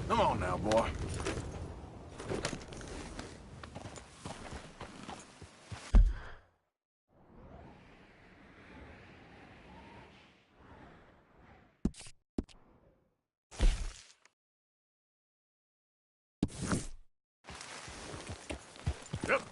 Come on now, boy. Yep.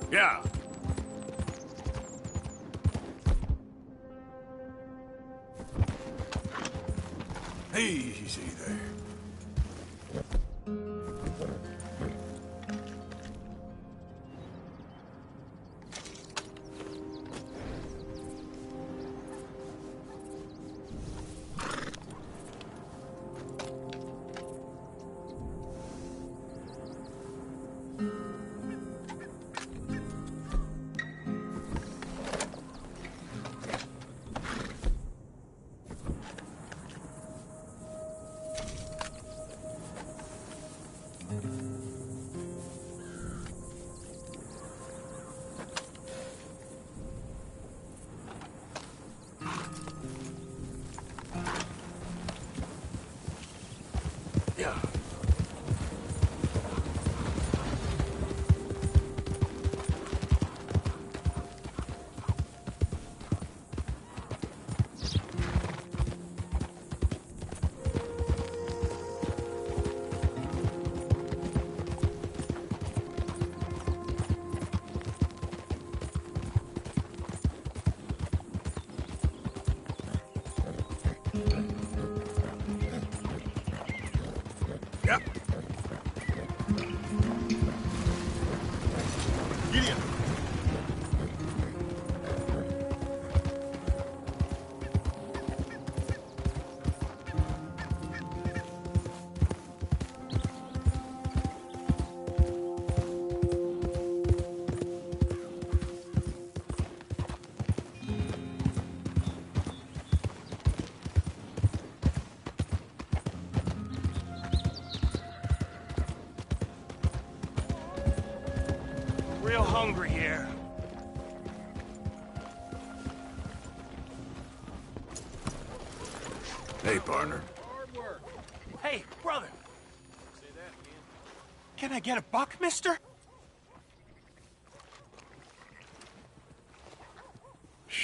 Yeah. Easy there. Yeah. Yep. Gideon. Real hungry here. Hey, partner. Hard work. Hey, brother. Say that again. Can I get a buck, mister?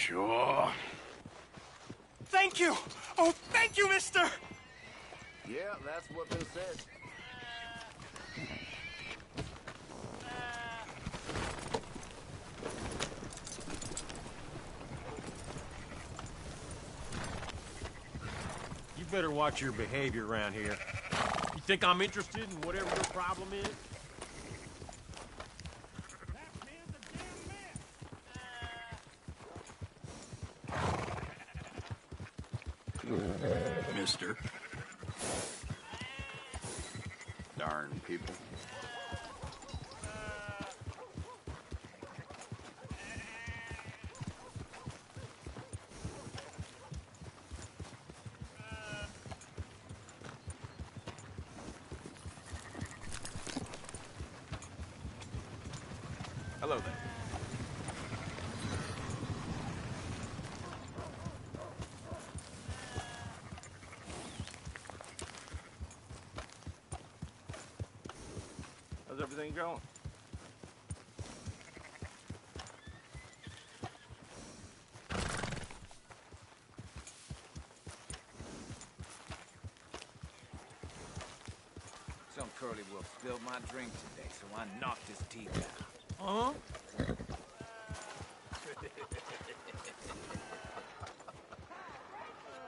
Sure. Thank you! Oh, thank you, mister! Yeah, that's what they said. You better watch your behavior around here. You think I'm interested in whatever your problem is? Mister. Darn people. Hello there. How's everything going? Some curly wolf spilled my drink today, so I knocked his teeth out. Uh-huh.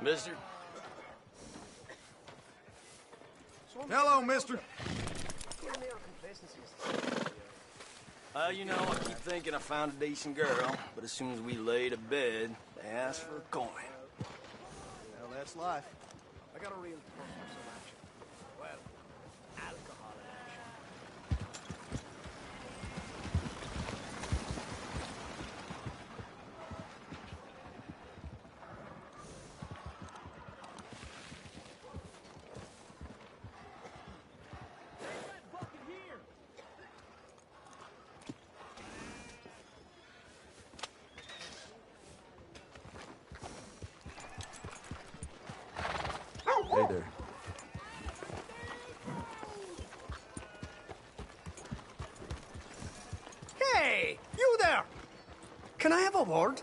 Mister? Hello, mister. You know, I keep thinking I found a decent girl, but as soon as we lay to bed, they ask for a coin. Well, that's life. I got a real purpose of action. Well, alcohol action. Hey there. Hey, you there! Can I have a word?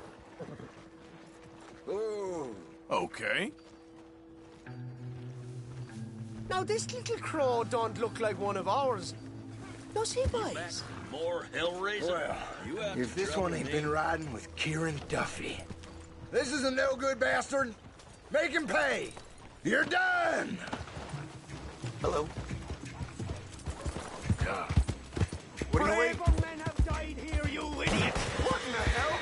Okay. Now, this little crow don't look like one of ours. Does he, boys? More Hellraiser? Well, you have if this trouble one ain't with been him? riding with Kieran Duffy. This is a no-good bastard. Make him pay. You're done. Hello. What are you waiting? Braver men have died here, you idiot! What in the hell?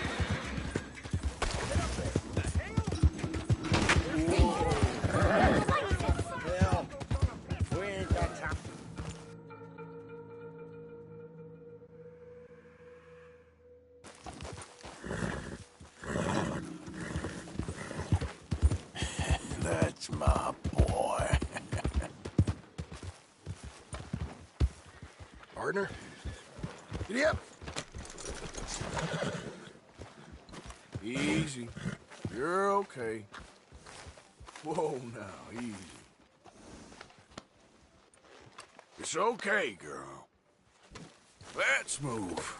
Hell, we ain't got time. That's my boy. Partner, giddy up. Easy. You're okay. Whoa now, easy. It's okay, girl. Let's move.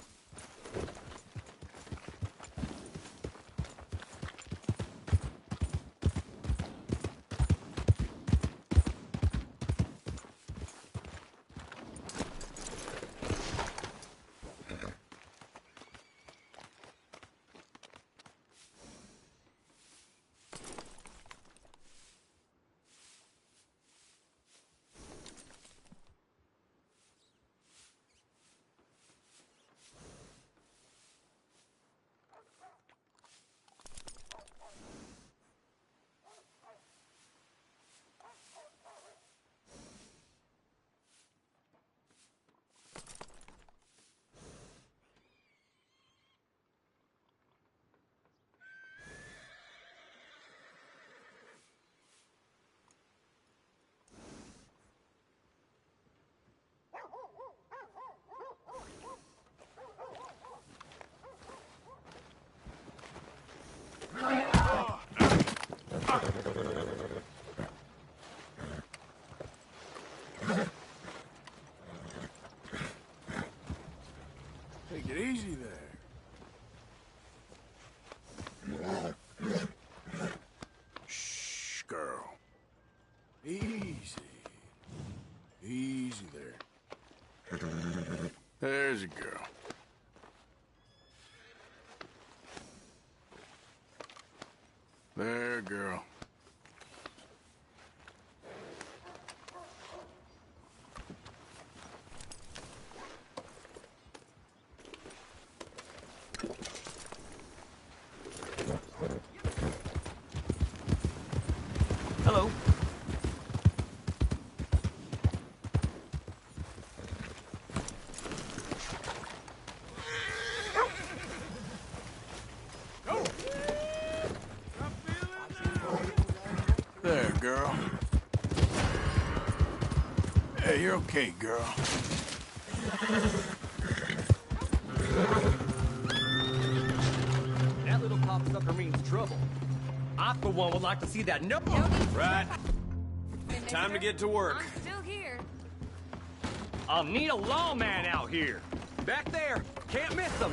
There's a girl. There, girl. Hello. There, girl. Hey, you're okay, girl. That little cocksucker means trouble. I, for one, would like to see that no. Right. Time to get to work. I'm still here. I'll need a lawman out here. Back there. Can't miss them.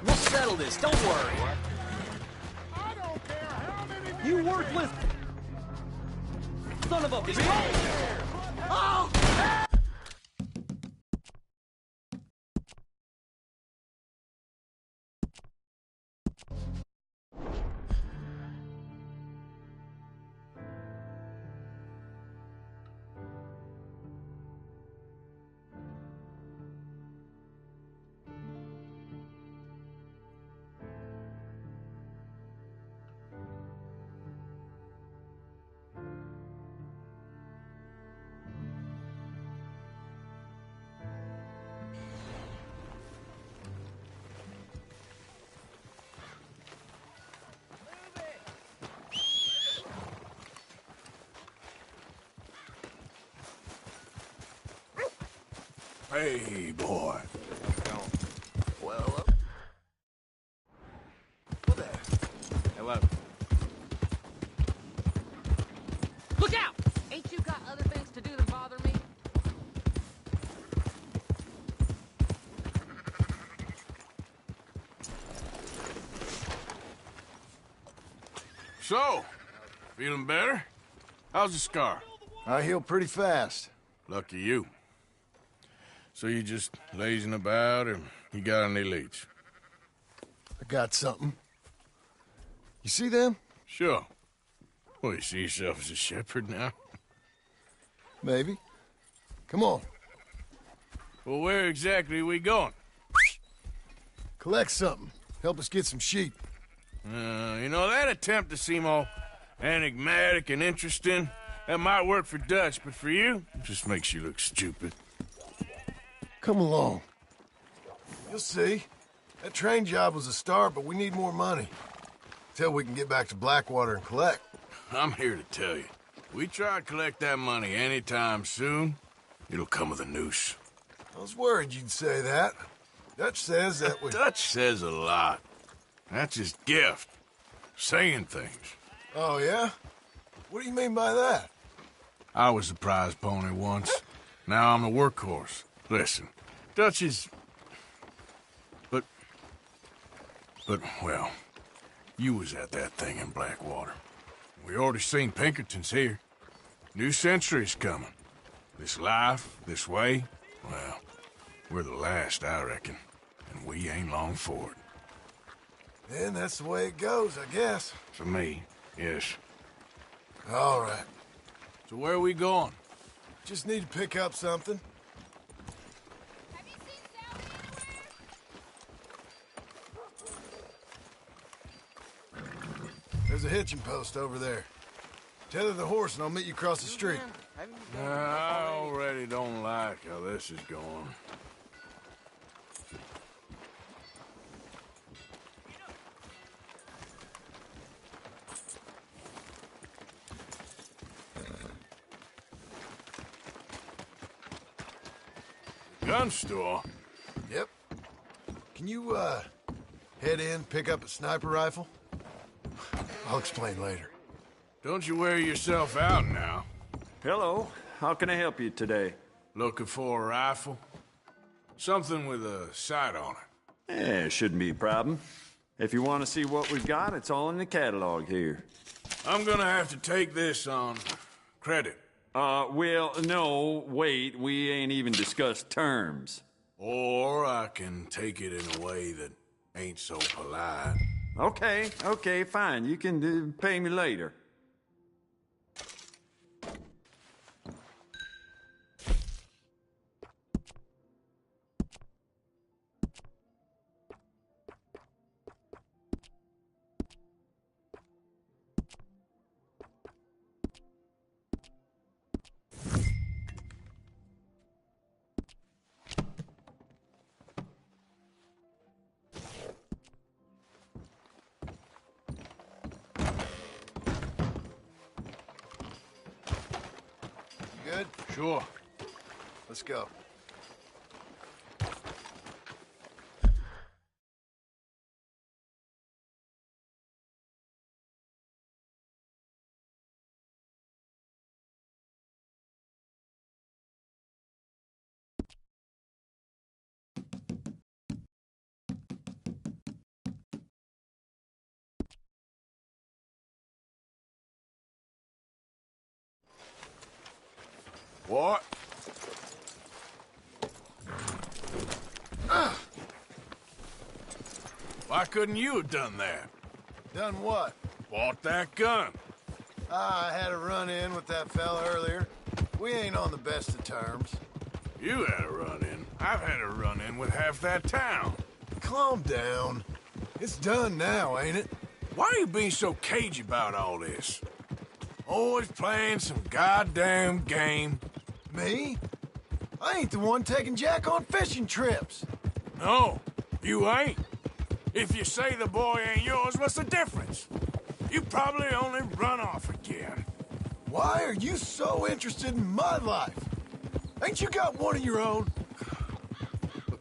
We'll settle this, don't worry. I don't care how many... You worthless son of a bitch. Oh! Hey, boy. Well, there. Hello. Look out! Ain't you got other things to do than bother me? So, feeling better? How's the scar? I heal pretty fast. Lucky you. So you just lazing about, or you got any leads? I got something. You see them? Sure. Well, you see yourself as a shepherd now? Maybe. Come on. Well, where exactly are we going? Collect something. Help us get some sheep. You know, that attempt to seem all enigmatic and interesting, that might work for Dutch, but for you, it just makes you look stupid. Come along. You'll see. That train job was a start, but we need more money. Till we can get back to Blackwater and collect. I'm here to tell you, we try to collect that money anytime soon, it'll come with a noose. I was worried you'd say that. Dutch says that we... Dutch says a lot. That's his gift. Saying things. Oh, yeah? What do you mean by that? I was the prize pony once. Now I'm the workhorse. Listen, Dutch is... But, well, you was at that thing in Blackwater. We already seen Pinkertons here. New century's coming. This life, this way, well, we're the last, I reckon. And we ain't long for it. Then that's the way it goes, I guess. For me, yes. All right. So where are we going? Just need to pick up something. Have you seen Sally anywhere? There's a hitching post over there. Tether the horse and I'll meet you across the street. I already don't like how this is going. Gun store? Yep. Can you, head in, pick up a sniper rifle? I'll explain later. Don't you wear yourself out now. Hello. How can I help you today? Looking for a rifle? Something with a sight on it. Yeah, shouldn't be a problem. If you want to see what we've got, it's all in the catalog here. I'm gonna have to take this on credit. Well, no, wait, we ain't even discussed terms. Or I can take it in a way that ain't so polite. Okay, fine. You can pay me later. Good? Sure. Let's go. What? Why couldn't you have done that? Done what? Bought that gun. I had a run-in with that fella earlier. We ain't on the best of terms. You had a run-in. I've had a run-in with half that town. Calm down. It's done now, ain't it? Why are you being so cagey about all this? Always playing some goddamn game. Me? I ain't the one taking Jack on fishing trips. No, you ain't. If you say the boy ain't yours, what's the difference? You probably only run off again. Why are you so interested in my life? Ain't you got one of your own?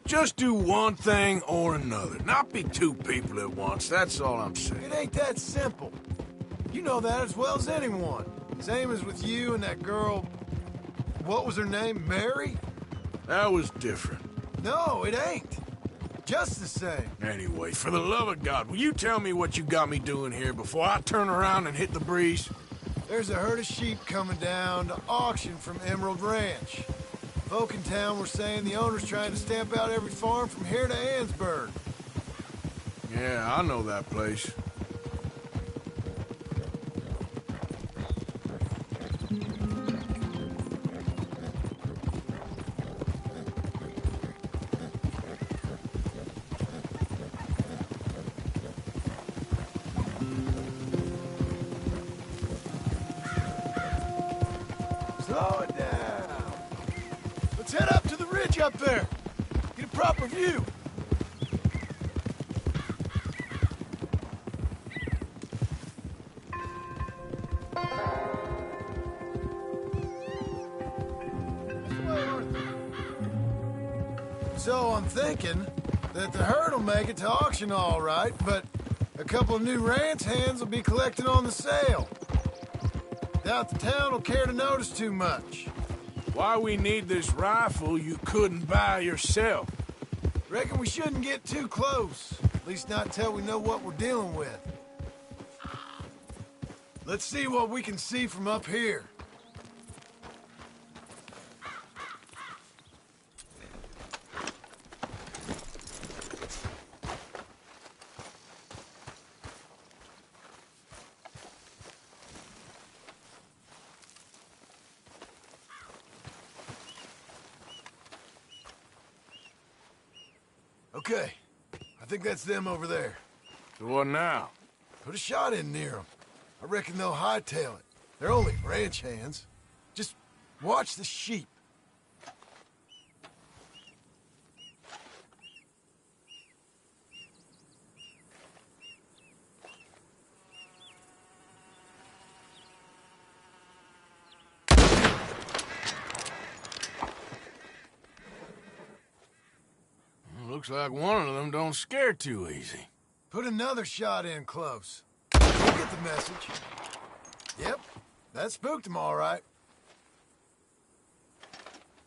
Just do one thing or another. Not be two people at once, that's all I'm saying. It ain't that simple. You know that as well as anyone. Same as with you and that girl... What was her name? Mary? That was different. No, it ain't. Just the same. Anyway, for the love of God, will you tell me what you got me doing here before I turn around and hit the breeze? There's a herd of sheep coming down to auction from Emerald Ranch. Folk in town were saying the owner's trying to stamp out every farm from here to Ansburg. Yeah, I know that place. Slow it down. Let's head up to the ridge up there. Get a proper view. So I'm thinking that the herd will make it to auction all right, but a couple of new ranch hands will be collecting on the sale. Doubt the town will care to notice too much. Why we need this rifle you couldn't buy yourself? Reckon we shouldn't get too close. At least not till we know what we're dealing with. Let's see what we can see from up here. Okay, I think that's them over there. So what now? Put a shot in near them. I reckon they'll hightail it. They're only ranch hands. Just watch the sheep. Looks like one of them don't scare too easy. Put another shot in close. You get the message. Yep, that spooked them all right.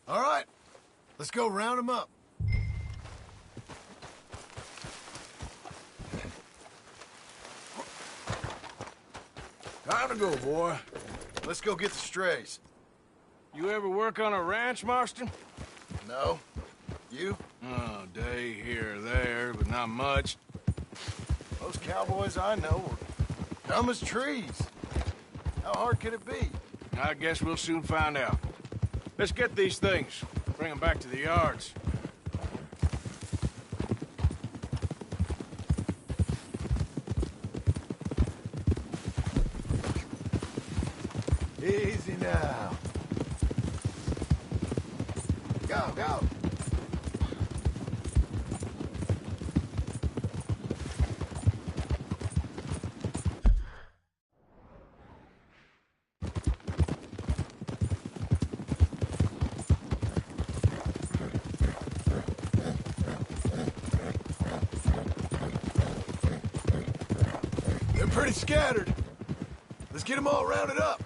All right, let's go round them up. Time to go, boy. Let's go get the strays. You ever work on a ranch, Marston? No? You? Oh, day here or there, but not much. Most cowboys I know are dumb as trees. How hard could it be? I guess we'll soon find out. Let's get these things. Bring them back to the yards. Easy now. Go, go! They're pretty scattered. Let's get them all rounded up.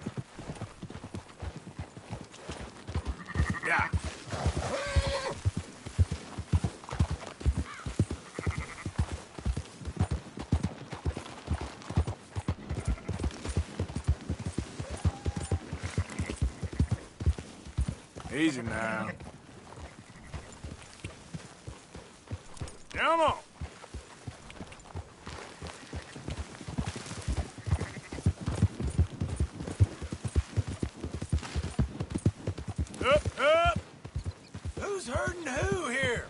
Yeah. Easy now. Come on. Up! Who's hurting who here?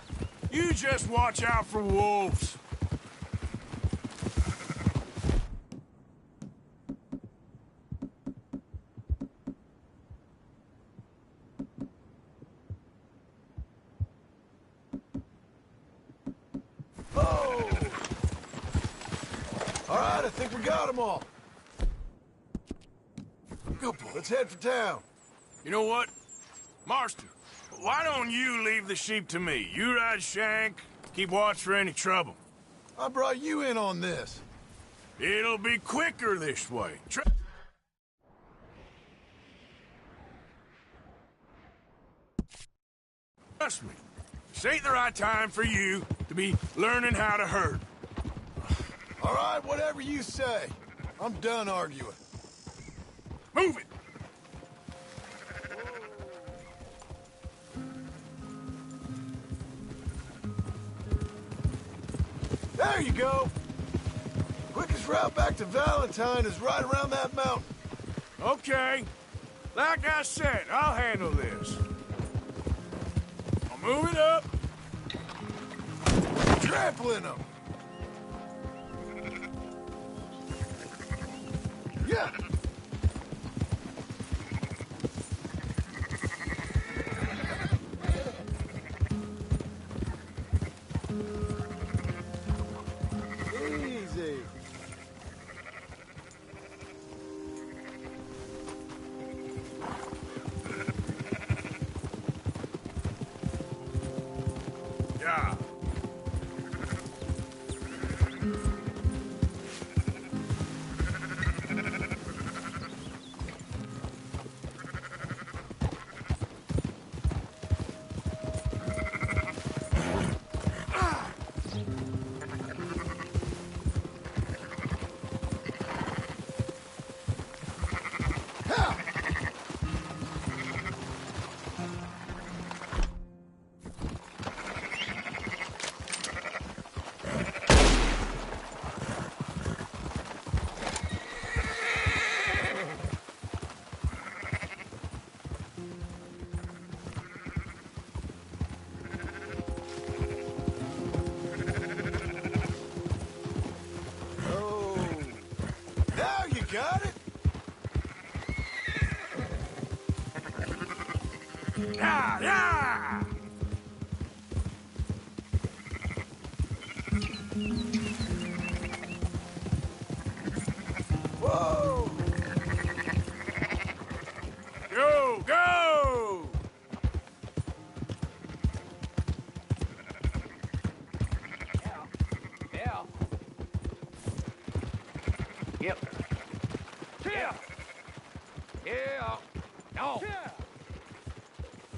You just watch out for wolves. Oh! All right, I think we got them all. Good boy. Let's head for town. You know what? Marston, why don't you leave the sheep to me? You ride Shank, keep watch for any trouble. I brought you in on this. It'll be quicker this way. Trust me, this ain't the right time for you to be learning how to herd. All right, whatever you say. I'm done arguing. Move it! There you go. Quickest route back to Valentine is right around that mountain. Okay. Like I said, I'll handle this. I'll move it up. Trampling them. Yeah. Easy. Yeah. Got it? Yeah, yeah! Whoa! Go, go! Yeah. Yep. Yeah. Yeah. No.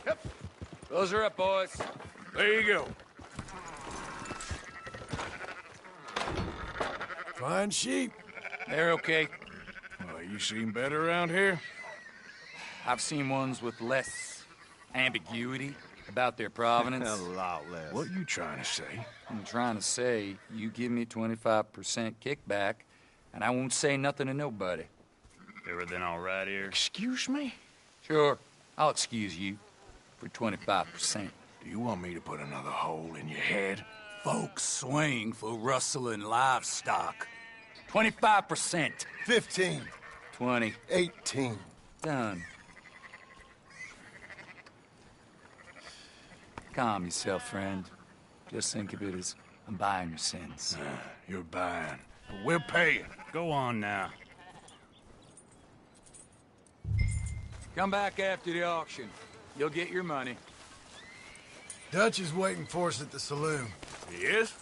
Yep. Those are up, boys. There you go. Fine sheep. They're okay. Well, you seen better around here? I've seen ones with less ambiguity. About their provenance? A lot less. What you trying to say? I'm trying to say, you give me 25% kickback, and I won't say nothing to nobody. Everything all right here? Excuse me? Sure, I'll excuse you for 25%. Do you want me to put another hole in your head? Folks swing for rustling livestock. 25%. 15. 20. 18. Done. Calm yourself, friend. Just think of it as I'm buying your sins. You're buying, but we're paying. Go on now. Come back after the auction. You'll get your money. Dutch is waiting for us at the saloon. He is?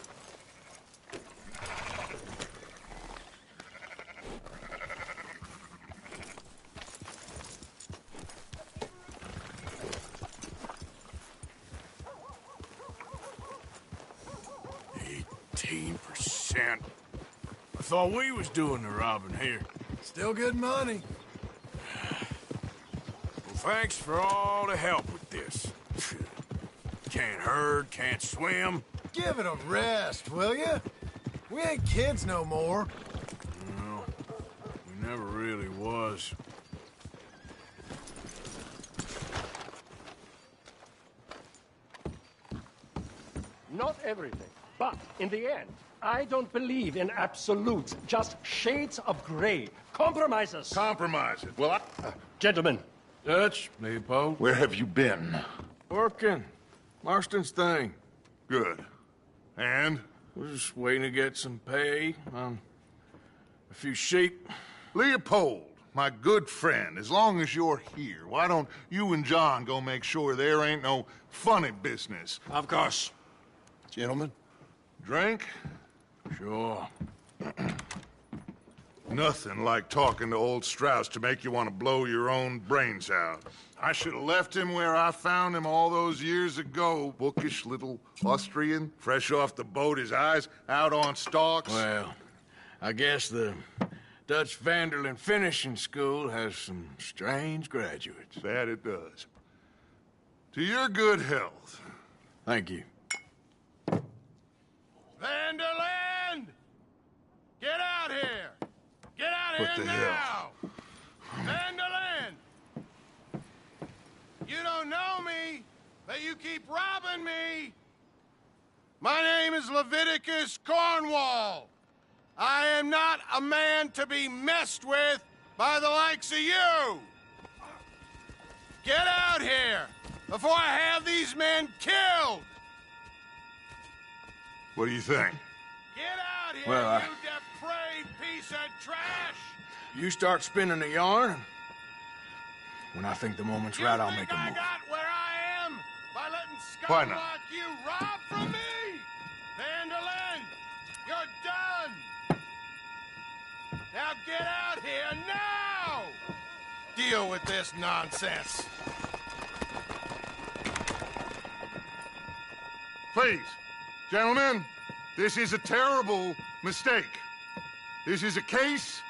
%. I thought we was doing the robbing here. Still good money. Well, thanks for all the help with this. Can't herd, can't swim. Give it a rest, will ya? We ain't kids no more. No, we never really was. Not everything, but in the end, I don't believe in absolutes, just shades of gray. Compromises. Compromises. Well, Gentlemen. Dutch, Leopold. where have you been? Working. Marston's thing. Good. And? We're just waiting to get some pay on a few sheep. Leopold, my good friend, as long as you're here, why don't you and John go make sure there ain't no funny business? Of course. Gentlemen? Drink? Sure. Nothing like talking to old Strauss to make you want to blow your own brains out. I should have left him where I found him all those years ago. Bookish little Austrian, fresh off the boat, his eyes out on stalks. Well, I guess the Dutch Vanderlyn Finishing School has some strange graduates. That it does. To your good health. Thank you. Vanderland! Get out here! Get out What here the now! hell? Vanderland! You don't know me, but you keep robbing me! My name is Leviticus Cornwall. I am not a man to be messed with by the likes of you! Get out here before I have these men killed! What do you think? Get out here, Well, you depraved piece of trash! You start spinning the yarn, and when I think the moment's right, I'll make a I move. got where I am by letting Why scum not? like you rob from me? Vanderlyn, you're done! Now get out here now! Deal with this nonsense. Please, gentlemen, this is a terrible mistake. This is a case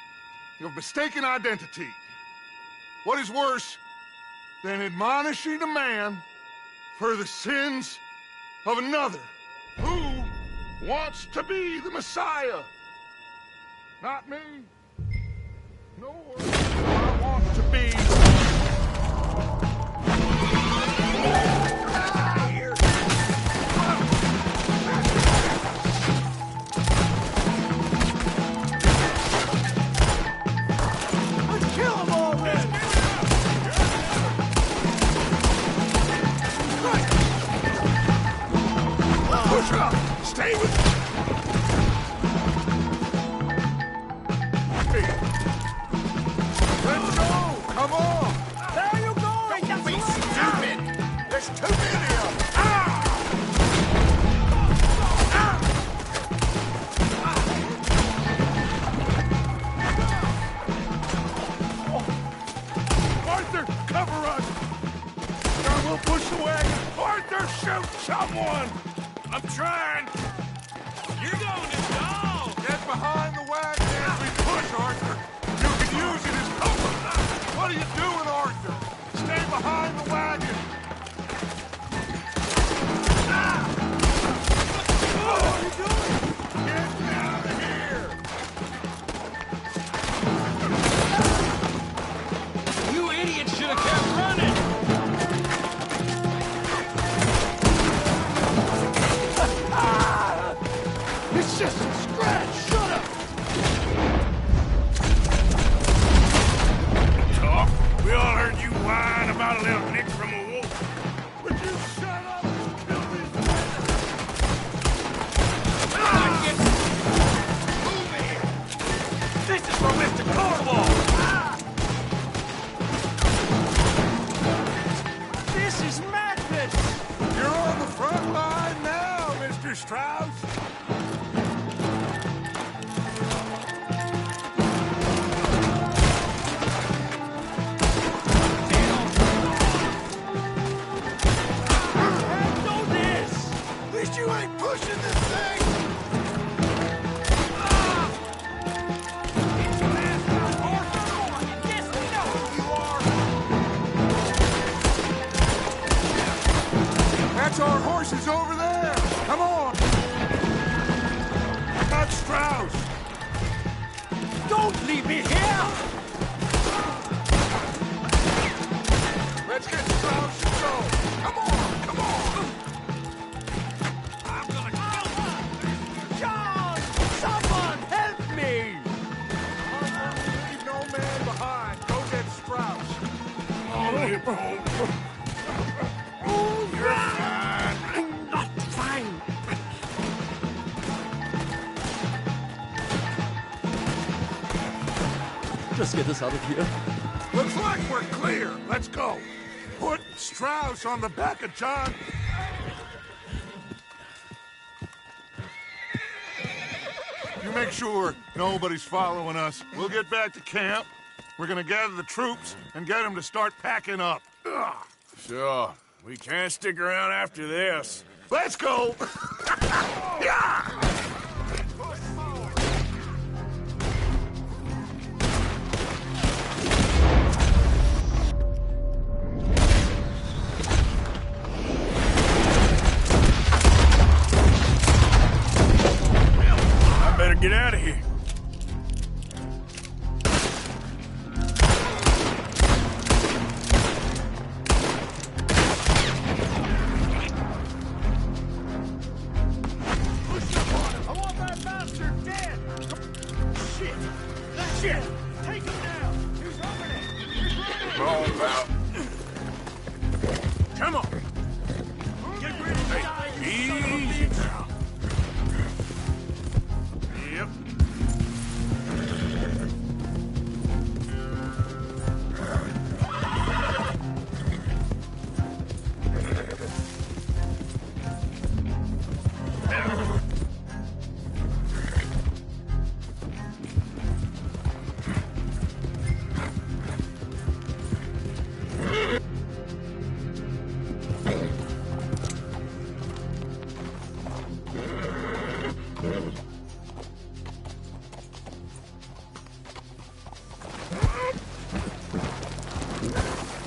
of mistaken identity. What is worse than admonishing a man for the sins of another who wants to be the Messiah? Not me, nor do I want to be. Stay with me! Let's go! Come on! There you go! Don't be stupid! There's too many of them! Arthur, cover us! John, we'll push the wagon! Arthur, shoot someone! I'm trying! You're going to stall! Get behind the wagon as we push, Arthur! You can use it as cover! What are you doing, Arthur? Stay behind the wagon! leave me here! Let's get Strauss and go. Come on, come on. I'm gonna kill you! John! Someone help me! Leave no man behind. Go get Strauss. I'm not fine. Just get us out of here. Looks like we're clear. Let's go. Put Strauss on the back of John. You make sure nobody's following us. We'll get back to camp. We're gonna gather the troops and get them to start packing up. Ugh. Sure. We can't stick around after this. Let's go! Yeah! I better get out of here. I want that bastard dead! Shit! Shit! Take him down! He's running it! He's running Wrong, pal. Come on. Get ready to die, you son of a Easy bitch! now. Yep.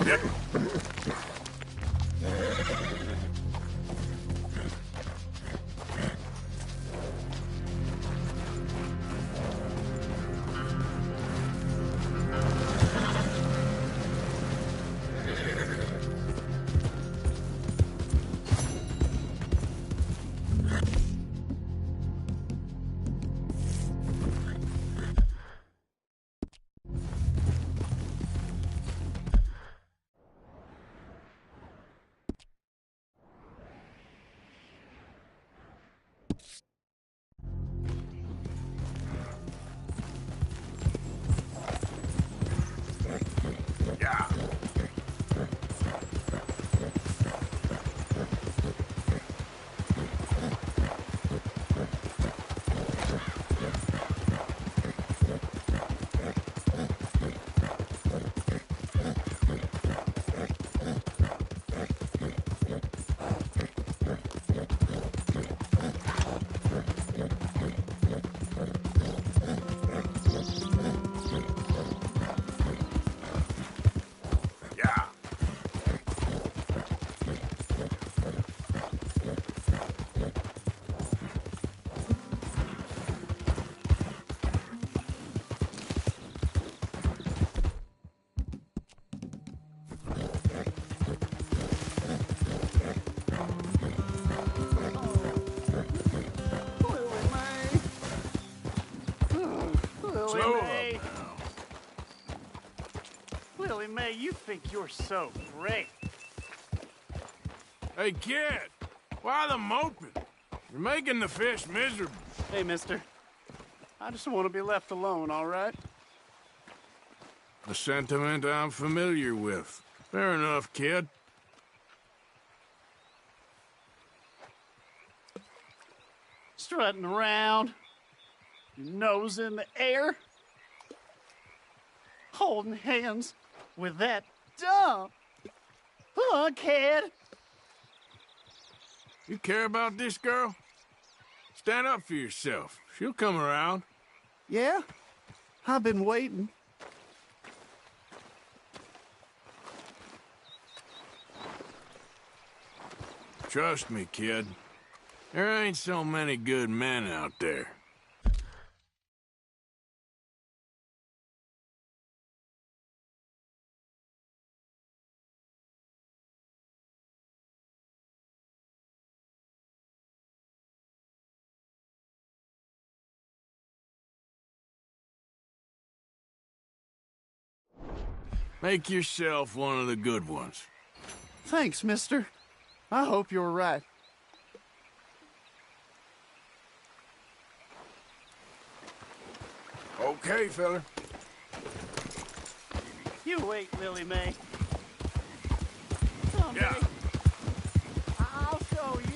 Yep. Yeah. Yeah. Slow May. up now. Willie Mae, you think you're so great. Hey, kid. Why the moping? You're making the fish miserable. Hey, mister. I just want to be left alone, all right? A sentiment I'm familiar with. Fair enough, kid. Strutting around, your nose in the air, holding hands with that dumb fuckhead. You care about this girl? Stand up for yourself. She'll come around. Yeah, I've been waiting. Trust me, kid. There ain't so many good men out there. Make yourself one of the good ones. Thanks, mister. I hope you're right. Okay, fella. You wait, Lily Mae. Yeah. I'll show you.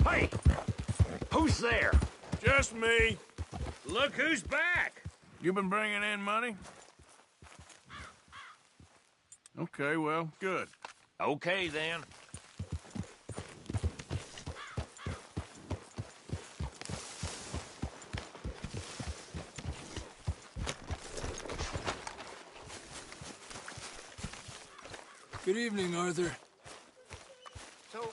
Hey! Who's there? Just me. Look who's back! You been bringing in money? Okay, well, good. Okay, then. Good evening, Arthur. So,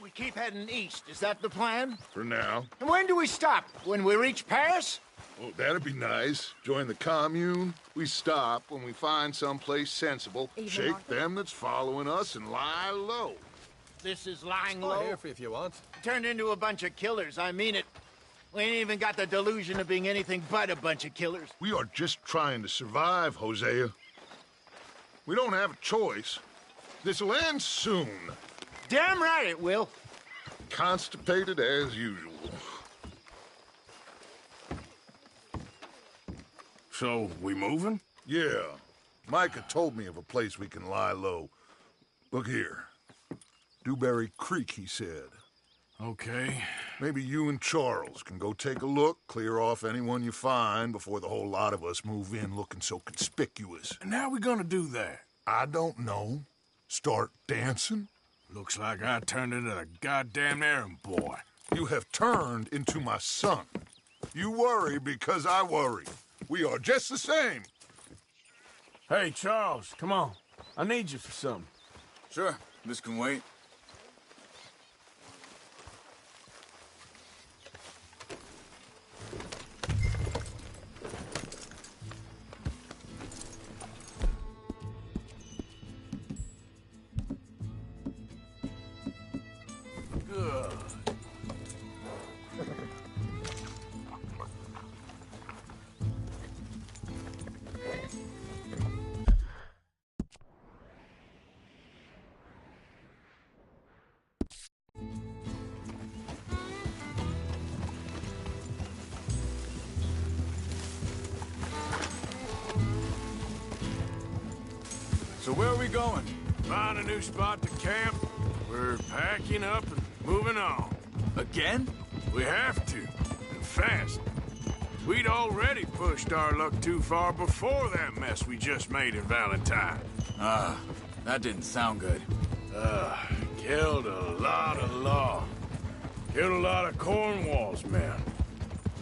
we keep heading east. Is that the plan? For now. And when do we stop? When we reach Paris? Well, that'd be nice. Join the commune. We stop when we find someplace sensible. Shake them that's following us and lie low. This is lying low. Here if you want. Turned into a bunch of killers. I mean it. We ain't even got the delusion of being anything but a bunch of killers. We are just trying to survive, Hosea. We don't have a choice. This'll end soon. Damn right it will. Constipated as usual. So, we moving? Yeah. Micah told me of a place we can lie low. Look here. Dewberry Creek, he said. Okay. Maybe you and Charles can go take a look, clear off anyone you find before the whole lot of us move in looking so conspicuous. And how we gonna do that? I don't know. Start dancing? Looks like I turned into the goddamn errand boy. You have turned into my son. You worry because I worry. We are just the same. Hey, Charles, come on. I need you for something. Sure, this can wait. Good. So where are we going? Find a new spot to camp. We're packing up and moving on. Again? We have to, and fast. We'd already pushed our luck too far before that mess we just made in Valentine. That didn't sound good. Killed a lot of law. Killed a lot of Cornwall's men.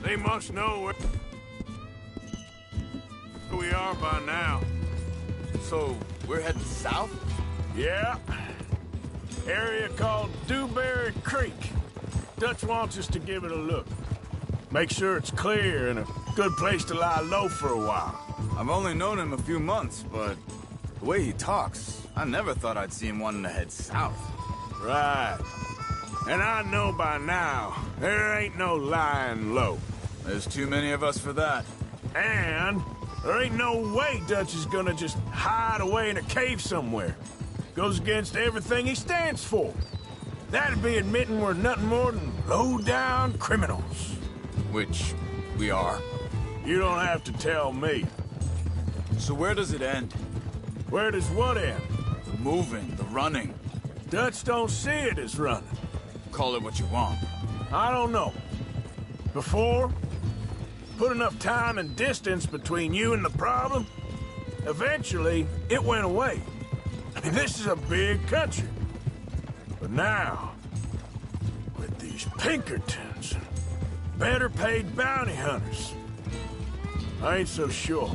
They must know where we are by now. So, we're heading south? Yeah. Area called Dewberry Creek. Dutch wants us to give it a look. Make sure it's clear and a good place to lie low for a while. I've only known him a few months, but the way he talks, I never thought I'd see him wanting to head south. Right. And I know by now, there ain't no lying low. There's too many of us for that. And there ain't no way Dutch is gonna just hide away in a cave somewhere. Goes against everything he stands for. That'd be admitting we're nothing more than low-down criminals. Which we are. You don't have to tell me. So where does it end? Where does what end? The moving, the running. Dutch don't see it as running. Call it what you want. I don't know. Before, put enough time and distance between you and the problem, eventually it went away. I mean, this is a big country. But now, with these Pinkertons, better paid bounty hunters. I ain't so sure.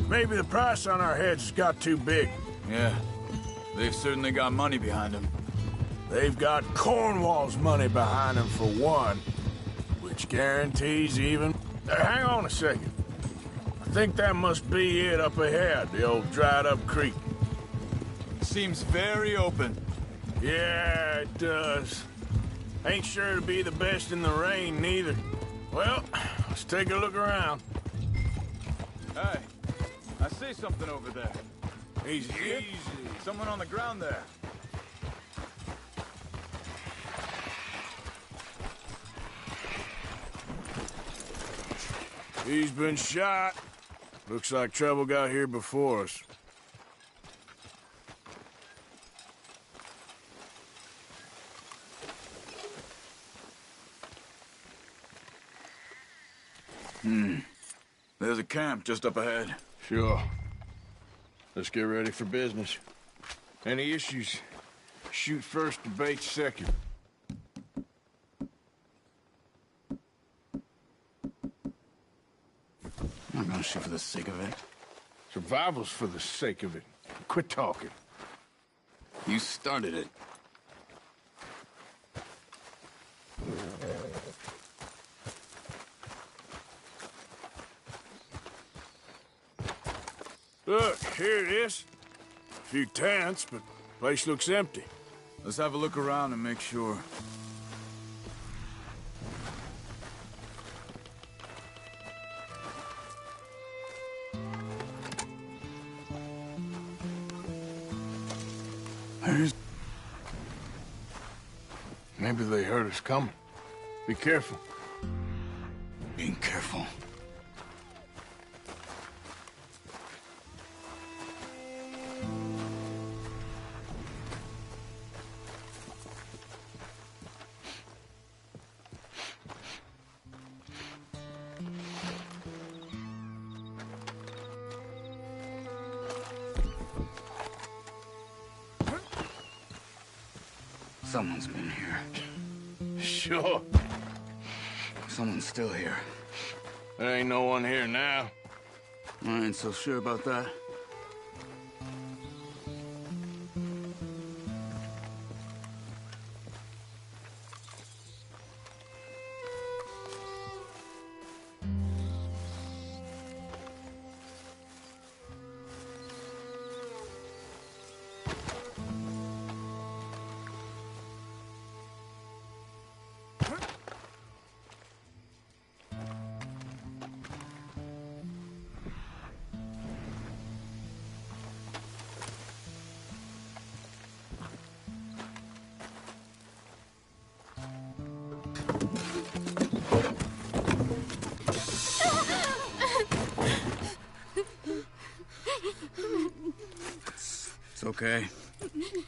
Maybe the price on our heads has got too big. Yeah, they've certainly got money behind them. They've got Cornwall's money behind them for one, which guarantees even... hang on a second. I think that must be it up ahead, the old dried-up creek. Seems very open. Yeah, it does. Ain't sure to be the best in the rain, neither. Well, let's take a look around. Hey, I see something over there. Easy. Someone on the ground there. He's been shot. Looks like trouble got here before us. There's a camp just up ahead. Sure. Let's get ready for business. Any issues? Shoot first, debate second. I'm not gonna shoot for the sake of it. Survival's for the sake of it. Quit talking. You started it. Look, here it is. A few tents, but the place looks empty. Let's have a look around and make sure. Maybe they heard us coming. Be careful. Being careful. Someone's been here. Sure. Someone's still here. There ain't no one here now. I ain't so sure about that. It's okay.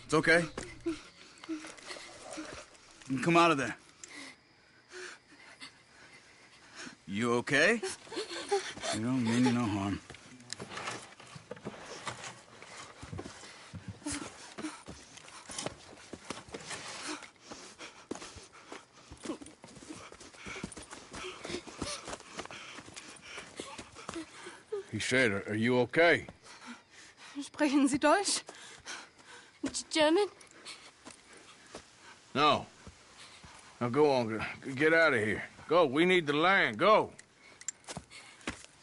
It's okay. You can come out of there. You okay? You don't mean you no harm. He said, are you okay? Sprechen Sie Deutsch? German? No. Now go on, get out of here. Go, we need the land, go.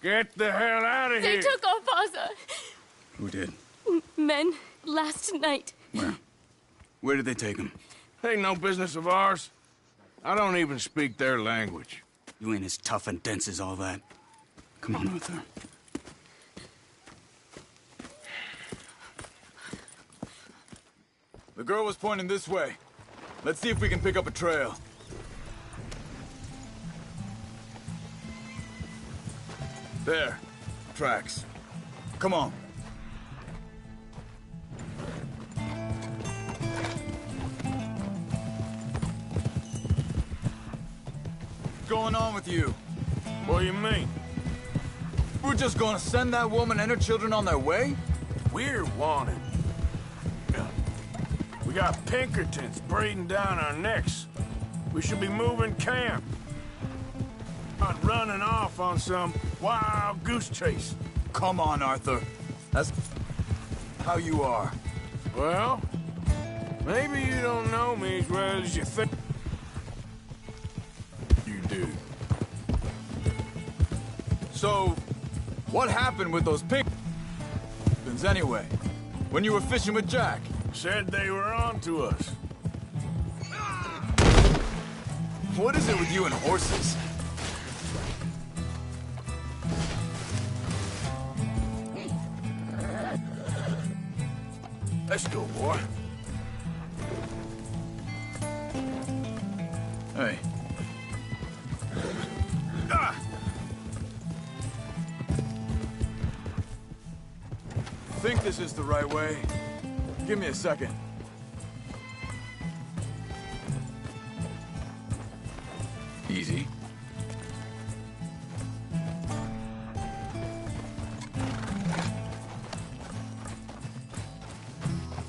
Get the hell out of here. They took our father. Who did? Men, last night. Where? Where did they take him? Ain't no business of ours. I don't even speak their language. You ain't as tough and dense as all that. Come on, Arthur. The girl was pointing this way. Let's see if we can pick up a trail. There. Tracks. Come on. What's going on with you? What do you mean? We're just gonna send that woman and her children on their way? We're wanted. We got Pinkertons breathing down our necks. We should be moving camp. Not running off on some wild goose chase. Come on, Arthur. That's how you are. Well, maybe you don't know me as well as you think you do. So, what happened with those pig anyway? When you were fishing with Jack? Said they were on to us. What is it with you and horses? Let's go, boy. Hey. Think this is the right way? Give me a second. Easy.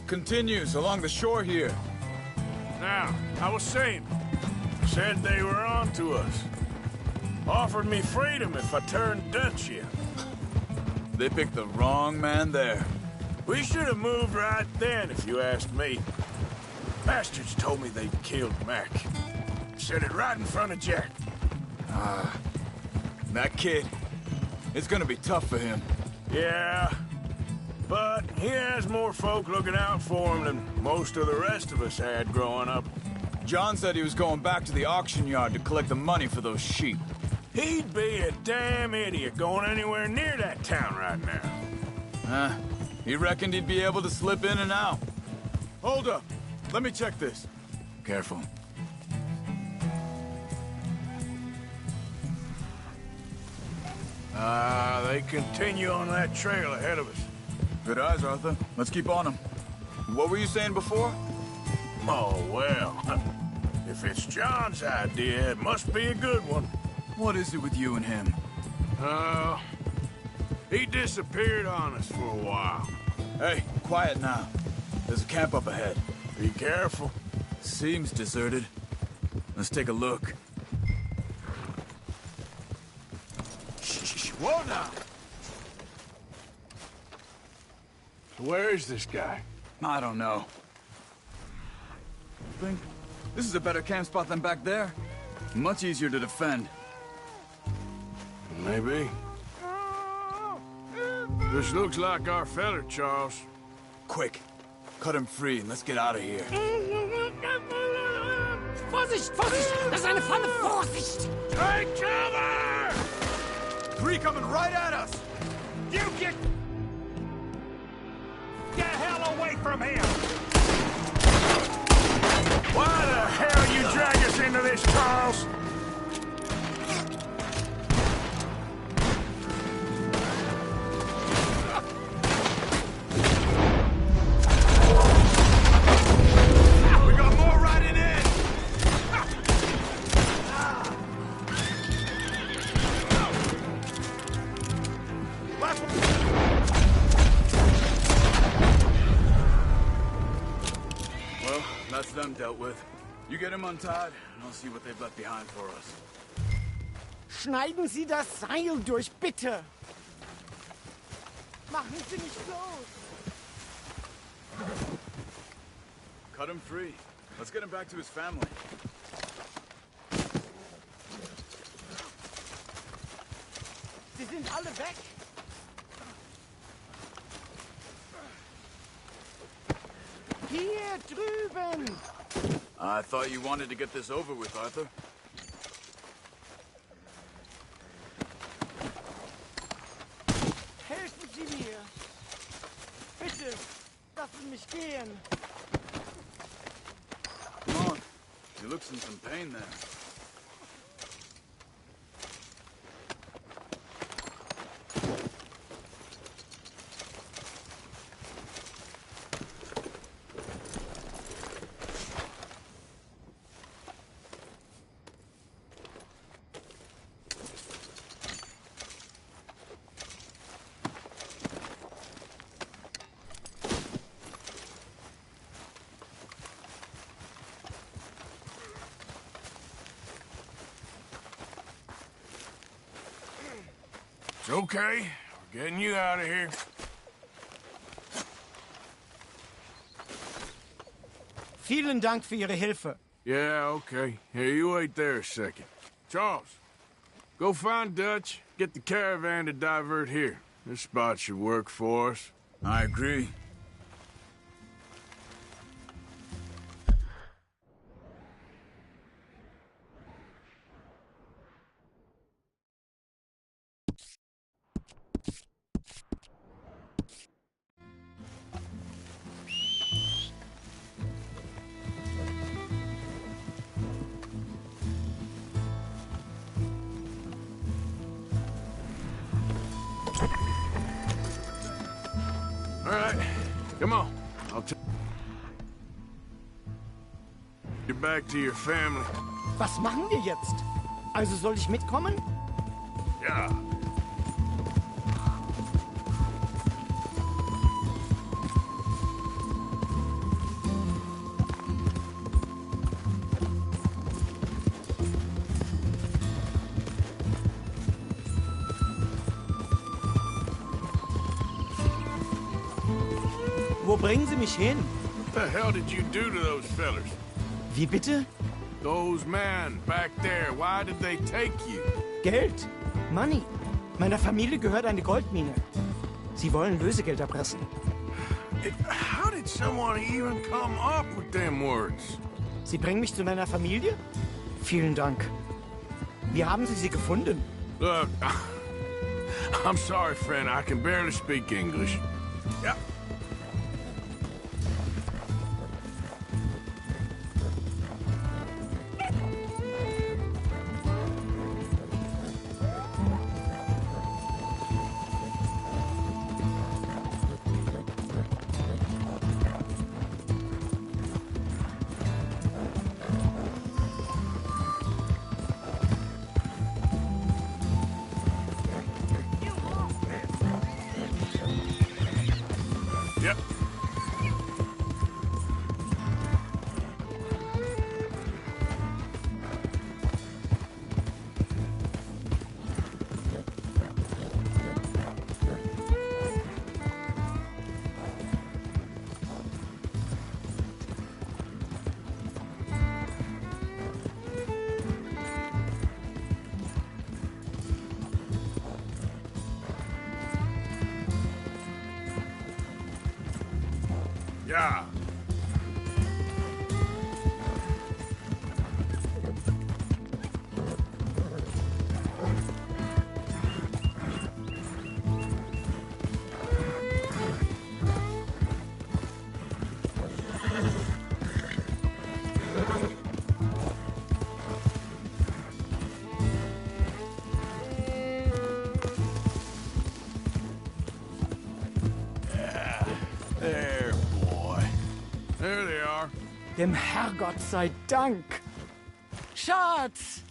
Continues along the shore here. Now, I was saying, said they were on to us. Offered me freedom if I turned Dutch in. They picked the wrong man there. We should have moved right then, if you asked me. Bastards told me they'd killed Mac. Said it right in front of Jack. That kid, it's gonna be tough for him. Yeah, but he has more folk looking out for him than most of the rest of us had growing up. John said he was going back to the auction yard to collect the money for those sheep. He'd be a damn idiot going anywhere near that town right now. He reckoned he'd be able to slip in and out. Hold up. Let me check this. Careful. They continue on that trail ahead of us. Good eyes, Arthur. Let's keep on them. What were you saying before? Oh, well. If it's John's idea, it must be a good one. What is it with you and him? He disappeared on us for a while. Hey, quiet now. There's a camp up ahead. Be careful. Seems deserted. Let's take a look. Shh, whoa now! Where is this guy? I don't know. Think this is a better camp spot than back there. Much easier to defend. Maybe. This looks like our feller, Charles. Quick, cut him free and let's get out of here. Vorsicht, Vorsicht! Das ist eine Falle! Vorsicht! Take cover! 3 coming right at us! You get the hell away from here! Why the hell you drag us into this, Charles? That's them dealt with. You get them untied, and I'll see what they've left behind for us. Schneiden Sie das Seil durch, bitte! Machen Sie mich los! Cut him free. Let's get him back to his family. Sie sind alle weg! Hier drüben! I thought you wanted to get this over with, Arthur. Helfen Sie mir! Bitte, lassen mich gehen! Come on. You look in some pain there. It's okay. We're getting you out of here. Vielen Dank für Ihre Hilfe. Yeah, okay. Here, you wait there a second. Charles, go find Dutch. Get the caravan to divert here. This spot should work for us. I agree. All right, come on. I'll take you back to your family. Was machen wir jetzt? Also soll ich mitkommen? Ja. Wo bringen Sie mich hin? What the hell did you do to those fellers? Wie bitte? Those men back there, why did they take you? Geld. Money. Meiner Familie gehört eine Goldmine. Sie wollen Lösegeld erpressen. How did someone even come up with them words? Sie bringen mich zu meiner Familie? Vielen Dank. Wie haben Sie sie gefunden? Look, I'm sorry, friend. I can barely speak English. Yeah. Yep. Yeah. There, boy. There they are. Dem Herrgott sei Dank. Schatz!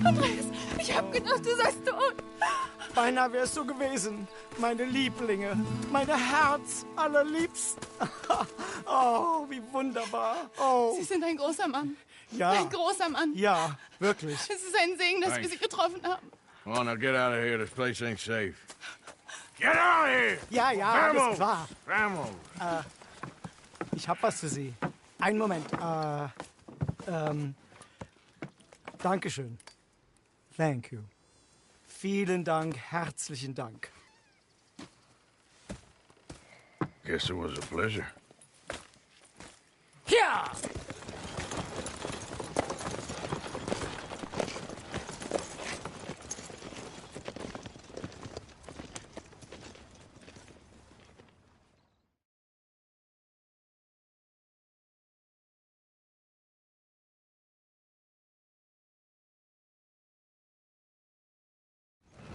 Andreas, ich hab gedacht, du seist tot. Beinahe wär's so gewesen. Meine Lieblinge, meine Herz allerliebsten. Oh, wie wunderbar. Oh. Sie sind ein großer Mann. Ja. Ein großer Mann. Ja, wirklich. Es ist ein Segen, dass wir Sie getroffen haben. Well, now get out of here. This place ain't safe. Get out of here! Ja, ja, Vamos! alles klar. Vamos! Ich hab was für Sie. Einen Moment. Dankeschön. Thank you. Vielen Dank, herzlichen Dank. Guess it was a pleasure. Ja!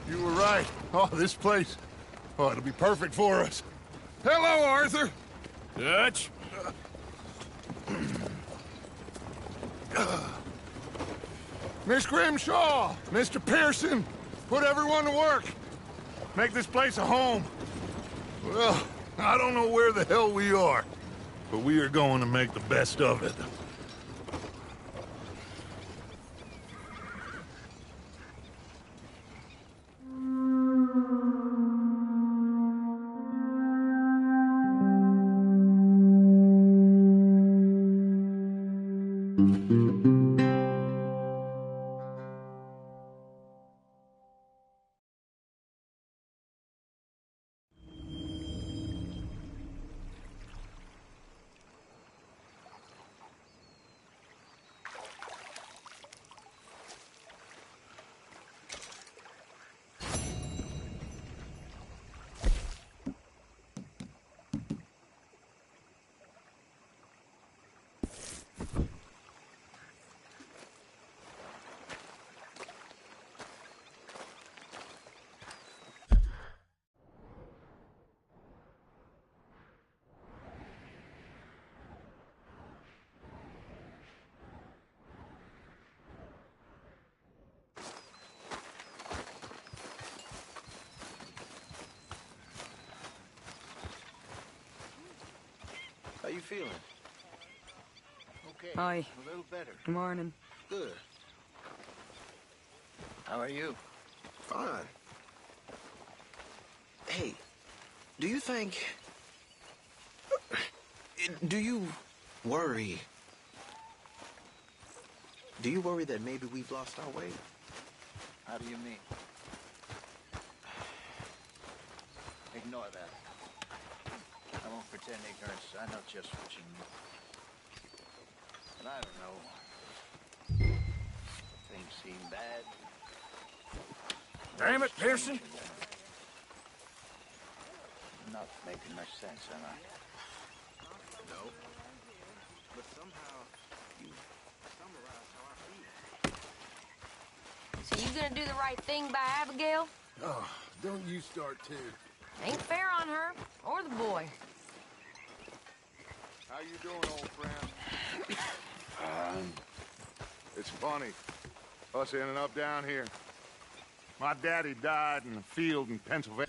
You were right. Oh, this place. Oh, it'll be perfect for us. Hello, Arthur. Dutch? Miss Grimshaw, Mr. Pearson, put everyone to work. Make this place a home. Well, I don't know where the hell we are, but we are going to make the best of it. How you feeling? Okay. Hi. A little better. Good morning. Good. How are you? Fine. Hey, do you think... Do you worry... Do you worry that maybe we've lost our way? How do you mean? Ignore that. I won't pretend ignorance. I know just what you mean. But I don't know. Things seem bad. Damn it, Pearson! I'm not making much sense, am I? No. But somehow, you summarize how I feel. So you gonna do the right thing by Abigail? Oh, don't you start too. Ain't fair on her, or the boy. How you doing, old friend? It's funny. Us ending up down here. My daddy died in a field in Pennsylvania.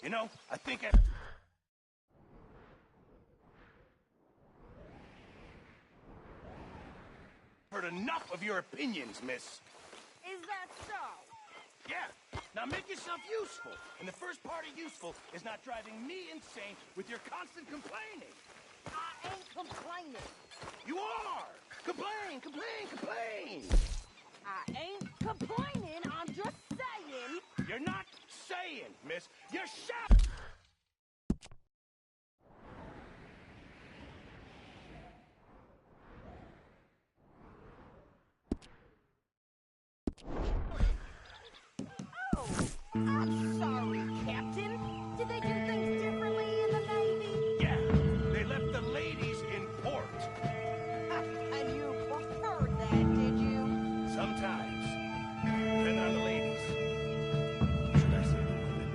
You know, I think I... heard enough of your opinions, miss. Is that so? Yeah. Now make yourself useful. And the first part of useful is not driving me insane with your constant complaining. I ain't complaining. You are! Complain, complain, complain! I ain't complaining, I'm just saying. You're not saying, miss. You're shouting! Oh, I'm sorry, Captain. Did they do things differently in the Navy? Yeah, they left the ladies in port. And you preferred that, did you? Sometimes. Depending on the ladies. Should I say the women?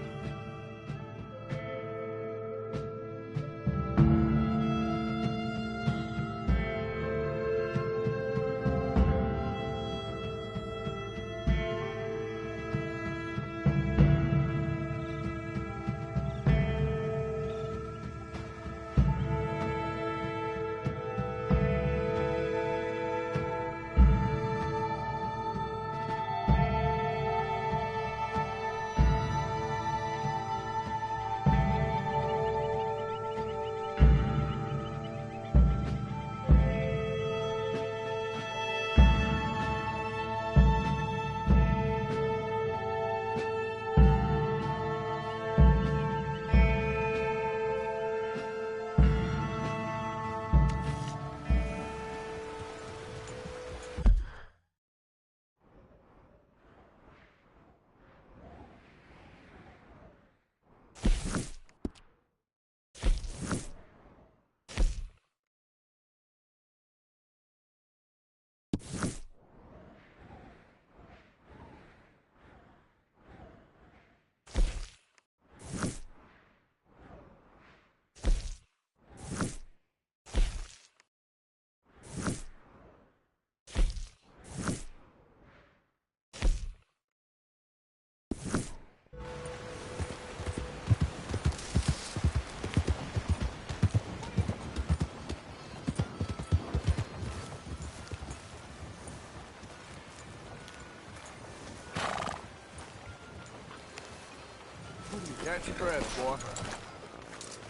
Catch your breath, boy.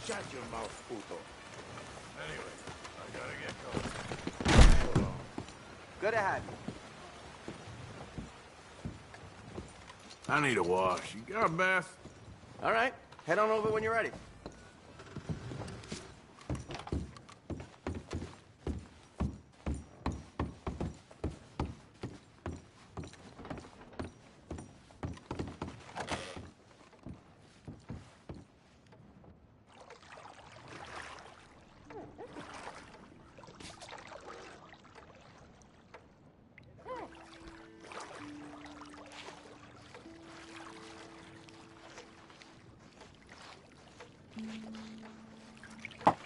Shut your mouth, puto. Anyway, I gotta get going. Good to have you. I need a wash. You got a bath? All right. Head on over when you're ready.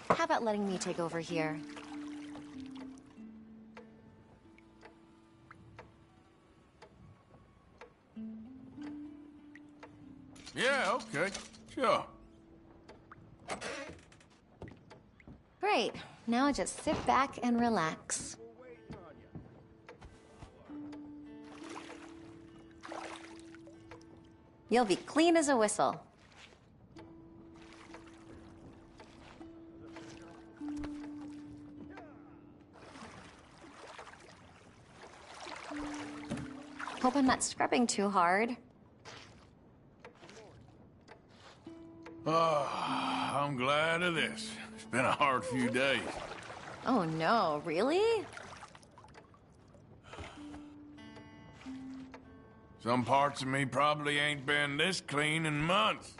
How about letting me take over here? Yeah, okay. Sure. Great. Now just sit back and relax. You'll be clean as a whistle. Hope I'm not scrubbing too hard. Oh, I'm glad of this. It's been a hard few days. Oh no, really? Some parts of me probably ain't been this clean in months.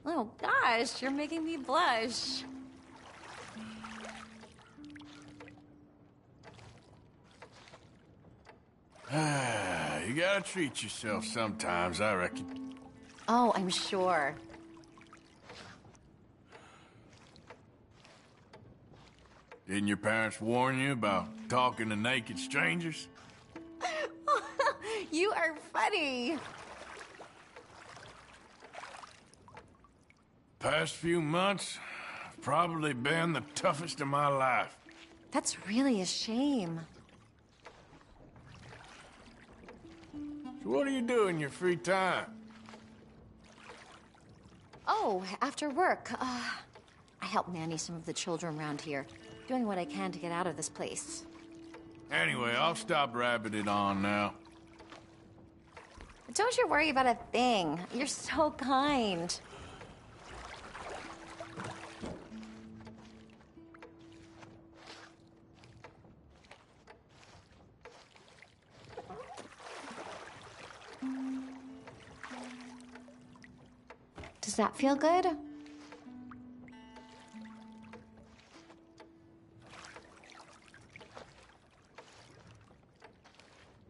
Oh gosh, you're making me blush. You gotta treat yourself sometimes, I reckon. Oh, I'm sure. Didn't your parents warn you about talking to naked strangers? You are funny. Past few months have probably been the toughest of my life. That's really a shame. So what do you do in your free time? Oh, after work, I help nanny some of the children around here, doing what I can to get out of this place. Anyway, I'll stop rabbiting on now. Don't you worry about a thing. You're so kind. Does that feel good?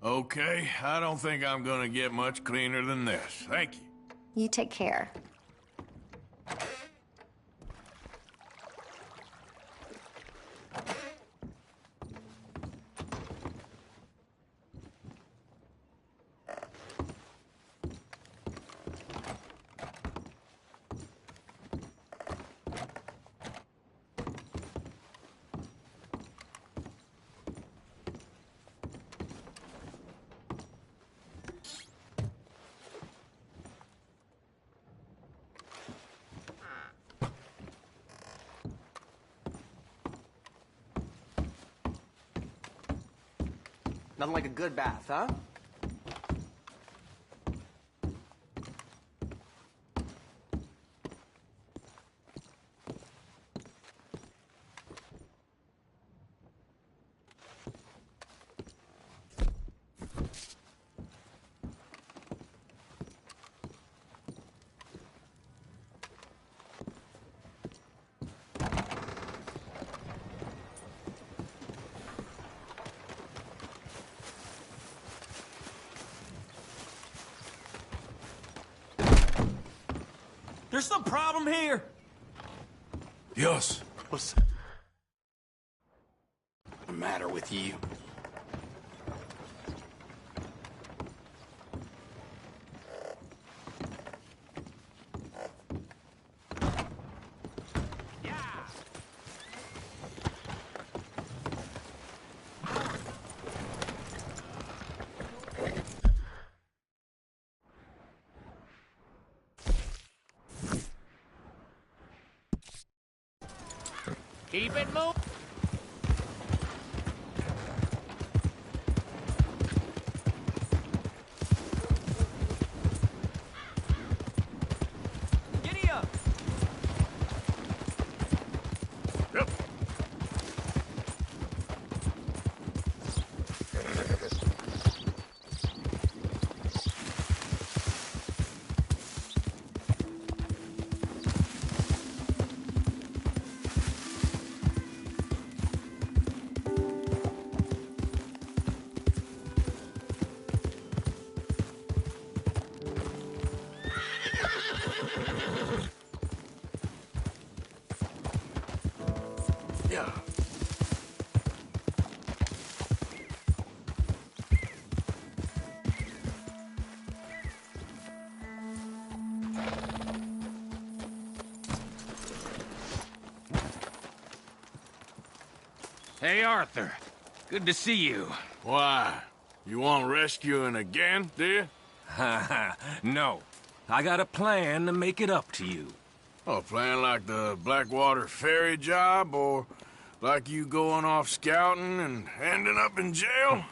Okay, I don't think I'm gonna get much cleaner than this. Thank you. You take care. Nothing like a good bath, huh? There's some problem here. Yes. What's the matter with you? Keep it moving. Giddy up. Yep. Yeah. Hey, Arthur. Good to see you. Why? You want rescuing again, do you? No. I got a plan to make it up to you. Oh, plan like the Blackwater ferry job, or like you going off scouting and ending up in jail?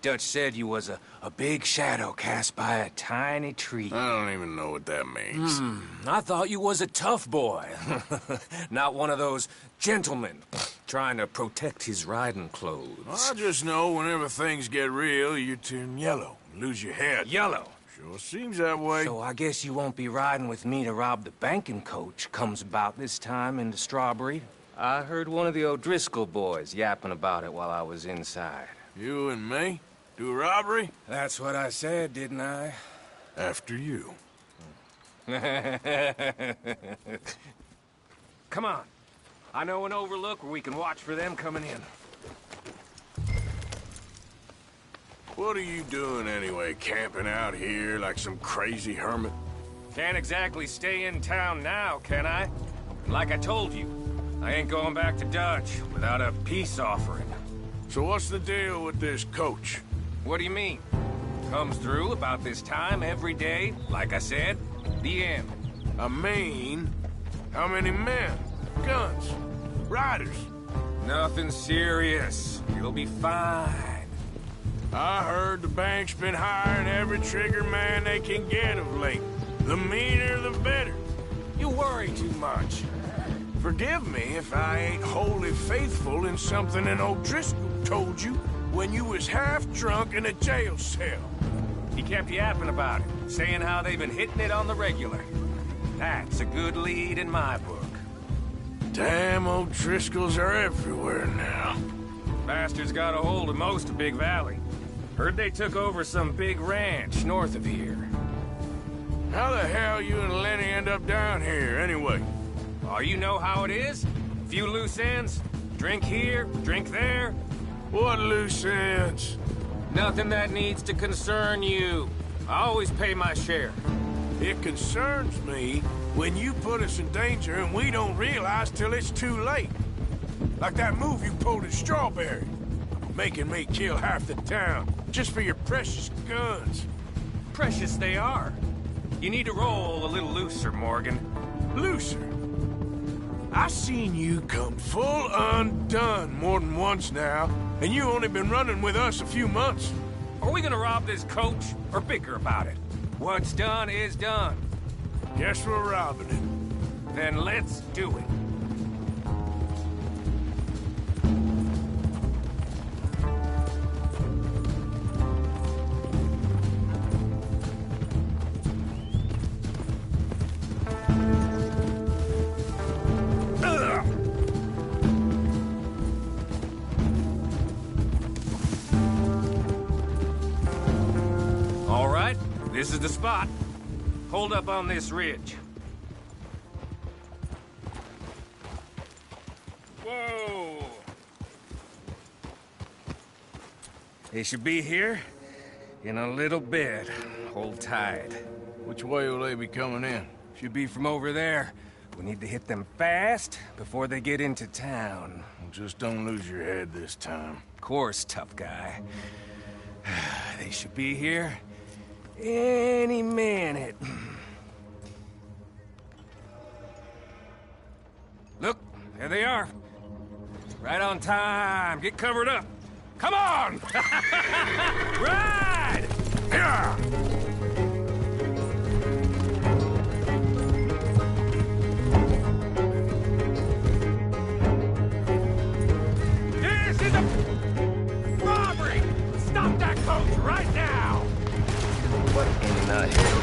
Dutch said you was a big shadow cast by a tiny tree. I don't even know what that means. I thought you was a tough boy. Not one of those gentlemen trying to protect his riding clothes. I just know whenever things get real, you turn yellow, lose your head. Yellow? Sure seems that way. So I guess you won't be riding with me to rob the banking coach comes about this time in the Strawberry. I heard one of the O'Driscoll boys yapping about it while I was inside. You and me? Do a robbery? That's what I said, didn't I? After you. Come on. I know an overlook where we can watch for them coming in. What are you doing anyway, camping out here like some crazy hermit? Can't exactly stay in town now, can I? And like I told you, I ain't going back to Dutch without a peace offering. So what's the deal with this coach? What do you mean? Comes through about this time every day, like I said, the end. I mean, how many men? Guns? Riders? Nothing serious. You'll be fine. I heard the bank's been hiring every trigger man they can get of late. The meaner, the better. You worry too much. Forgive me if I ain't wholly faithful in something an O'Driscoll told you when you was half drunk in a jail cell. He kept yapping about it, saying how they've been hitting it on the regular. That's a good lead in my book. Damn O'Driscolls are everywhere now. Bastards got a hold of most of Big Valley. Heard they took over some big ranch north of here. How the hell you and Lenny end up down here, anyway? Oh, you know how it is? Few loose ends. Drink here, drink there. What loose ends? Nothing that needs to concern you. I always pay my share. It concerns me when you put us in danger and we don't realize till it's too late. Like that move you pulled at Strawberry. Making me kill half the town, just for your precious guns. Precious they are. You need to roll a little looser, Morgan. Looser? I seen you come full undone more than once now, and you only been running with us a few months. Are we gonna rob this coach, or bicker about it? What's done is done. Guess we're robbing it. Then let's do it. This is the spot. Hold up on this ridge. Whoa! They should be here in a little bit. Hold tight. Which way will they be coming in? Should be from over there. We need to hit them fast before they get into town. Well, just don't lose your head this time. Of course, tough guy. They should be here any minute. Look, there they are. Right on time. Get covered up. Come on! Ride! Yeah! This is a robbery! Stop that coach right now! What in the hell?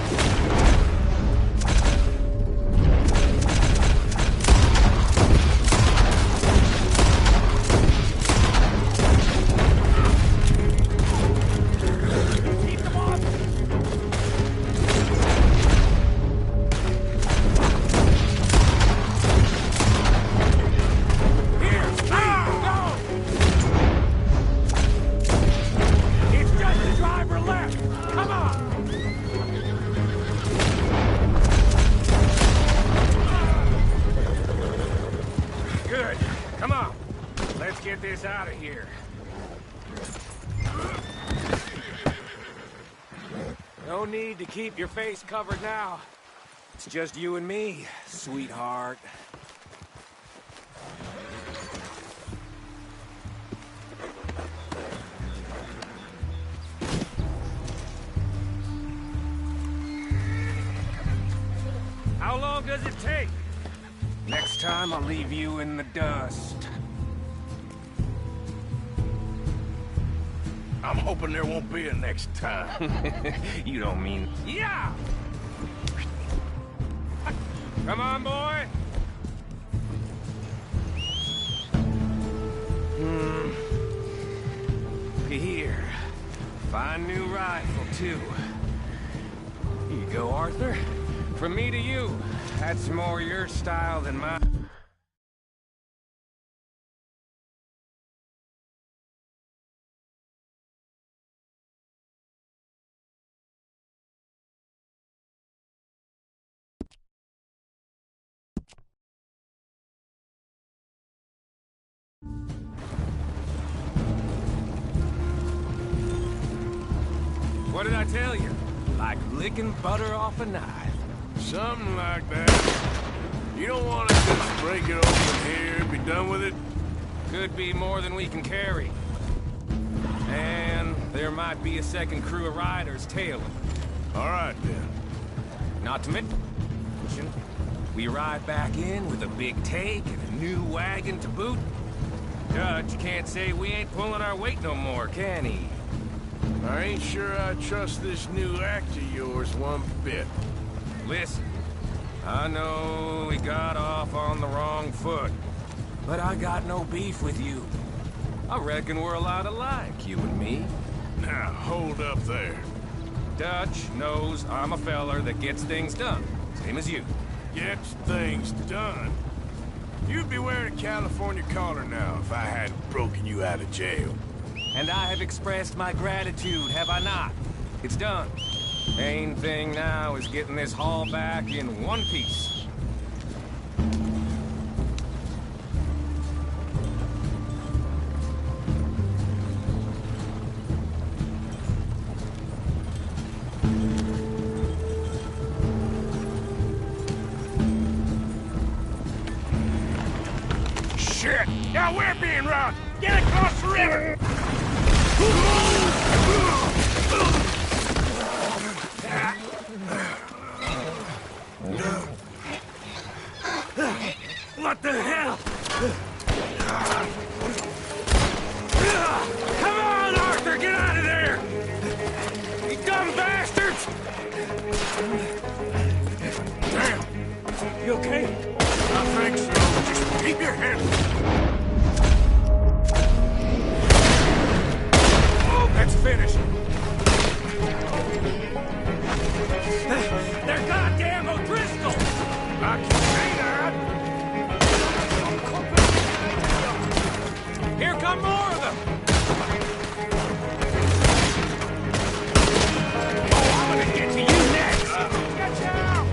Get this out of here. No need to keep your face covered now. It's just you and me, sweetheart. How long does it take? Next time I'll leave you in the dust. I'm hoping there won't be a next time. You don't mean... Yeah! Come on, boy! Here. Fine new rifle, too. Here you go, Arthur. From me to you. That's more your style than mine. What did I tell you? Like licking butter off a knife. Something like that. You don't want to just break it open here and be done with it? Could be more than we can carry. And there might be a second crew of riders tailing. All right, then. Not to mention, we ride back in with a big take and a new wagon to boot. Dutch can't say we ain't pulling our weight no more, can he? I ain't sure I trust this new act of yours one bit. Listen, I know we got off on the wrong foot, but I got no beef with you. I reckon we're a lot alike, you and me. Now, hold up there. Dutch knows I'm a feller that gets things done, same as you. Gets things done? You'd be wearing a California collar now if I hadn't broken you out of jail. And I have expressed my gratitude, have I not? It's done. Main thing now is getting this haul back in one piece. Shit! Now we're being robbed! Get across the river! What the hell? Come on, Arthur, get out of there! You dumb bastards! Damn! You okay? I think so. Just keep your head. Let's finish. They're goddamn O'Driscoll! I can see that. Here come more of them! Oh, I'm gonna get to you next! Get out!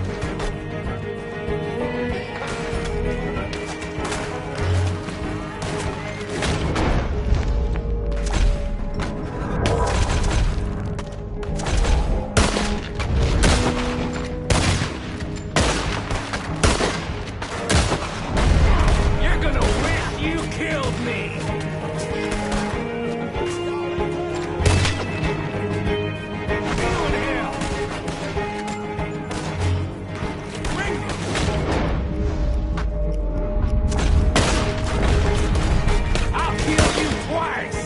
You're gonna wish you killed me! I'll kill you twice!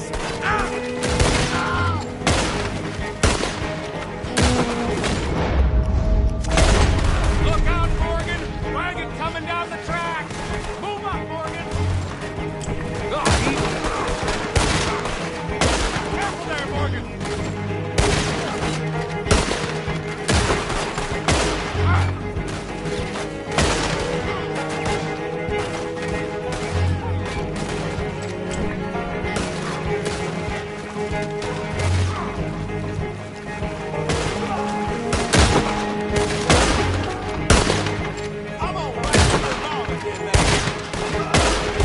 Look out, Morgan! Wagon coming down the track! Move up, Morgan! Careful there, Morgan!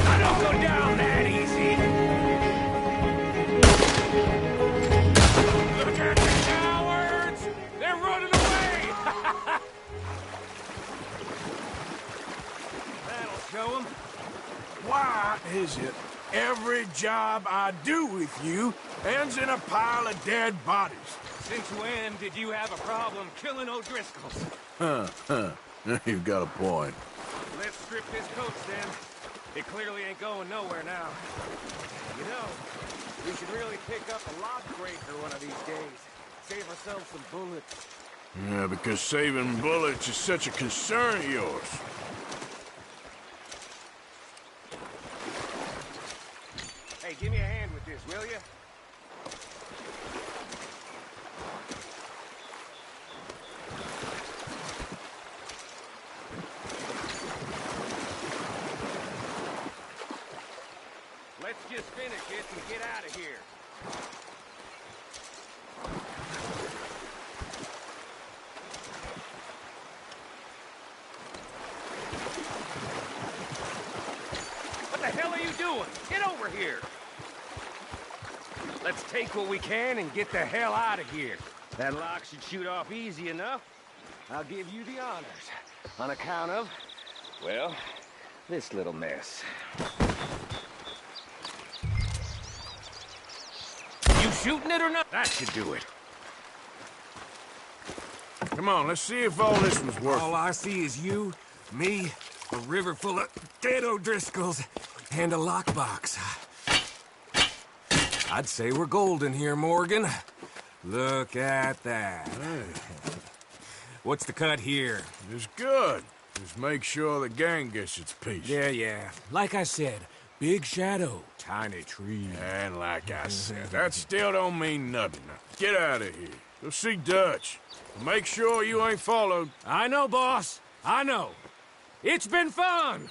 I don't go down that easy! Look at the cowards! They're running away! That'll show them. Why is it every job I do with you ends in a pile of dead bodies? Since when did you have a problem killing O'Driscolls? You've got a point. Let's strip this coach then. It clearly ain't going nowhere now. You know, we should really pick up a lock breaker one of these days. Save ourselves some bullets. Yeah, because saving bullets is such a concern of yours. Hey, give me a hand with this, will you? Let's just finish it and get out of here. What the hell are you doing? Get over here. Let's take what we can and get the hell out of here. That lock should shoot off easy enough. I'll give you the honors. On account of, well, this little mess. You shooting it or not? That should do it. Come on, let's see if all this was worth All I see is you, me, a river full of dead O'Driscolls, and a lockbox. I'd say we're golden here, Morgan. Look at that. What's the cut here? It's good. Just make sure the gang gets its piece. Yeah. Like I said, big shadow, tiny tree. And like I said, that still don't mean nothing. Now, get out of here. Go see Dutch. Make sure you ain't followed. I know, boss. I know. It's been fun!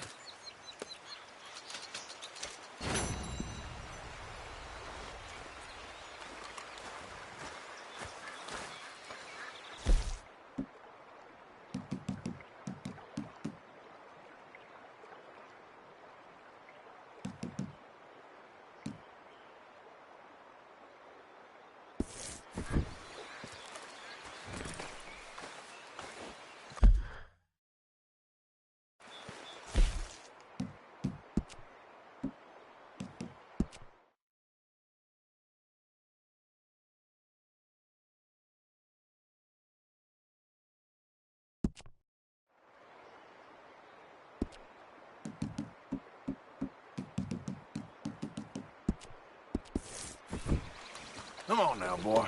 Come on now, boy.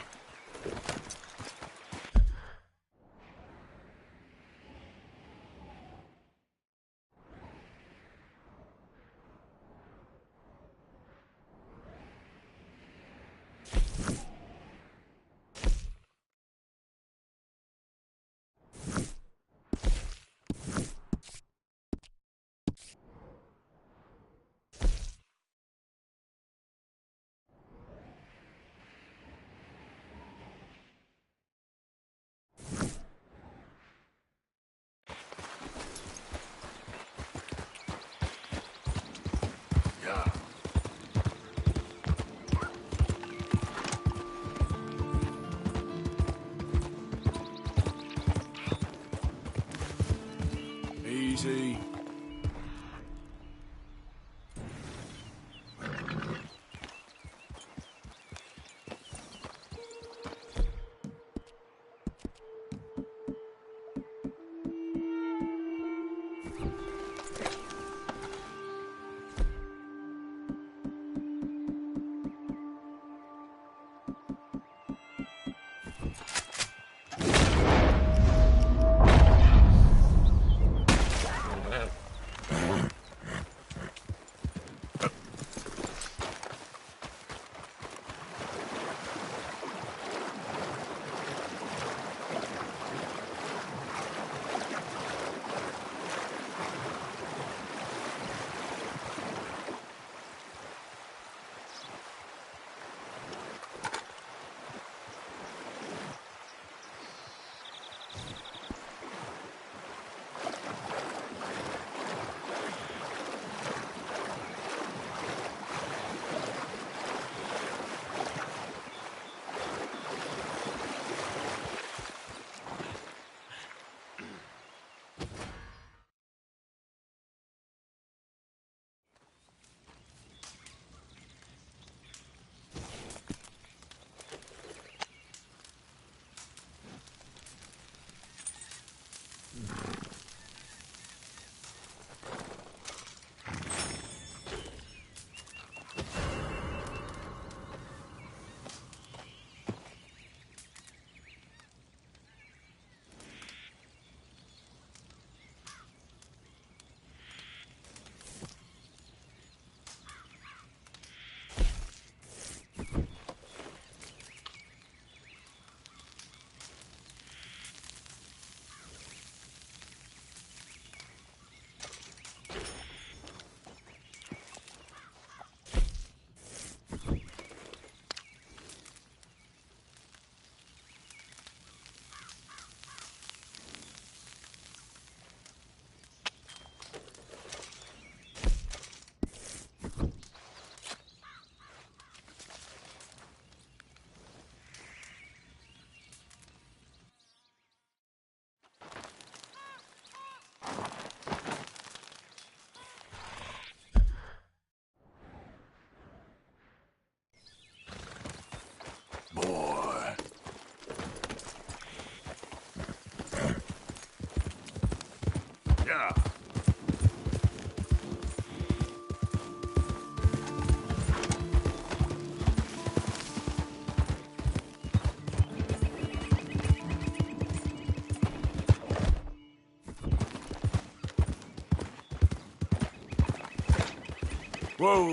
Whoa,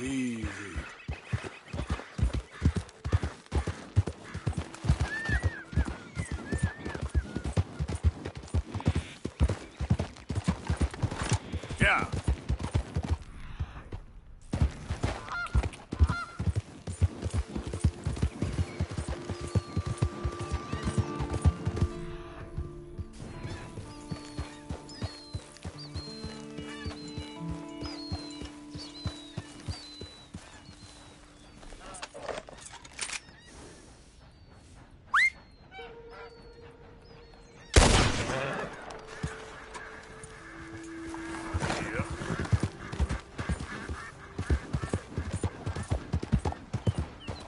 easy. Yeah.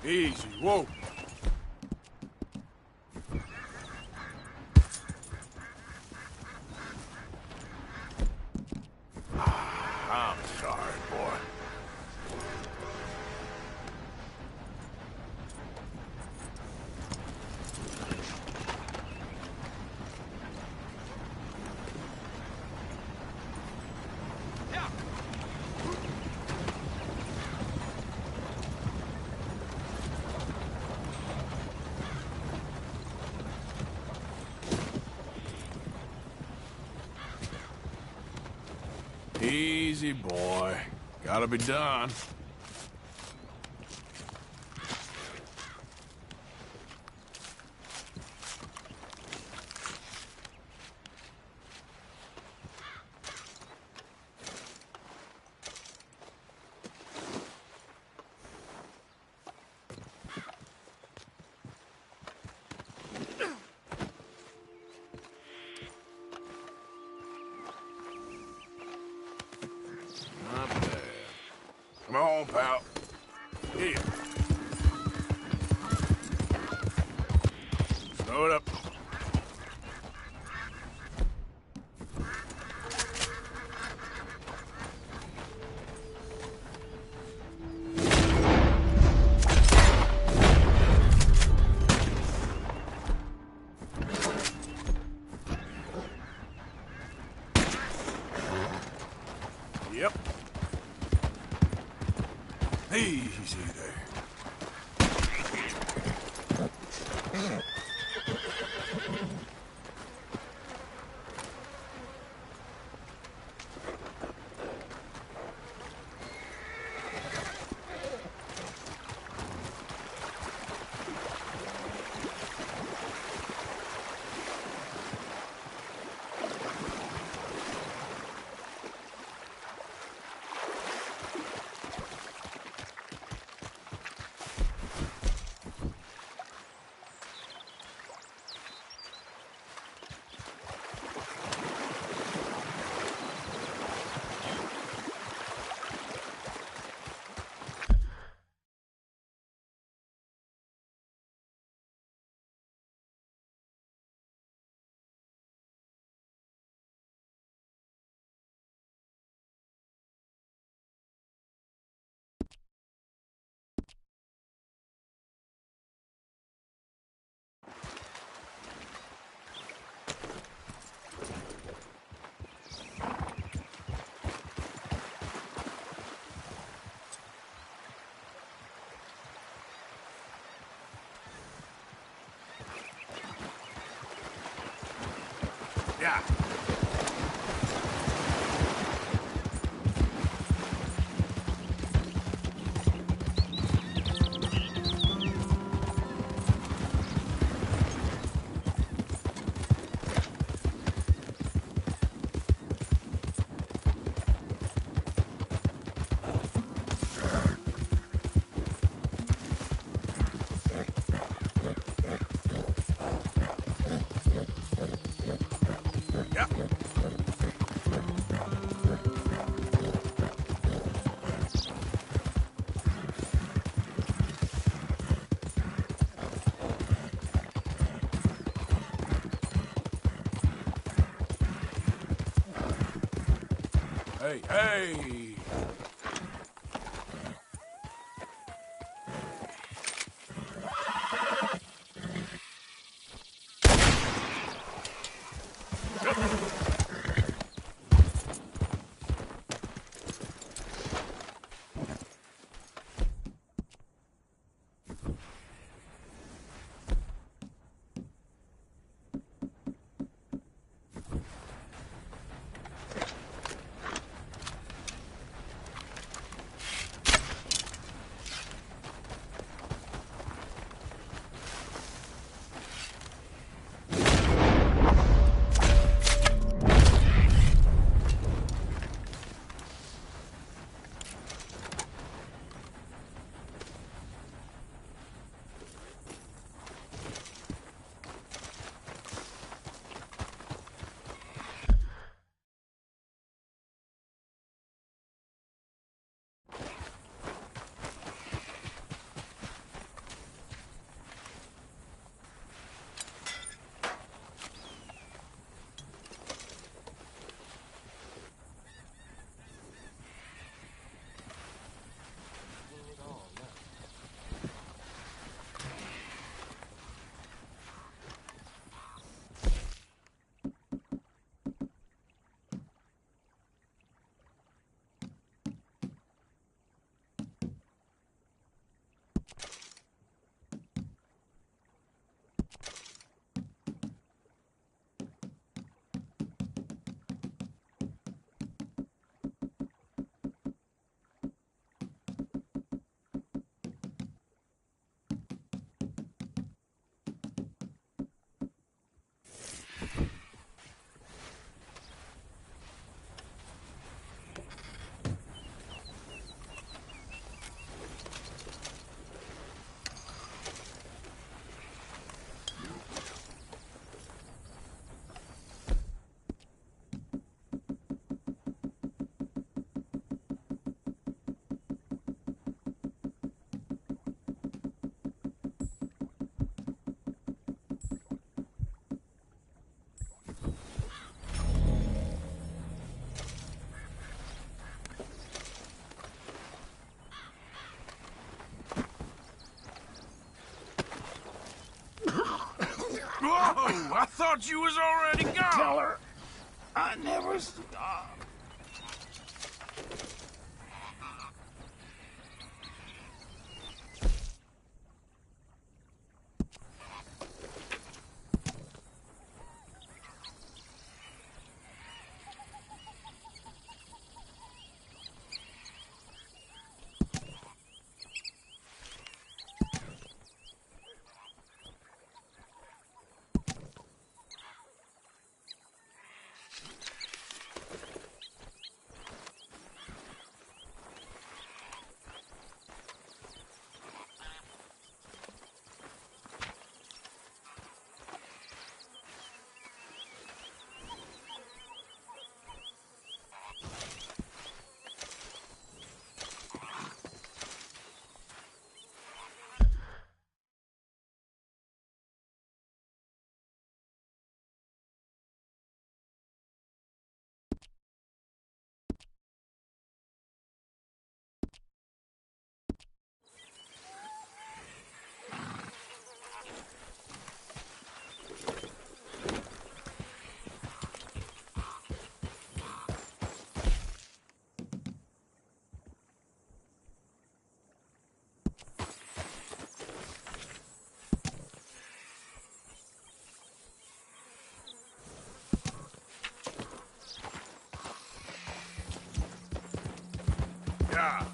Easy, whoa. I'm sorry, boy. Easy, boy. Gotta be done. Not bad. Come on, pal. Here. Slow it up. Yep. Easy there. Yeah. Yeah. Hey, hey! thought you was already gone. Tell her I never stopped. Yeah.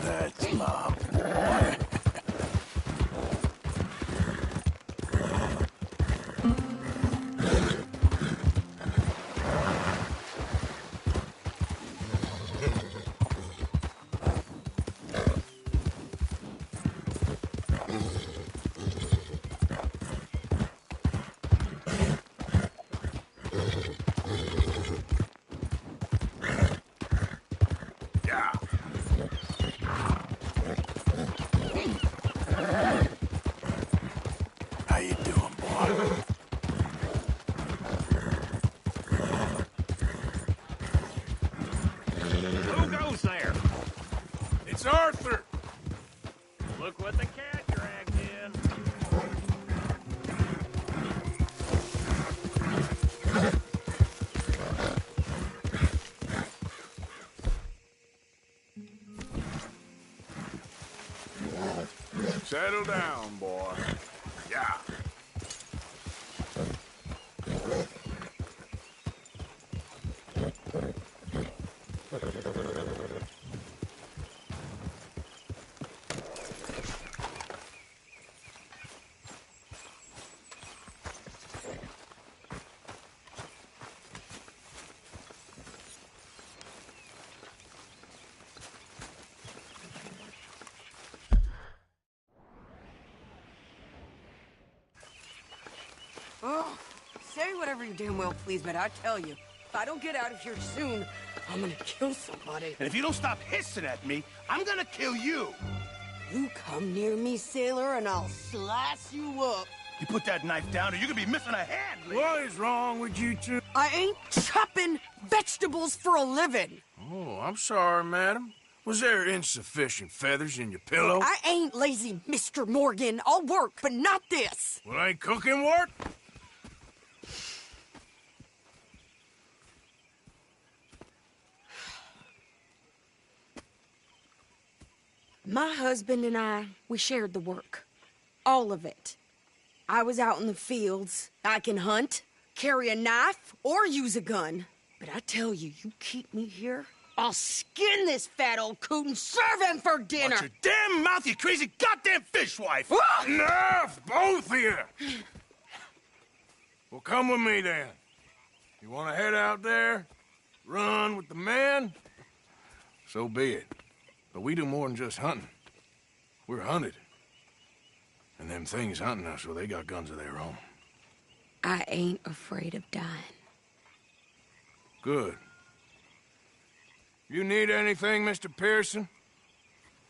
That's my boy. How you doing, boy? Who goes there? It's Arthur. Look what the cat dragged in. Settle down, boy. Yeah. Oh, whatever you damn well please, but I tell you, if I don't get out of here soon, I'm gonna kill somebody. And if you don't stop hissing at me, I'm gonna kill you. You come near me, sailor, and I'll slice you up. You put that knife down or you're gonna be missing a hand, lady. What is wrong with you two? I ain't chopping vegetables for a living. Oh, I'm sorry, madam. Was there insufficient feathers in your pillow? I ain't lazy, Mr. Morgan. I'll work, but not this. Well, ain't cooking work? My husband and I, we shared the work. All of it. I was out in the fields. I can hunt, carry a knife, or use a gun. But I tell you, you keep me here, I'll skin this fat old coot and serve him for dinner. Watch your damn mouth, you crazy goddamn fishwife. Enough, both of you. Well, come with me then. You want to head out there, run with the men? So be it. But we do more than just hunting. We're hunted. And them things hunting us, well, they got guns of their own. I ain't afraid of dying. Good. You need anything, Mr. Pearson?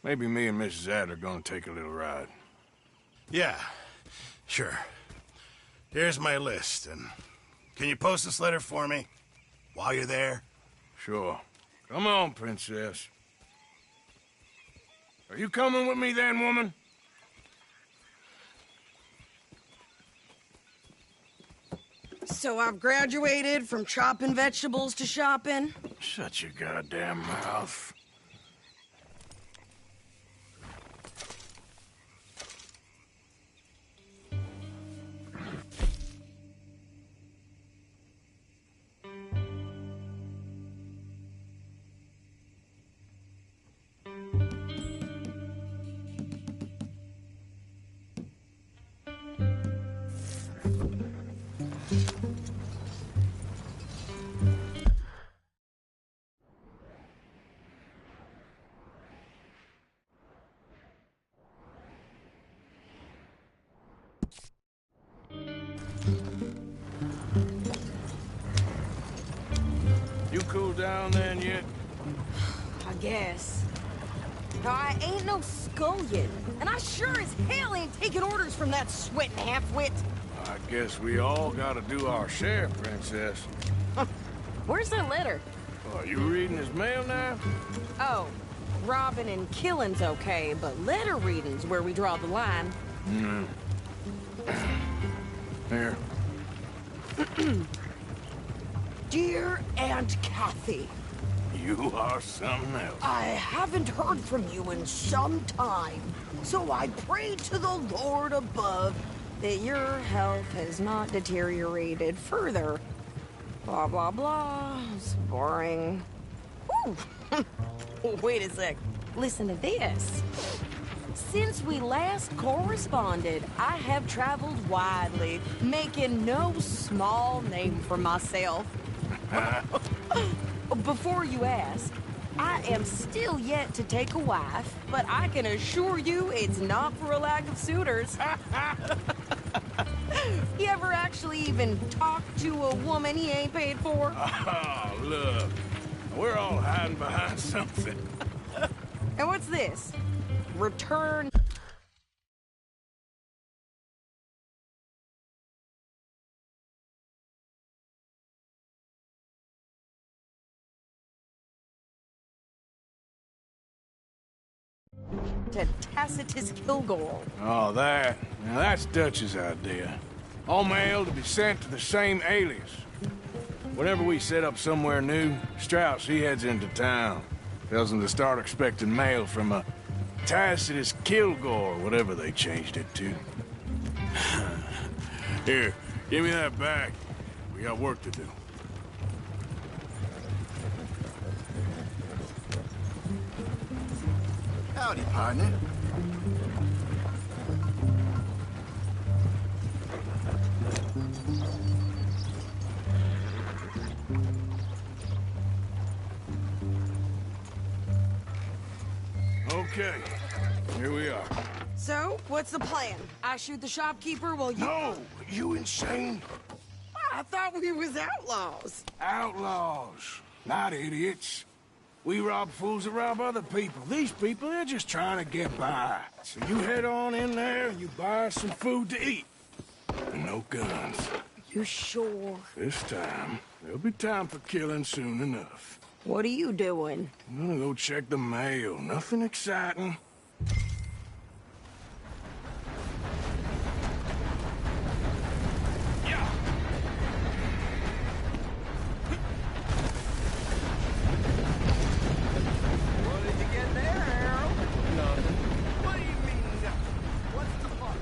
Maybe me and Mrs. Adler are gonna take a little ride. Yeah, sure. Here's my list, and can you post this letter for me while you're there? Sure. Come on, Princess. Are you coming with me then, woman? So I've graduated from chopping vegetables to shopping? Shut your goddamn mouth. You cool down then yet? I guess. Now, I ain't no scullion, and I sure as hell ain't taking orders from that sweating half-wit. I guess we all gotta do our share, Princess. Where's that letter? Are you reading his mail now? Oh, robbing and killing's okay, but letter reading's where we draw the line. Here. Dear Aunt Kathy, You are something else. I haven't heard from you in some time, so I pray to the Lord above that your health has not deteriorated further. Blah, blah, blah. It's boring. Ooh. Wait a sec. Listen to this. Since we last corresponded, I have traveled widely, making no small name for myself. Before you ask, I am still yet to take a wife, but I can assure you it's not for a lack of suitors. You ever actually even talk to a woman he ain't paid for? Oh, look. We're all hiding behind something. And what's this? Return... to Tacitus Kilgore. Oh, that. Now, that's Dutch's idea. All mail to be sent to the same alias. Whenever we set up somewhere new, Strauss, he heads into town. Tells them to start expecting mail from a Tacitus Kilgore, whatever they changed it to. Here, give me that back. We got work to do. Howdy, partner. Okay, here we are. So, what's the plan? I shoot the shopkeeper while you... No! You insane? I thought we was outlaws. Outlaws, not idiots. We rob fools that rob other people. These people, they're just trying to get by. So you head on in there and you buy some food to eat. And no guns. You sure? This time, there'll be time for killing soon enough. What are you doing? I'm gonna go check the mail. Nothing exciting. What did you get there, Harold? Nothing. What do you mean, what's the fuck?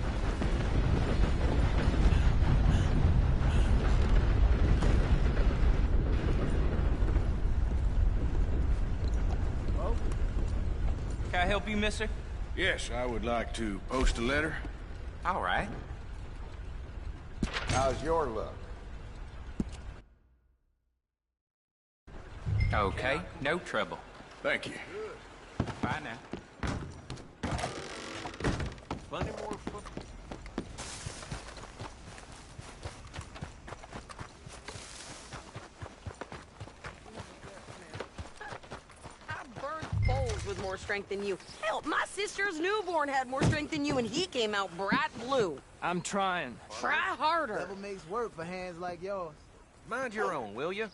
Can I help you, mister? Yes, I would like to post a letter. All right. How's your luck? Okay, no trouble. Thank you. Bye now. Plenty more foot. I burned bowls with more strength than you. Hell, my sister's newborn had more strength than you, and he came out bright blue. I'm trying. Try harder. Devil makes work for hands like yours. Mind your own, will you?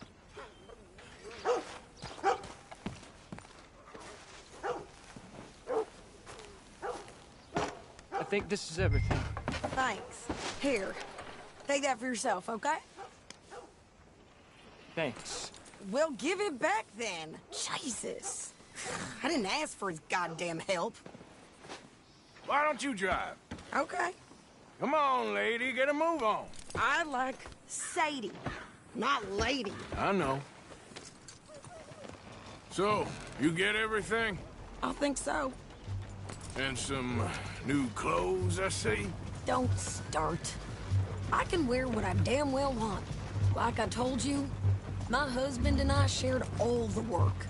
I think this is everything. Thanks. Here, take that for yourself, okay? Thanks. Well, give it back then. Jesus. I didn't ask for his goddamn help. Why don't you drive? Okay. Come on, lady, get a move on. I like Sadie, not lady. I know. So, you get everything? I think so. And some new clothes, I see? Don't start. I can wear what I damn well want. Like I told you, my husband and I shared all the work.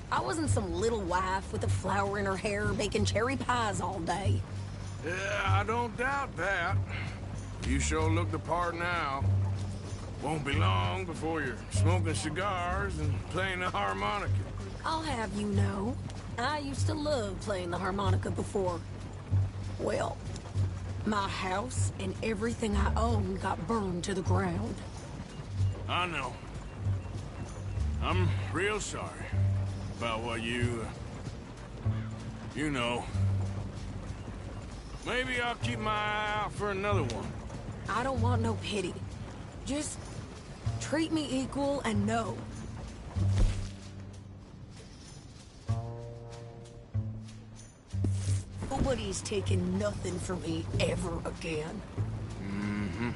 I wasn't some little wife with a flower in her hair baking cherry pies all day. Yeah, I don't doubt that. You sure look the part now. Won't be long before you're smoking cigars and playing the harmonica. I'll have you know, I used to love playing the harmonica before. Well, my house and everything I own got burned to the ground. I know. I'm real sorry about what you know. Maybe I'll keep my eye out for another one. I don't want no pity. Just treat me equal and know. Nobody's taking nothing from me ever again. Mm-hmm.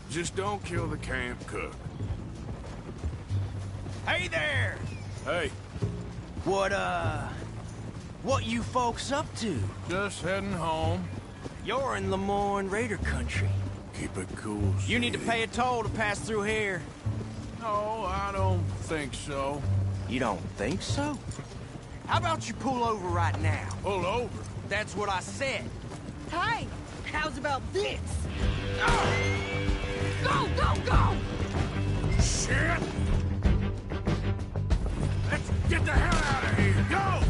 Just don't kill the camp cook. Hey there! Hey. What you folks up to? Just heading home. You're in Lemoyne Raider country. Keep it cool, You need to sweetie. pay a toll to pass through here. No, I don't think so. You don't think so? How about you pull over right now? Pull over? That's what I said. Hey, how's about this? Go, go, go! Shit! Let's get the hell out of here! Go!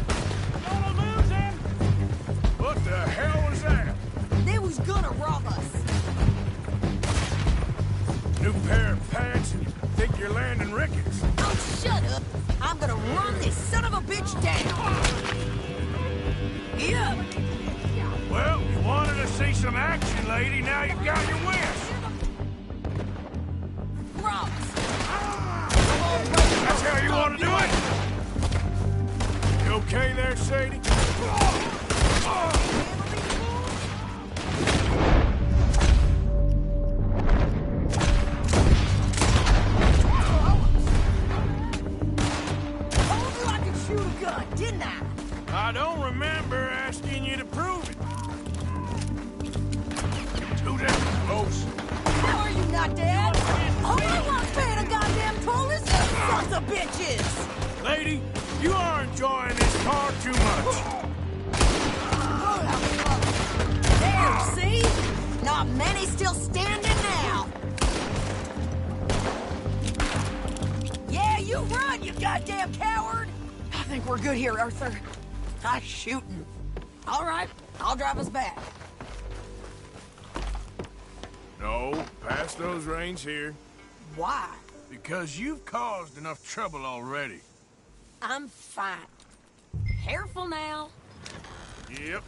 Gonna lose him! What the hell was that? They was gonna rob us. New pair of pants and you think you're landing Ricketts. Oh, shut up. I'm gonna run this son of a bitch down. Yeah. Well, you wanted to see some action, lady. Now you've got your wish. Rocks. That's how you want to do it? You okay there, Sadie? Didn't I? I don't remember asking you to prove it. Too damn close. How are you not dead? All I want paying a goddamn toll is you sons of bitches! Lady, you are enjoying this car too much. There, see? Not many still standing now. You run, you goddamn coward! I think we're good here, Arthur. Nice shooting. All right, I'll drive us back. No, past those reins here. Why? Because you've caused enough trouble already. I'm fine. Careful now. Yep.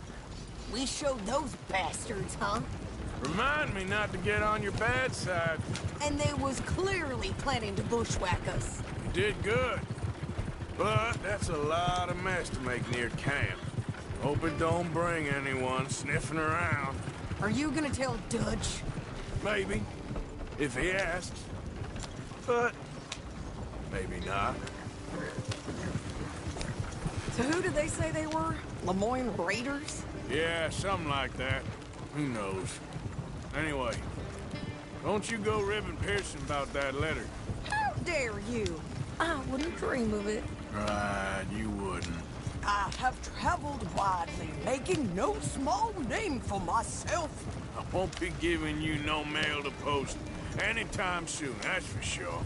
We showed those bastards, huh? Remind me not to get on your bad side. And they was clearly planning to bushwhack us. You did good. But that's a lot of mess to make near camp. Hope it don't bring anyone sniffing around. Are you gonna tell Dutch? Maybe. If he asks. But maybe not. So who did they say they were? Lemoyne Raiders? Yeah, something like that. Who knows? Anyway, don't you go ribbing Pearson about that letter. How dare you? I wouldn't dream of it. Right, you wouldn't. I have traveled widely, making no small name for myself. I won't be giving you no mail to post anytime soon, that's for sure.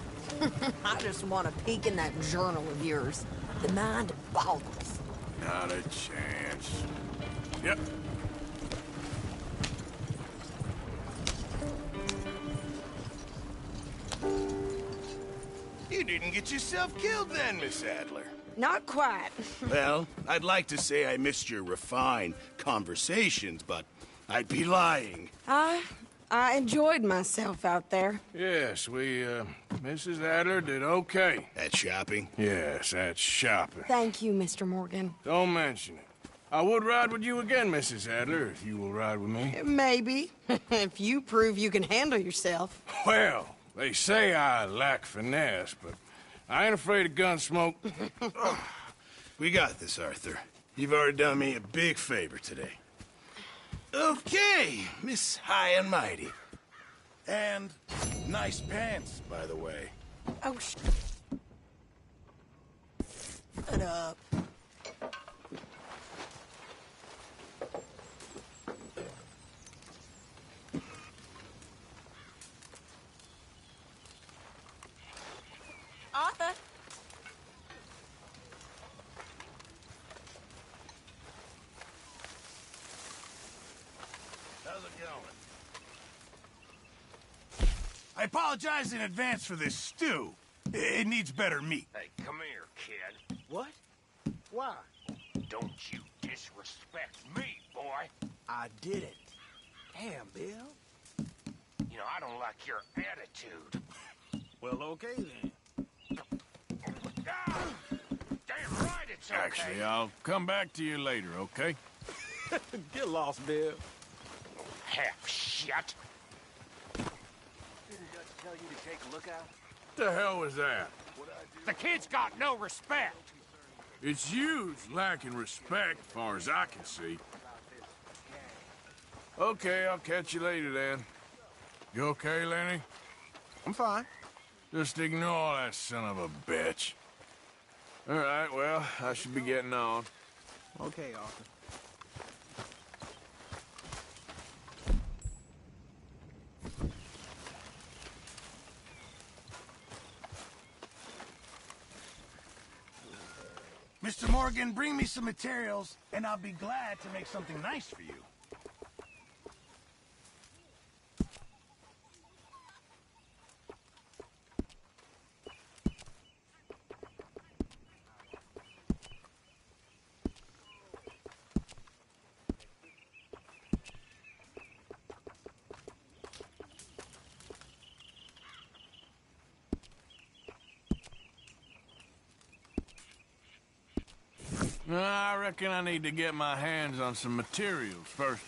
I just want to peek in that journal of yours. The mind boggles. Not a chance. Yep. You didn't get yourself killed then, Miss Adler. Not quite. Well, I'd like to say I missed your refined conversations, but I'd be lying. I enjoyed myself out there. Yes, Mrs. Adler did okay. At shopping? Yes, at shopping. Thank you, Mr. Morgan. Don't mention it. I would ride with you again, Mrs. Adler, if you will ride with me. Maybe. If you prove you can handle yourself. Well, they say I lack finesse, but I ain't afraid of gun smoke. We got this, Arthur. You've already done me a big favor today. Okay, Miss High and Mighty. And nice pants, by the way. Oh, Shut up. Arthur? How's it going? I apologize in advance for this stew. It needs better meat. Hey, come here, kid. What? Why? Don't you disrespect me, boy. I didn't. Damn, Bill. You know, I don't like your attitude. Well, okay then. Ah! Damn right it's okay. Actually, I'll come back to you later, okay? Get lost, Bill. Half shit. Didn't Dutch tell you to take a look out? What the hell was that? The kid's got no respect. It's you's lacking respect, as far as I can see. Okay, I'll catch you later then. You okay, Lenny? I'm fine. Just ignore that son of a bitch. All right, well, I should be getting on. Okay, Arthur. Mr. Morgan, bring me some materials, and I'll be glad to make something nice for you. I reckon I need to get my hands on some materials first.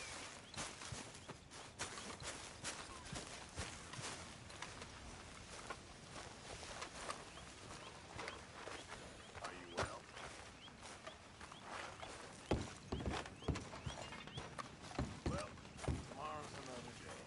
Are you well? Well, tomorrow's another day.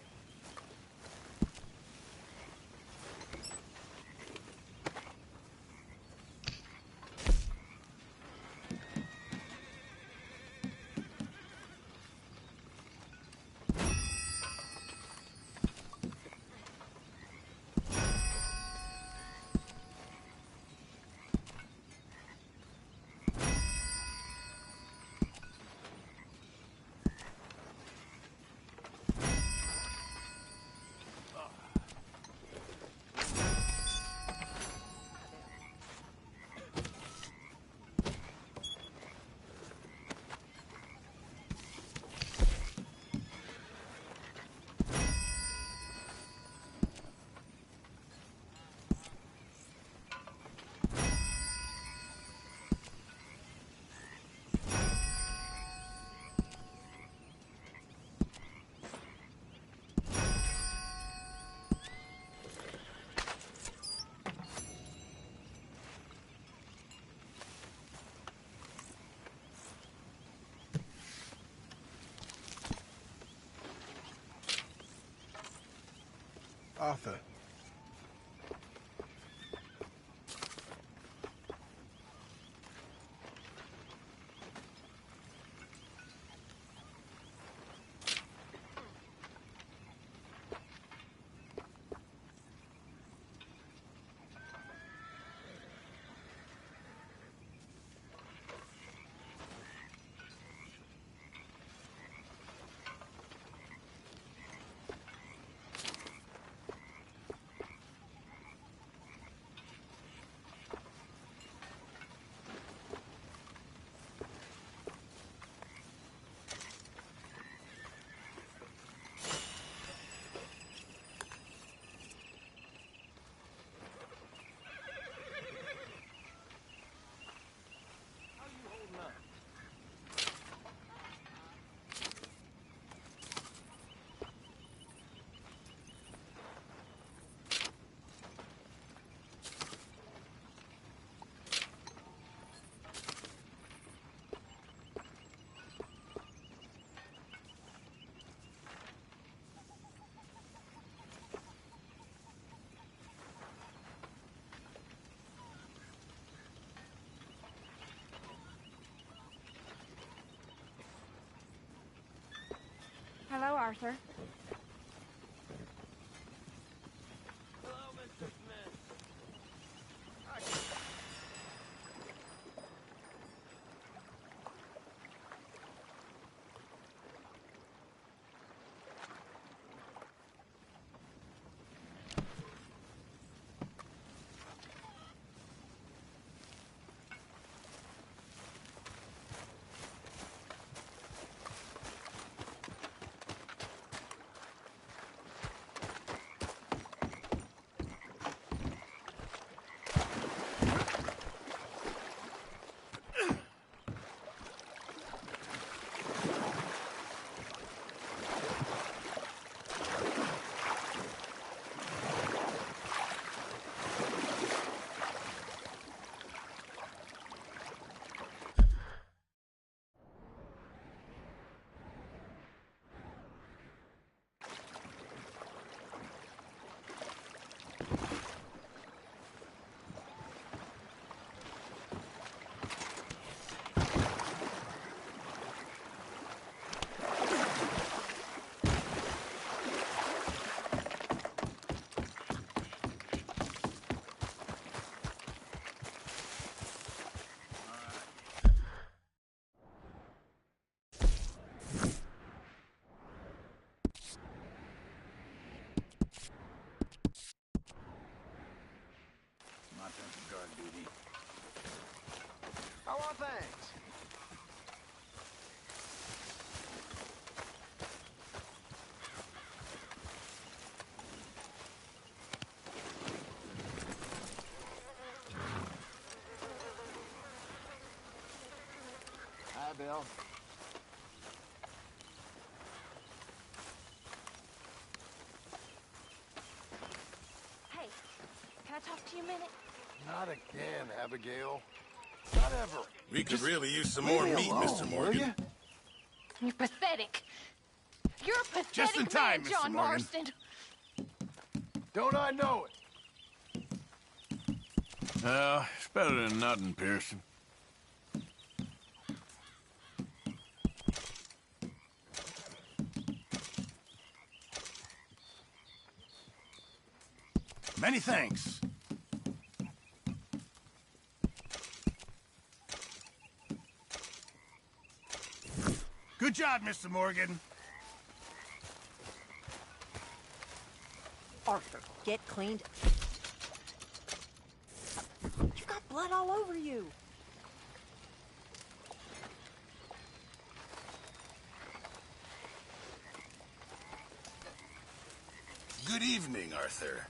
Arthur. Hello, Arthur. Hello, Mr. Smith. My turn for guard duty. How are things? Hi, Bill. Hey, can I talk to you a minute? Not again, Abigail. Not ever. We could really use some leave more me meat, alone, Mr. will Morgan. ya? You're pathetic. You're a pathetic Just in time, man, Mr. John Morgan. Marston. Don't I know it? It's better than nothing, Pearson. Many thanks. Good job, Mr. Morgan. Arthur, get cleaned. You've got blood all over you. Good evening, Arthur.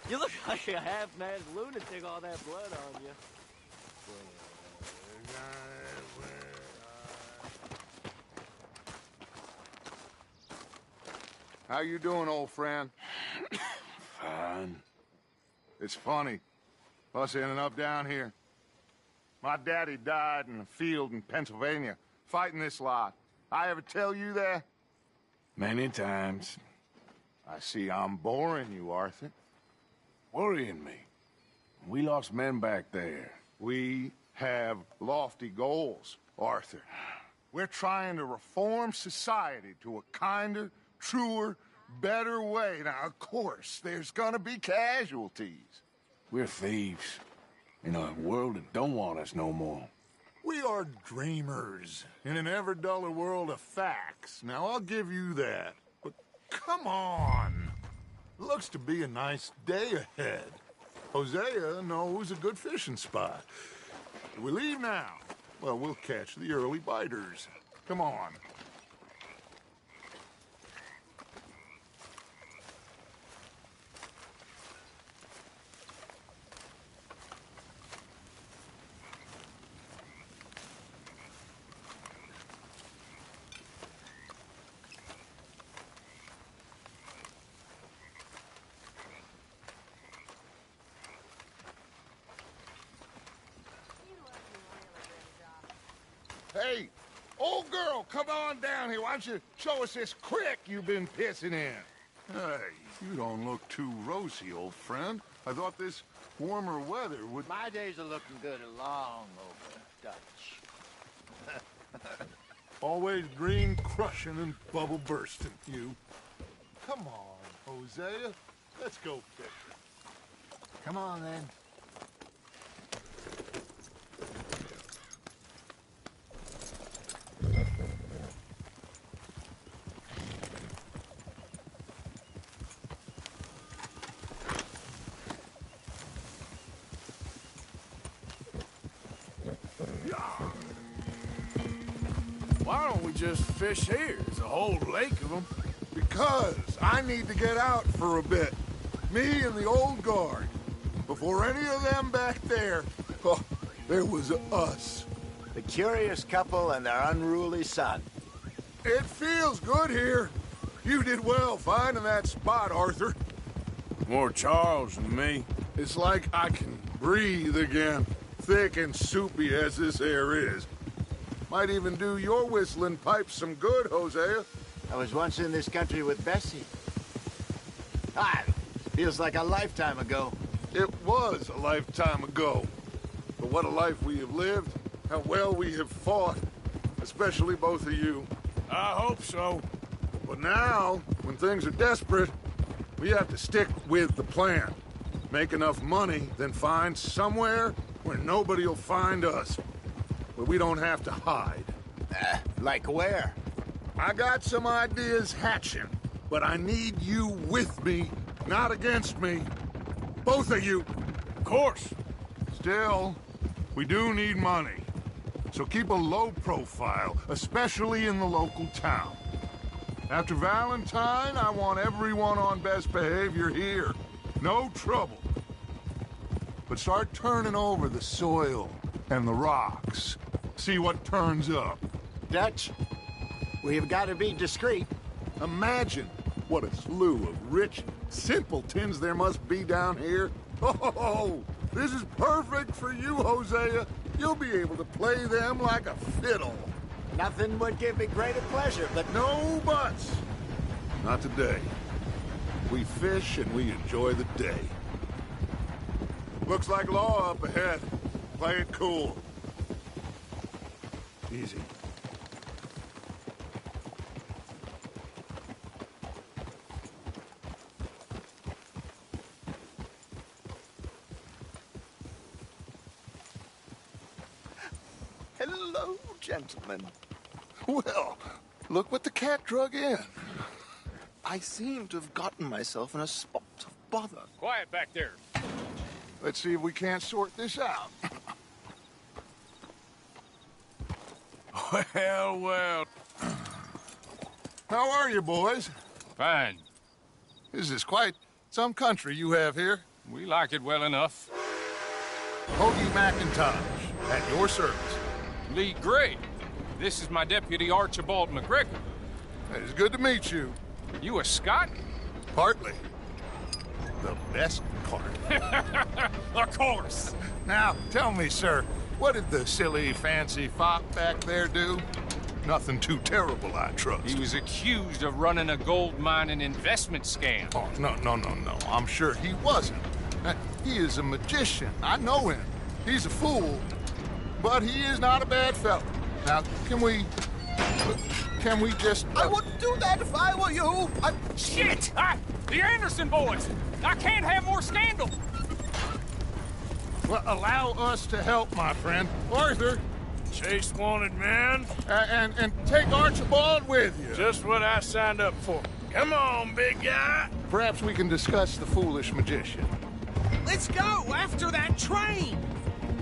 You look like a half-mad lunatic, all that blood on you. How you doing, old friend? Fine. It's funny, us ending up down here. My daddy died in a field in Pennsylvania, fighting this lot. I ever tell you that? Many times. I see I'm boring you, Arthur. Worrying me. We lost men back there. We have lofty goals, Arthur. We're trying to reform society to a kinder, truer, better way. Now, of course, there's gonna be casualties. We're thieves. In a world that don't want us no more. We are dreamers in an ever duller world of facts. Now, I'll give you that. But come on. Looks to be a nice day ahead. Hosea knows a good fishing spot. Do we leave now? Well, we'll catch the early biters. Come on. Hey, old girl, come on down here. Why don't you show us this crick you've been pissing in? Hey, you don't look too rosy, old friend. I thought this warmer weather would... My days are looking good along over, Dutch. Always green crushing and bubble bursting, you. Come on, Hosea. Let's go fishing. Come on, then. Why don't we just fish here? There's a whole lake of them. Because I need to get out for a bit. Me and the old guard. Before any of them back there, oh, there was us. The curious couple and their unruly son. It feels good here. You did well finding that spot, Arthur. More Charles than me. It's like I can breathe again, thick and soupy as this air is. Might even do your whistling pipes some good, Hosea. I was once in this country with Bessie. Ah, feels like a lifetime ago. It was a lifetime ago. But what a life we have lived. How well we have fought. Especially both of you. I hope so. But now, when things are desperate, we have to stick with the plan. Make enough money, then find somewhere where nobody will find us. Where we don't have to hide. Like where? I got some ideas hatching, but I need you with me, not against me. Both of you. Of course. Still, we do need money. So keep a low profile, especially in the local town. After Valentine, I want everyone on best behavior here. No trouble. But start turning over the soil and the rocks. See what turns up. Dutch, we've got to be discreet. Imagine what a slew of rich simpletons there must be down here. Oh, this is perfect for you, Hosea. You'll be able to play them like a fiddle. Nothing would give me greater pleasure, but... No buts. Not today. We fish and we enjoy the day. Looks like law up ahead. Play it cool. Easy. Hello, gentlemen. Well, look what the cat drug in. I seem to have gotten myself in a spot of bother. Quiet back there. Let's see if we can't sort this out. Well, well. How are you, boys? Fine. This is quite some country you have here. We like it well enough. Hoagie McIntosh, at your service. Lee Gray. This is my deputy, Archibald McGregor. It's good to meet you. You a Scot? Partly. The best part. Of course. Now, tell me, sir, what did the silly, fancy fop back there do? Nothing too terrible, I trust. He was accused of running a gold mining investment scam. Oh, no. I'm sure he wasn't. He is a magician. I know him. He's a fool, but he is not a bad fellow. Now, can we just... I wouldn't do that if I were you. Shit! The Anderson boys! I can't have more scandal! Well, allow us to help, my friend. Arthur! Chase wanted man. And take Archibald with you. Just what I signed up for. Come on, big guy. Perhaps we can discuss the foolish magician. Let's go after that train!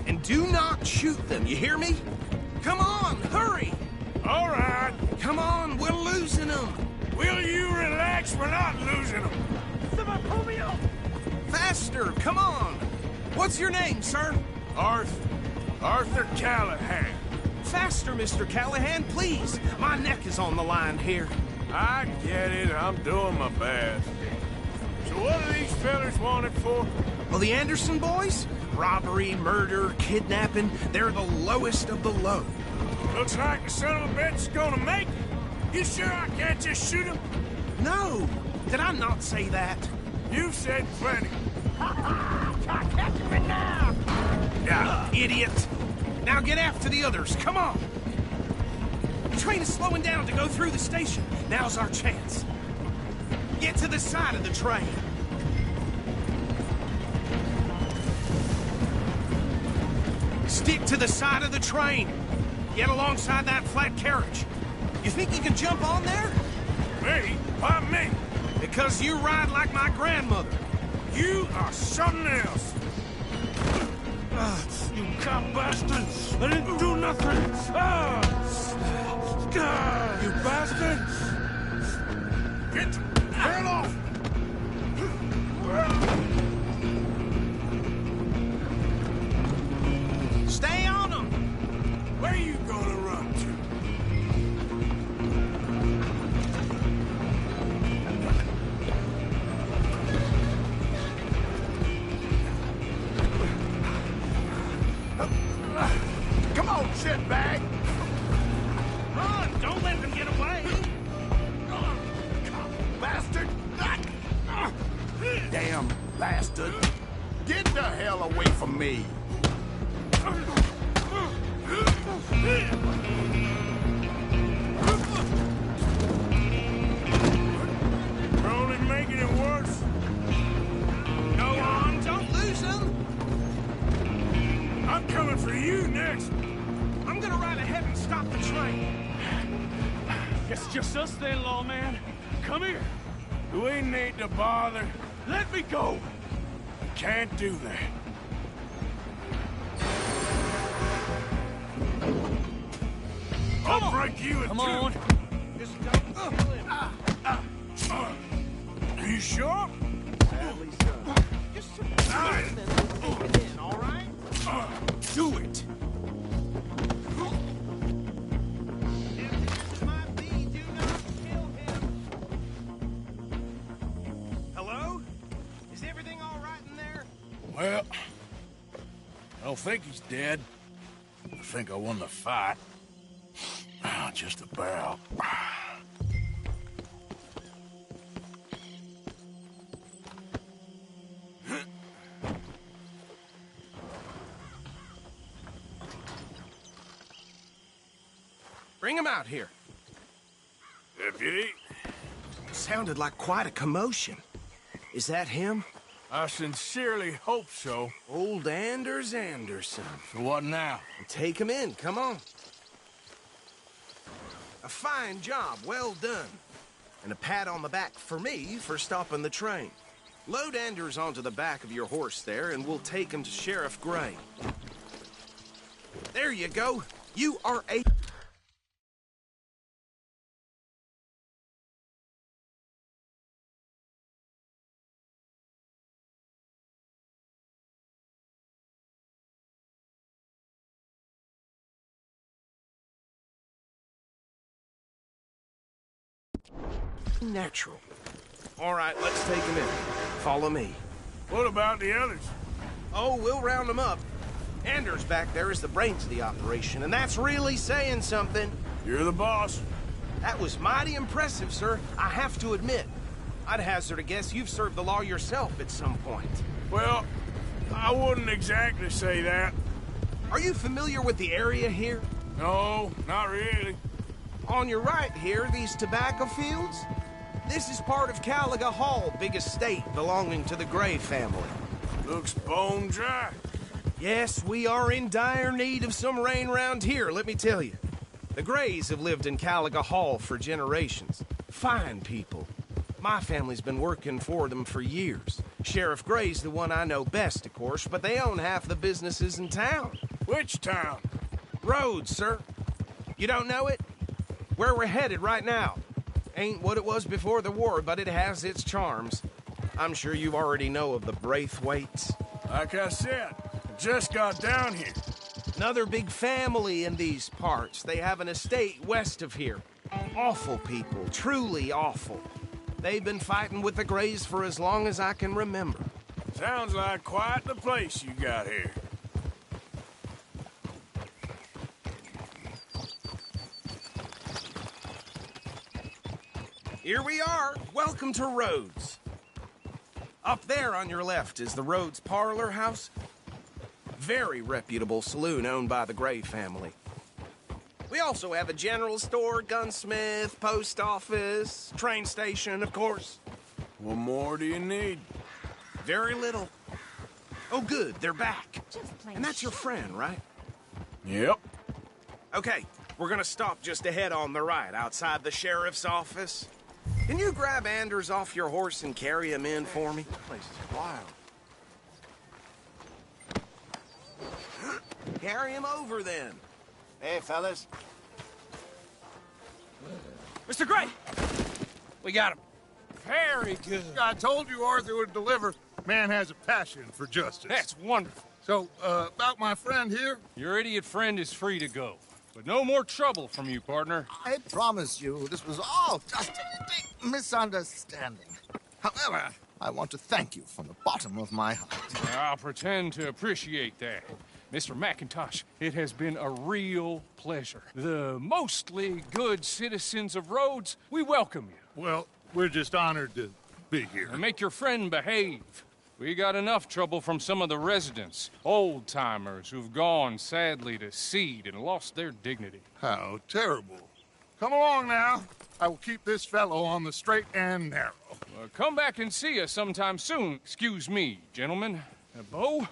And do not shoot them, you hear me? Come on, hurry! All right. Come on, we're losing them! Will you relax? We're not losing them. Someone pull me up! Faster, come on! What's your name, sir? Arthur Callahan. Faster, Mr. Callahan, please! My neck is on the line here. I get it. I'm doing my best. So what are these fellas wanted for? Well, the Anderson boys? Robbery, murder, kidnapping, they're the lowest of the low. Looks like the son of a bitch is gonna make it. You sure I can't just shoot him? No! Did I not say that? You said plenty. Catch him now! Yeah, idiot! Now get after the others, come on! The train is slowing down to go through the station. Now's our chance. Get to the side of the train. Stick to the side of the train. Get alongside that flat carriage. You think you can jump on there? Me? Why me? Because you ride like my grandmother. You are something else. You cop bastards! I didn't do nothing! You bastard! Get the hell off! Stay on them! Where you gonna run to? Come on, shitbag! Run! Don't let them get away! Bastard! Damn bastard! Get the hell away from me! We're only making it worse. Go on, don't lose them! I'm coming for you next. I'm gonna ride ahead and stop the train. It's just us then, lawman. Come here. We need to bother. Let me go. Can't do that. I'll break you in two. Come on. Just don't kill him. Are you sure? Sadly so. Just surprise them and take it in, all right? Do it. Hello? Is everything all right in there? Well, I don't think he's dead. I think I won the fight. Just about. Bring him out here. Deputy? Sounded like quite a commotion. Is that him? I sincerely hope so. Old Anders Anderson. So what now? Take him in, come on. A fine job, well done. And a pat on the back for me for stopping the train. Load Anders onto the back of your horse there, and we'll take him to Sheriff Gray. There you go. You are a... natural. All right, let's take him in. Follow me. What about the others? Oh, we'll round them up. Anders back there is the brains of the operation, and that's really saying something. You're the boss. That was mighty impressive, sir. I have to admit. I'd hazard a guess you've served the law yourself at some point. Well, I wouldn't exactly say that. Are you familiar with the area here? No, not really. On your right here, these tobacco fields? This is part of Caliga Hall, big estate belonging to the Gray family. Looks bone dry. Yes, we are in dire need of some rain round here, let me tell you. The Grays have lived in Caliga Hall for generations. Fine people. My family's been working for them for years. Sheriff Gray's the one I know best, of course, but they own half the businesses in town. Which town? Rhodes, sir. You don't know it? Where we're headed right now. Ain't what it was before the war, but it has its charms. I'm sure you already know of the Braithwaites. Like I said, I just got down here. Another big family in these parts. They have an estate west of here. Awful people, truly awful. They've been fighting with the Grays for as long as I can remember. Sounds like quite the place you got here. Here we are. Welcome to Rhodes. Up there on your left is the Rhodes Parlor House. Very reputable saloon owned by the Gray family. We also have a general store, gunsmith, post office, train station, of course. What more do you need? Very little. Oh, good, they're back. And that's your friend, right? Yep. Okay, we're gonna stop just ahead on the right, outside the sheriff's office. Can you grab Anders off your horse and carry him in for me? This place is wild. Carry him over, then. Hey, fellas. Mr. Gray! We got him. Very good. I told you Arthur would deliver. Man has a passion for justice. That's wonderful. So, about my friend here? Your idiot friend is free to go. But no more trouble from you, partner. I promise you, this was all just a big misunderstanding. However, I want to thank you from the bottom of my heart. I'll pretend to appreciate that. Mr. McIntosh, it has been a real pleasure. The mostly good citizens of Rhodes, we welcome you. Well, we're just honored to be here. And make your friend behave. We got enough trouble from some of the residents, old-timers who've gone, sadly, to seed and lost their dignity. How terrible. Come along now. I will keep this fellow on the straight and narrow. Come back and see us sometime soon. Excuse me, gentlemen. Bo,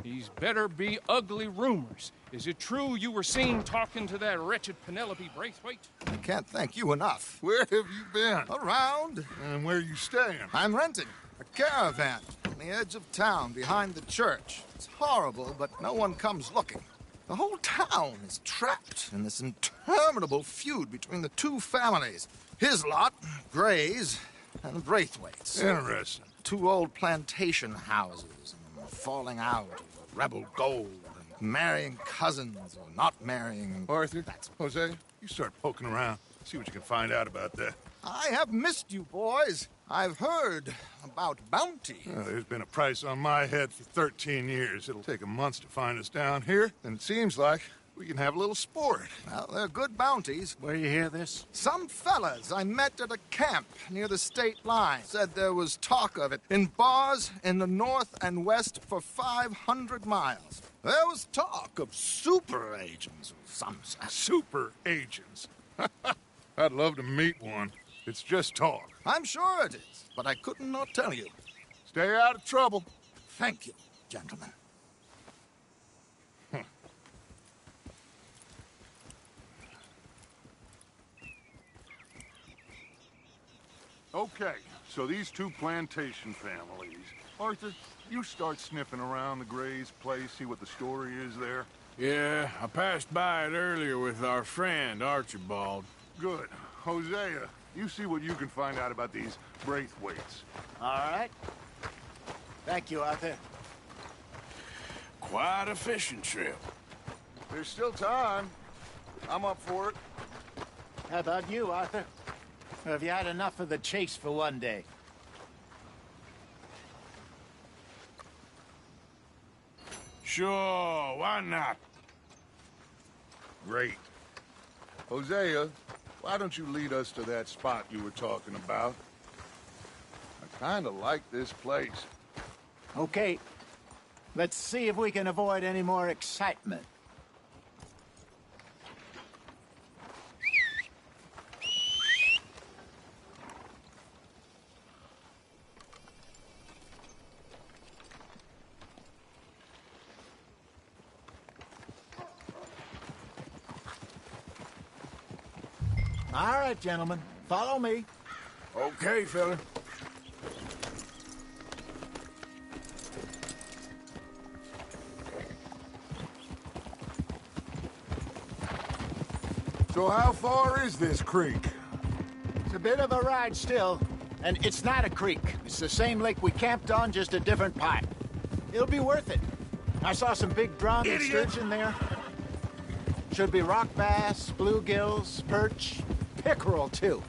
these better be ugly rumors. Is it true you were seen talking to that wretched Penelope Braithwaite? I can't thank you enough. Where have you been? Around. And where are you staying? I'm renting a caravan on the edge of town behind the church. It's horrible, but no one comes looking. The whole town is trapped in this interminable feud between the two families. His lot, Gray's, and the Braithwaites. Interesting. Two old plantation houses, and falling out over rebel gold, and marrying cousins or not marrying. Arthur, Jose, you start poking around. See what you can find out about that. I have missed you, boys. I've heard about bounty. There's been a price on my head for 13 years. It'll take 'em months to find us down here, and it seems like we can have a little sport. Well, they're good bounties. Where you hear this? Some fellas I met at a camp near the state line said there was talk of it in bars in the north and west for 500 miles. There was talk of super agents of some sort. Super agents? I'd love to meet one. It's just talk. I'm sure it is, but I couldn't not tell you. Stay out of trouble. Thank you, gentlemen. Okay, so these two plantation families. Arthur, you start sniffing around the Gray's place, see what the story is there. Yeah, I passed by it earlier with our friend, Archibald. Good. Hosea, you see what you can find out about these Braithwaites. All right. Thank you, Arthur. Quite a fishing trip. There's still time. I'm up for it. How about you, Arthur? Or have you had enough of the chase for one day? Sure, why not? Great. Hosea, why don't you lead us to that spot you were talking about? I kinda like this place. Okay. Let's see if we can avoid any more excitement. All right, gentlemen. Follow me. Okay, fella. So how far is this creek? It's a bit of a ride still, and it's not a creek. It's the same lake we camped on, just a different pipe. It'll be worth it. I saw some big drum and sturgeon there. Should be rock bass, bluegills, perch, pickerel, too.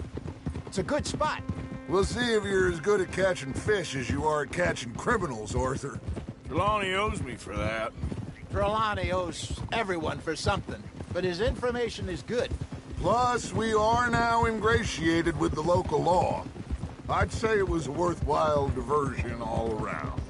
It's a good spot. We'll see if you're as good at catching fish as you are at catching criminals, Arthur. Trelawney owes me for that. Trelawney owes everyone for something, but his information is good. Plus, we are now ingratiated with the local law. I'd say it was a worthwhile diversion all around.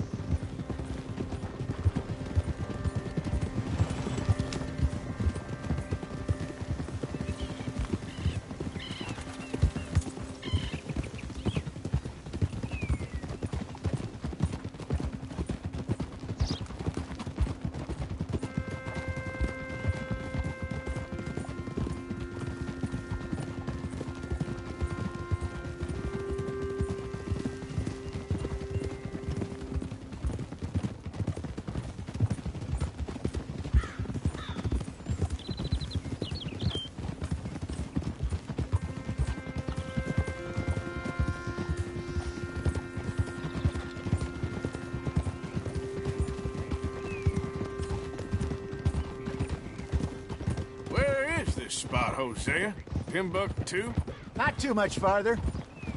Spot, Hosea? Timbuktu? Not too much farther.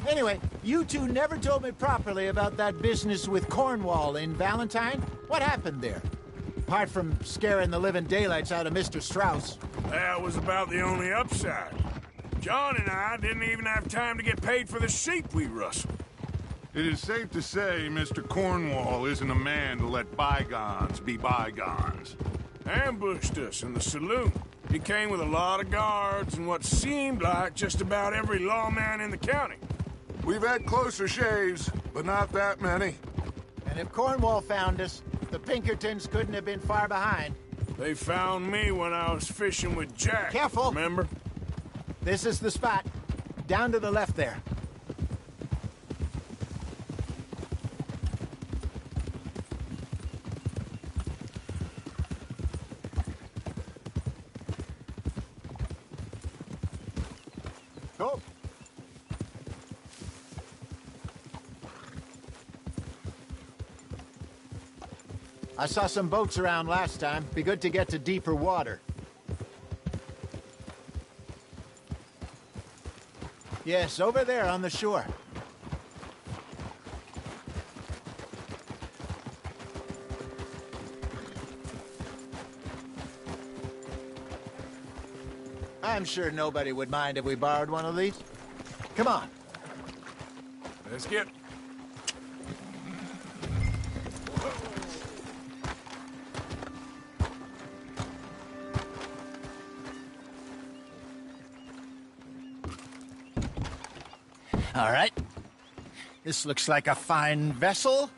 Anyway, you two never told me properly about that business with Cornwall in Valentine. What happened there? Apart from scaring the living daylights out of Mr. Strauss. That was about the only upside. John and I didn't even have time to get paid for the sheep we rustled. It is safe to say Mr. Cornwall isn't a man to let bygones be bygones. Ambushed us in the saloon. He came with a lot of guards and what seemed like just about every lawman in the county. We've had closer shaves, but not that many. And if Cornwall found us, the Pinkertons couldn't have been far behind. They found me when I was fishing with Jack. Careful! Remember? This is the spot. Down to the left there. Go. I saw some boats around last time. Be good to get to deeper water. Yes, over there on the shore. I'm sure nobody would mind if we borrowed one of these. Come on. Let's get... All right. This looks like a fine vessel.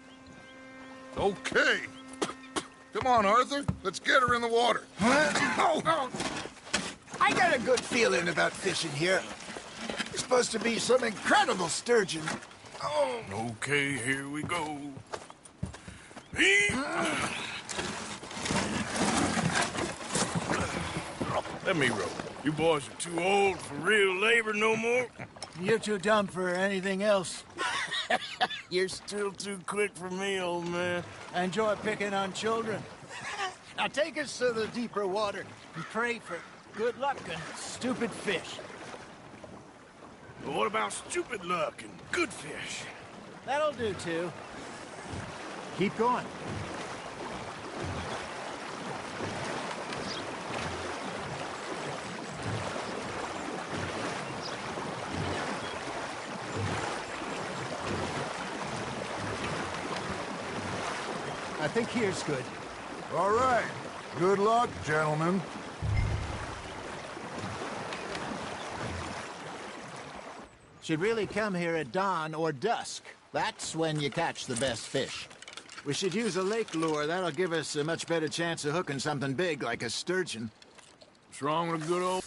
Okay. Come on, Arthur. Let's get her in the water. Oh. I got a good feeling about fishing here. It's supposed to be some incredible sturgeon. Oh. Okay, here we go. Let me row. You boys are too old for real labor no more. You're too dumb for anything else. You're still too quick for me, old man. I enjoy picking on children. Now take us to the deeper water and pray for good luck and stupid fish. But what about stupid luck and good fish? That'll do, too. Keep going. I think here's good. All right. Good luck, gentlemen. Should really come here at dawn or dusk. That's when you catch the best fish. We should use a lake lure. That'll give us a much better chance of hooking something big like a sturgeon. What's wrong with a good old...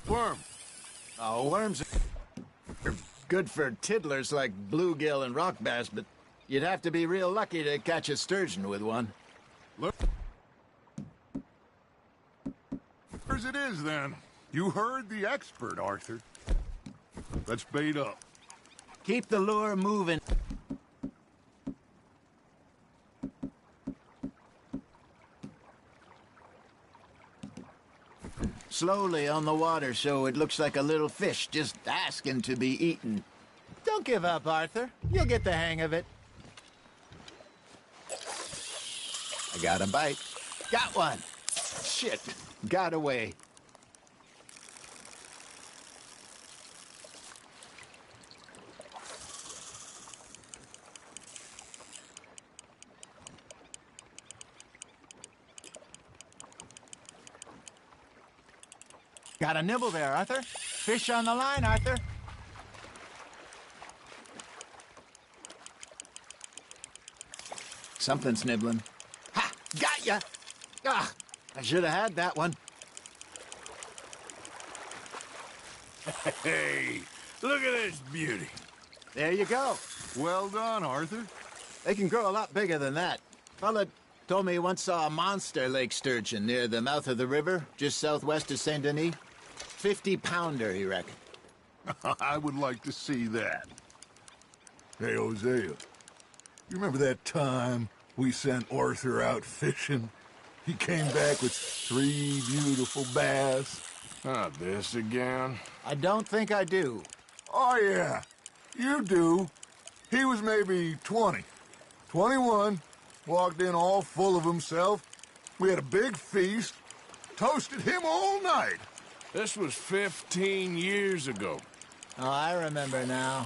Worm. Oh, worms are good for tiddlers like bluegill and rock bass, but you'd have to be real lucky to catch a sturgeon with one. Look. As it is, then. You heard the expert, Arthur. Let's bait up. Keep the lure moving. Slowly on the water so it looks like a little fish just asking to be eaten. Don't give up, Arthur. You'll get the hang of it. I got a bite. Got one. Shit. Got away. Got a nibble there, Arthur. Fish on the line, Arthur. Something's nibbling. Ha! Got ya! Ah! I should have had that one. Hey, look at this beauty. There you go. Well done, Arthur. They can grow a lot bigger than that. Fella told me he once saw a monster lake sturgeon near the mouth of the river, just southwest of Saint Denis. 50-pounder, he reckoned. I would like to see that. Hey, Hosea, you remember that time we sent Arthur out fishing? He came back with 3 beautiful bass. Not this again. I don't think I do. Oh, yeah. You do. He was maybe 20. 21. Walked in all full of himself. We had a big feast. Toasted him all night. This was 15 years ago. Oh, I remember now.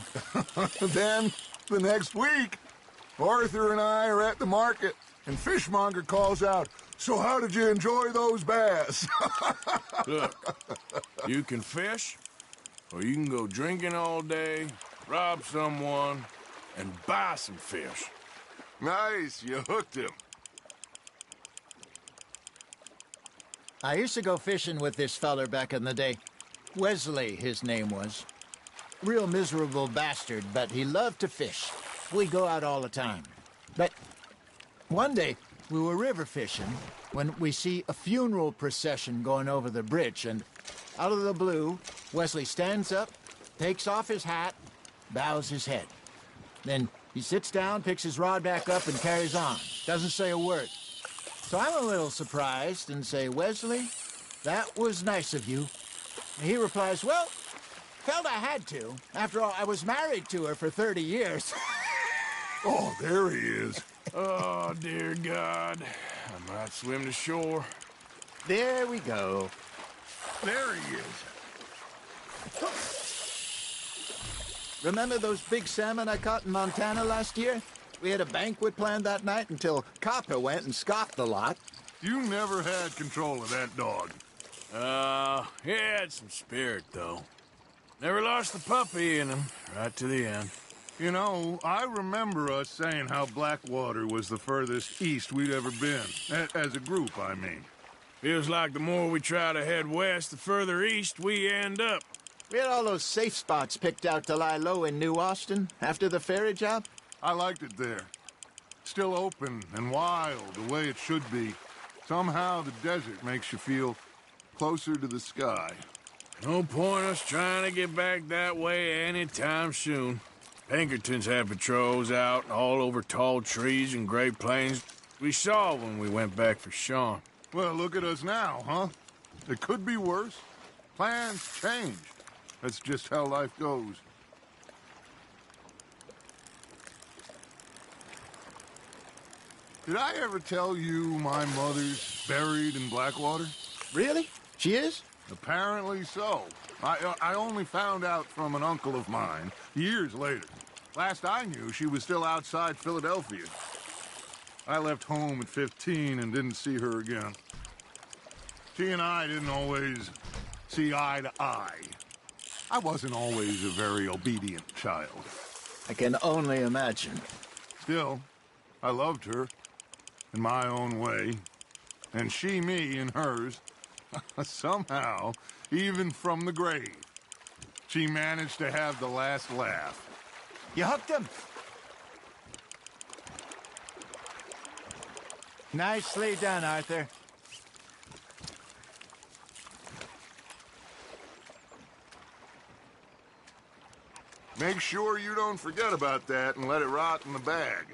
Then, the next week, Arthur and I are at the market, and Fishmonger calls out, "So how did you enjoy those bass?" Look, you can fish, or you can go drinking all day, rob someone, and buy some fish. Nice, you hooked him. I used to go fishing with this feller back in the day. Wesley, his name was. Real miserable bastard, but he loved to fish. We'd go out all the time. But one day, we were river fishing when we see a funeral procession going over the bridge, and out of the blue, Wesley stands up, takes off his hat, bows his head. Then he sits down, picks his rod back up, and carries on. Doesn't say a word. So I'm a little surprised and say, "Wesley, that was nice of you." And he replies, "Well, felt I had to. After all, I was married to her for 30 years. Oh, there he is. Oh, dear God. I might swim to shore. There we go. There he is. Remember those big salmon I caught in Montana last year? We had a banquet planned that night until Copper went and scoffed the lot. You never had control of that dog. He had some spirit, though. Never lost the puppy in him, right to the end. You know, I remember us saying how Blackwater was the furthest east we'd ever been. As a group, I mean. Feels like the more we try to head west, the further east we end up. We had all those safe spots picked out to lie low in New Austin after the ferry job. I liked it there. Still open and wild, the way it should be. Somehow the desert makes you feel closer to the sky. No point us trying to get back that way anytime soon. Pinkertons had patrols out all over tall trees and Great Plains. We saw when we went back for Sean. Well, look at us now, huh? It could be worse. Plans change. That's just how life goes. Did I ever tell you my mother's buried in Blackwater? Really? She is? Apparently so. I only found out from an uncle of mine years later. Last I knew, she was still outside Philadelphia. I left home at 15 and didn't see her again. She and I didn't always see eye to eye. I wasn't always a very obedient child. I can only imagine. Still, I loved her in my own way, and she me in hers. Somehow, even from the grave, she managed to have the last laugh. You hooked him. Nicely done, Arthur. Make sure you don't forget about that and let it rot in the bag.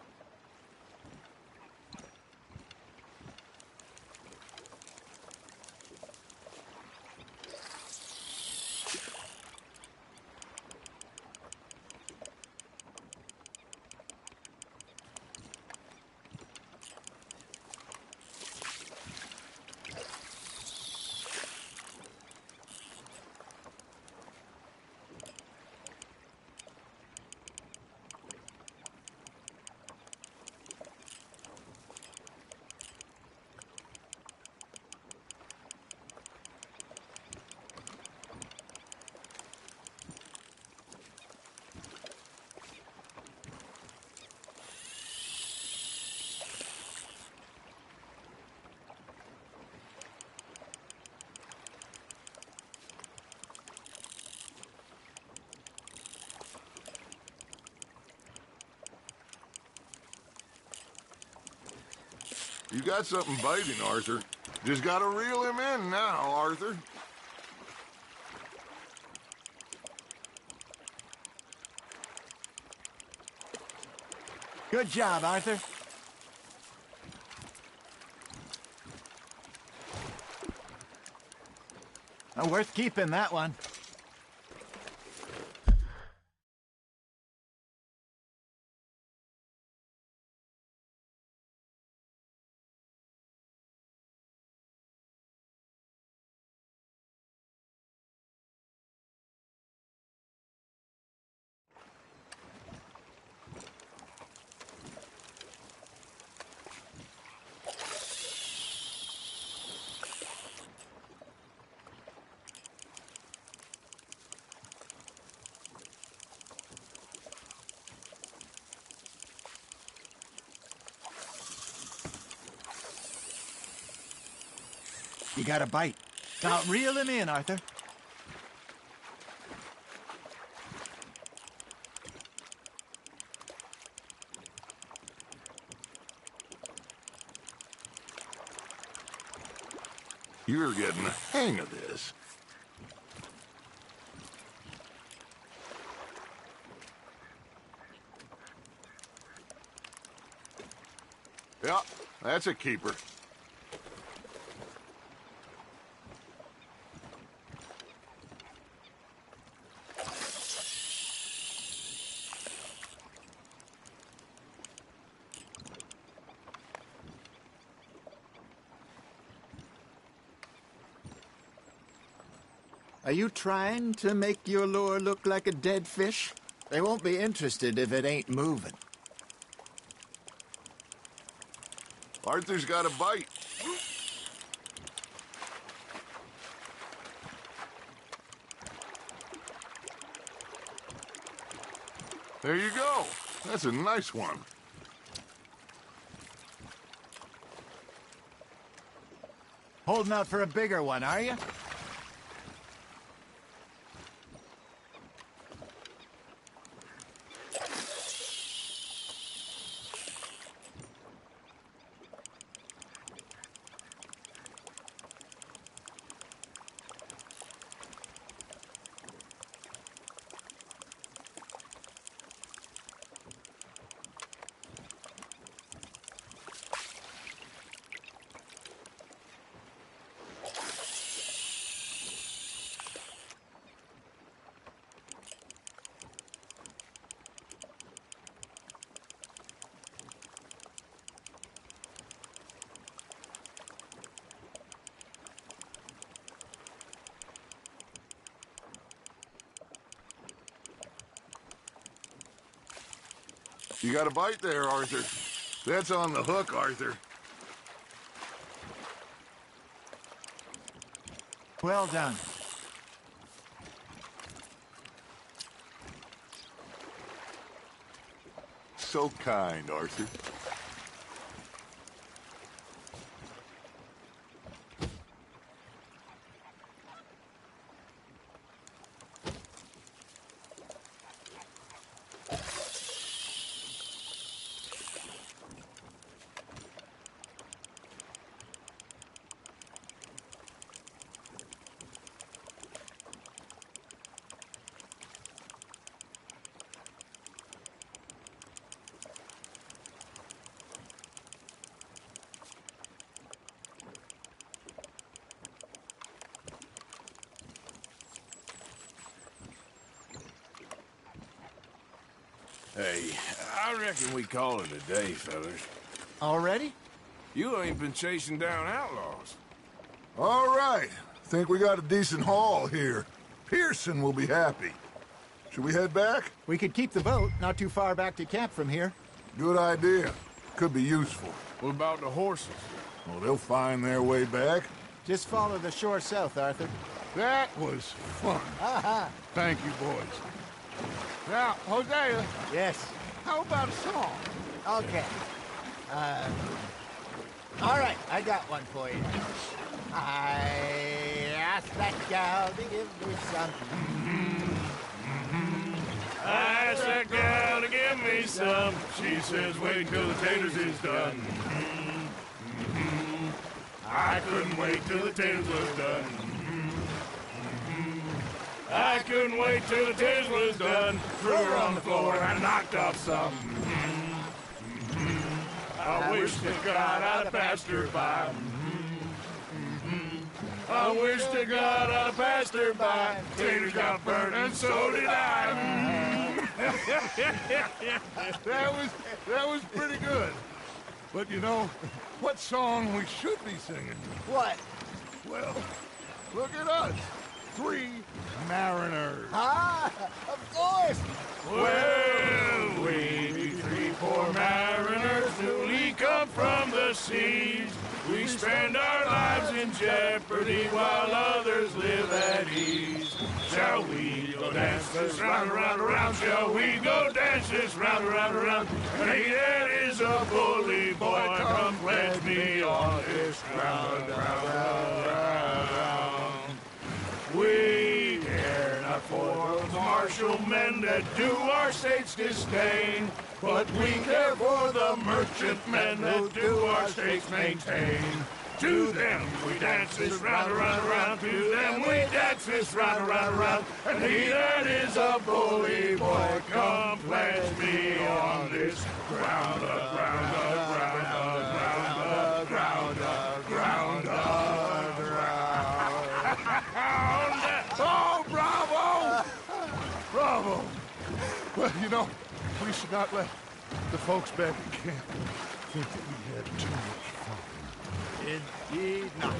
You got something biting, Arthur. Just gotta reel him in now, Arthur. Good job, Arthur. Worth keeping, that one. You got a bite. Now reel him in, Arthur. You're getting the hang of this. Yeah, that's a keeper. Are you trying to make your lure look like a dead fish? They won't be interested if it ain't moving. Arthur's got a bite. There you go. That's a nice one. Holding out for a bigger one, are you? You got a bite there, Arthur. That's on the hook, Arthur. Well done. So kind, Arthur. Hey, I reckon we call it a day, fellas. Already? You ain't been chasing down outlaws. All right. Think we got a decent haul here. Pearson will be happy. Should we head back? We could keep the boat not too far back to camp from here. Good idea. Could be useful. What about the horses? Well, they'll find their way back. Just follow the shore south, Arthur. That was fun. Thank you, boys. Now, Hosea. Yes. How about a song? Okay. All right, I got one for you. I asked that gal to give me something. I asked that gal to give me some. She says, wait till the taters is done. I couldn't wait till the taters was done. I couldn't wait till the taters was done. Threw her on the floor and knocked off some. I wish to God I'd have passed her by. I wish to God I'd have passed her by. Taters got burnt and so did I. That was pretty good. But you know, what song we should be singing? What? Well, look at us. 3 mariners. Ah, of course. Well, we be 3 poor mariners newly come from the seas. We spend our lives in jeopardy while others live at ease. Shall we go dance this round, around, around? Shall we go dance this round, around, around? Hey, that is a bully boy. Come pledge me on this ground, We care not for the martial men that do our state's disdain, but we care for the merchantmen that do our states maintain. To them we dance this round, around, around. To them we dance this round, around, around. And he that is a bully boy, come pledge me on this ground, ground, ground, ground, ground, ground, ground. Oh, bravo! Bravo! Well, you know, we should not let the folks back in camp think that we had too much fun. Indeed not.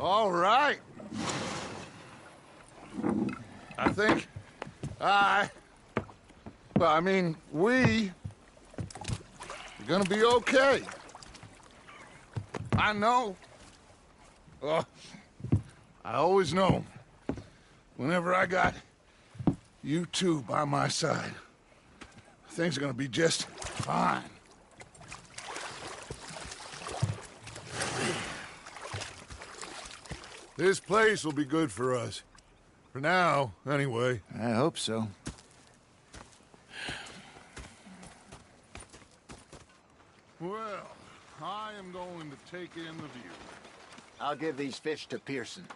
All right. I think we are gonna be okay. I know. I always know. Whenever I got you two by my side, things are gonna be just fine. This place will be good for us. For now, anyway. I hope so. Well, I am going to take in the view. I'll give these fish to Pearson.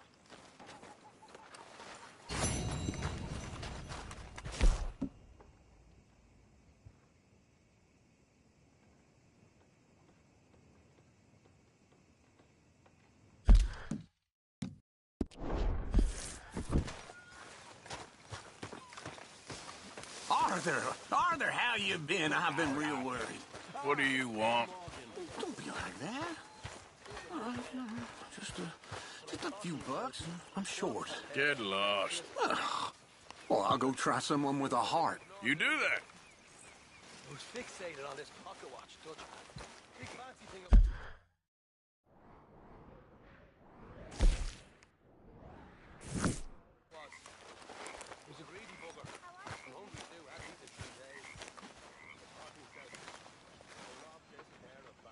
Arthur, how you been? I've been real worried. What do you want? Don't be like that. Just a few bucks. I'm short. Get lost. Well, I'll go try someone with a heart. You do that. Who's fixated on this pocket watch, don't you? Big fancy thing. He's a greedy bugger. I'm hungry too. I haven't eaten 3 days.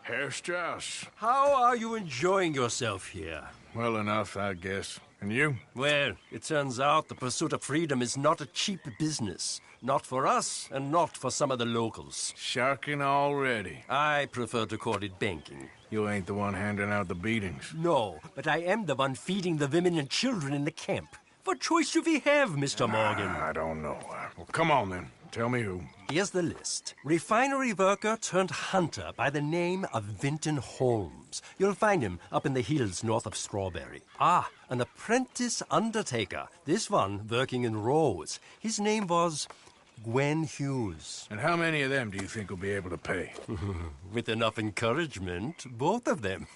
Herr Strauss. How are you enjoying yourself here? Well enough, I guess. And you? Well, it turns out the pursuit of freedom is not a cheap business. Not for us, and not for some of the locals. Sharking already. I prefer to call it banking. You ain't the one handing out the beatings. No, but I am the one feeding the women and children in the camp. What choice do we have, Mr. Morgan? I don't know. Well, come on then. Tell me who. Here's the list. Refinery worker turned hunter by the name of Vinton Holmes. You'll find him up in the hills north of Strawberry. Ah, an apprentice undertaker. This one working in Rose. His name was Gwen Hughes. And how many of them do you think will be able to pay? With enough encouragement, both of them.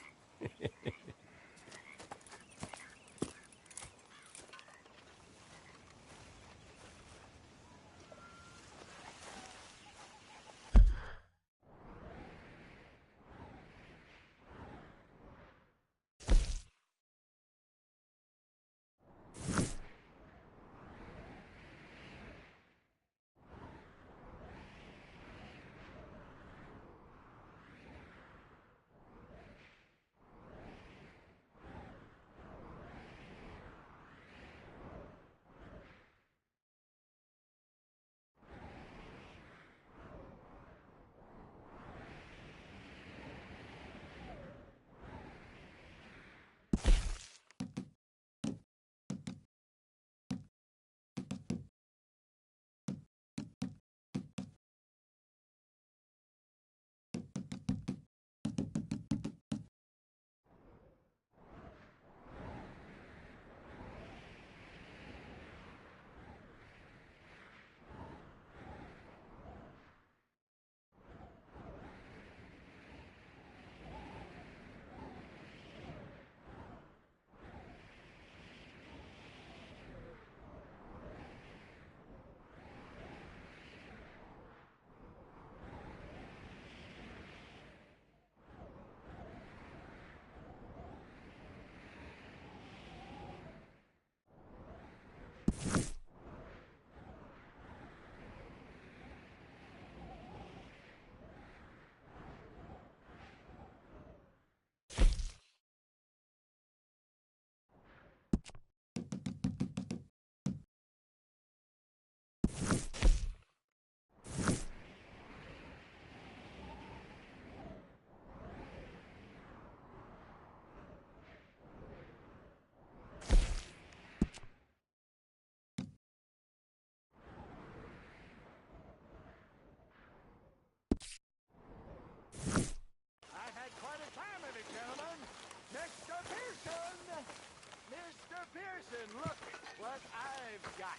Look what I've got.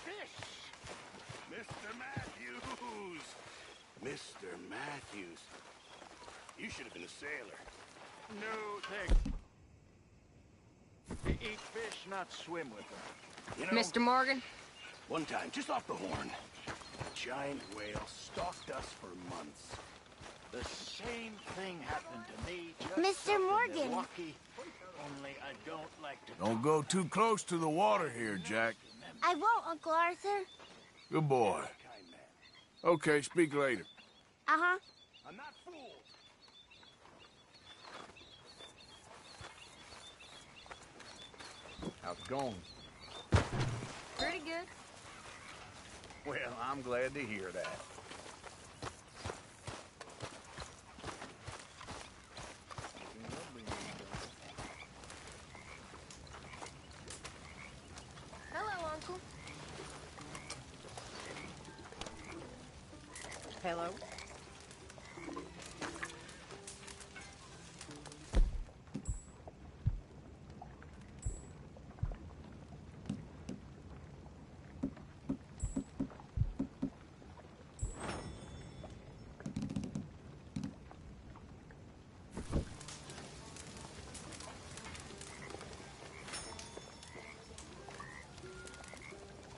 Fish! Mr. Matthews! Mr. Matthews. You should have been a sailor. No, thanks. We eat fish, not swim with them. You know, Mr. Morgan? one time, just off the horn, a giant whale stalked us for months. The same thing happened to me just Mr. up in Morgan. Milwaukee, only I don't like to... Don't go too close to the water here, Jack. I won't, Uncle Arthur. Good boy. Okay, speak later. Uh-huh. I'm not fooled. How's it going? Pretty good. Well, I'm glad to hear that. Hello, Uncle. Hello?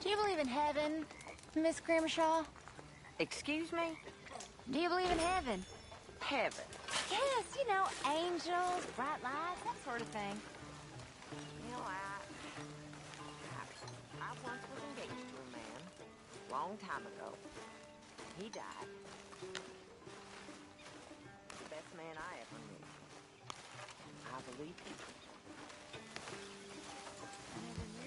Do you believe in heaven, Miss Grimshaw? Excuse me? Do you believe in heaven? Heaven. Yes, you know, angels, bright lights, that sort of thing. You know, I once was engaged to a man a long time ago. He died. The best man I ever knew. I believe he was. I never knew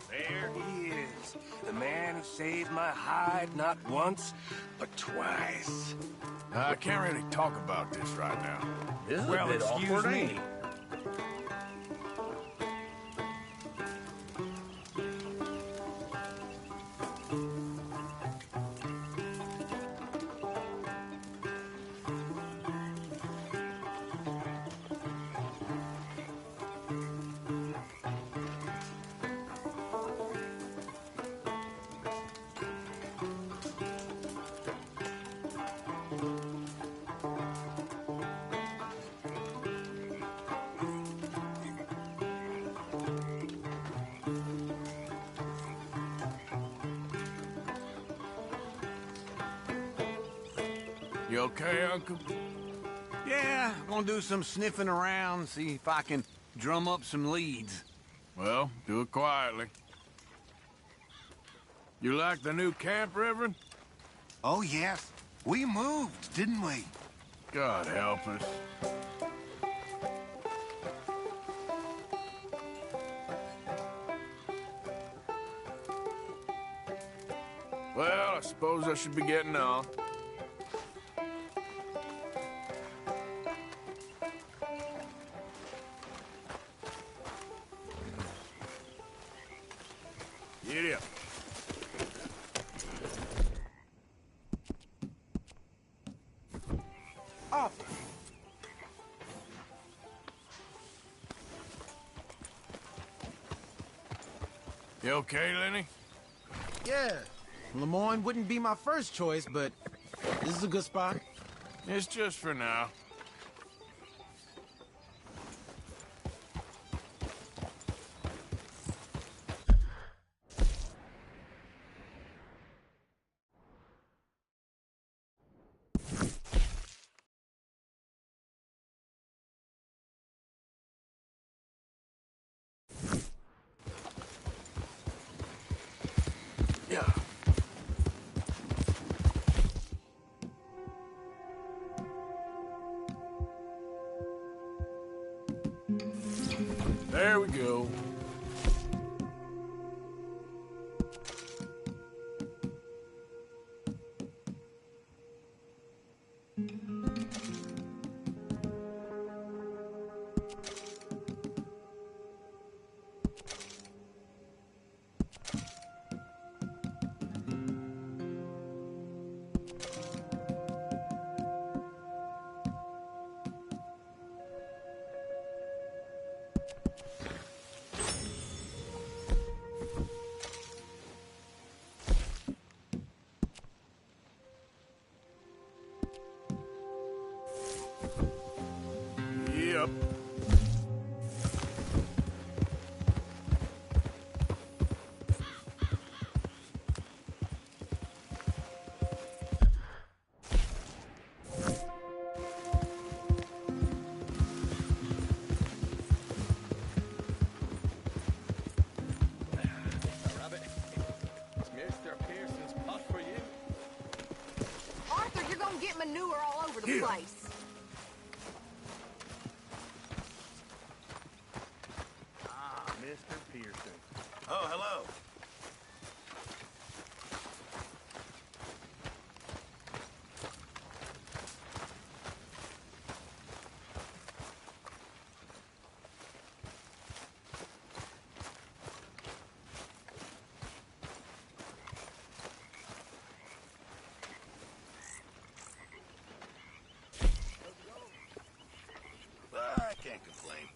There he is. The man who saved my hide not once, but twice. I can't really talk about this right now. This is a bit awkward, ain't it? You okay, Uncle? Yeah, gonna do some sniffing around, see if I can drum up some leads. Well, do it quietly. You like the new camp, Reverend? Oh, yes. We moved, didn't we? God help us. Well, I suppose I should be getting on. Giddy up. Arthur. You okay, Lenny? Yeah. Lemoyne wouldn't be my first choice, but this is a good spot. It's just for now. Yeah. There we go. Yep. Rabbit, it's Mr. Pearson's pot for you. Arthur, you're gonna get manure all over the place. Mr. Pearson. Oh, hello. I can't complain.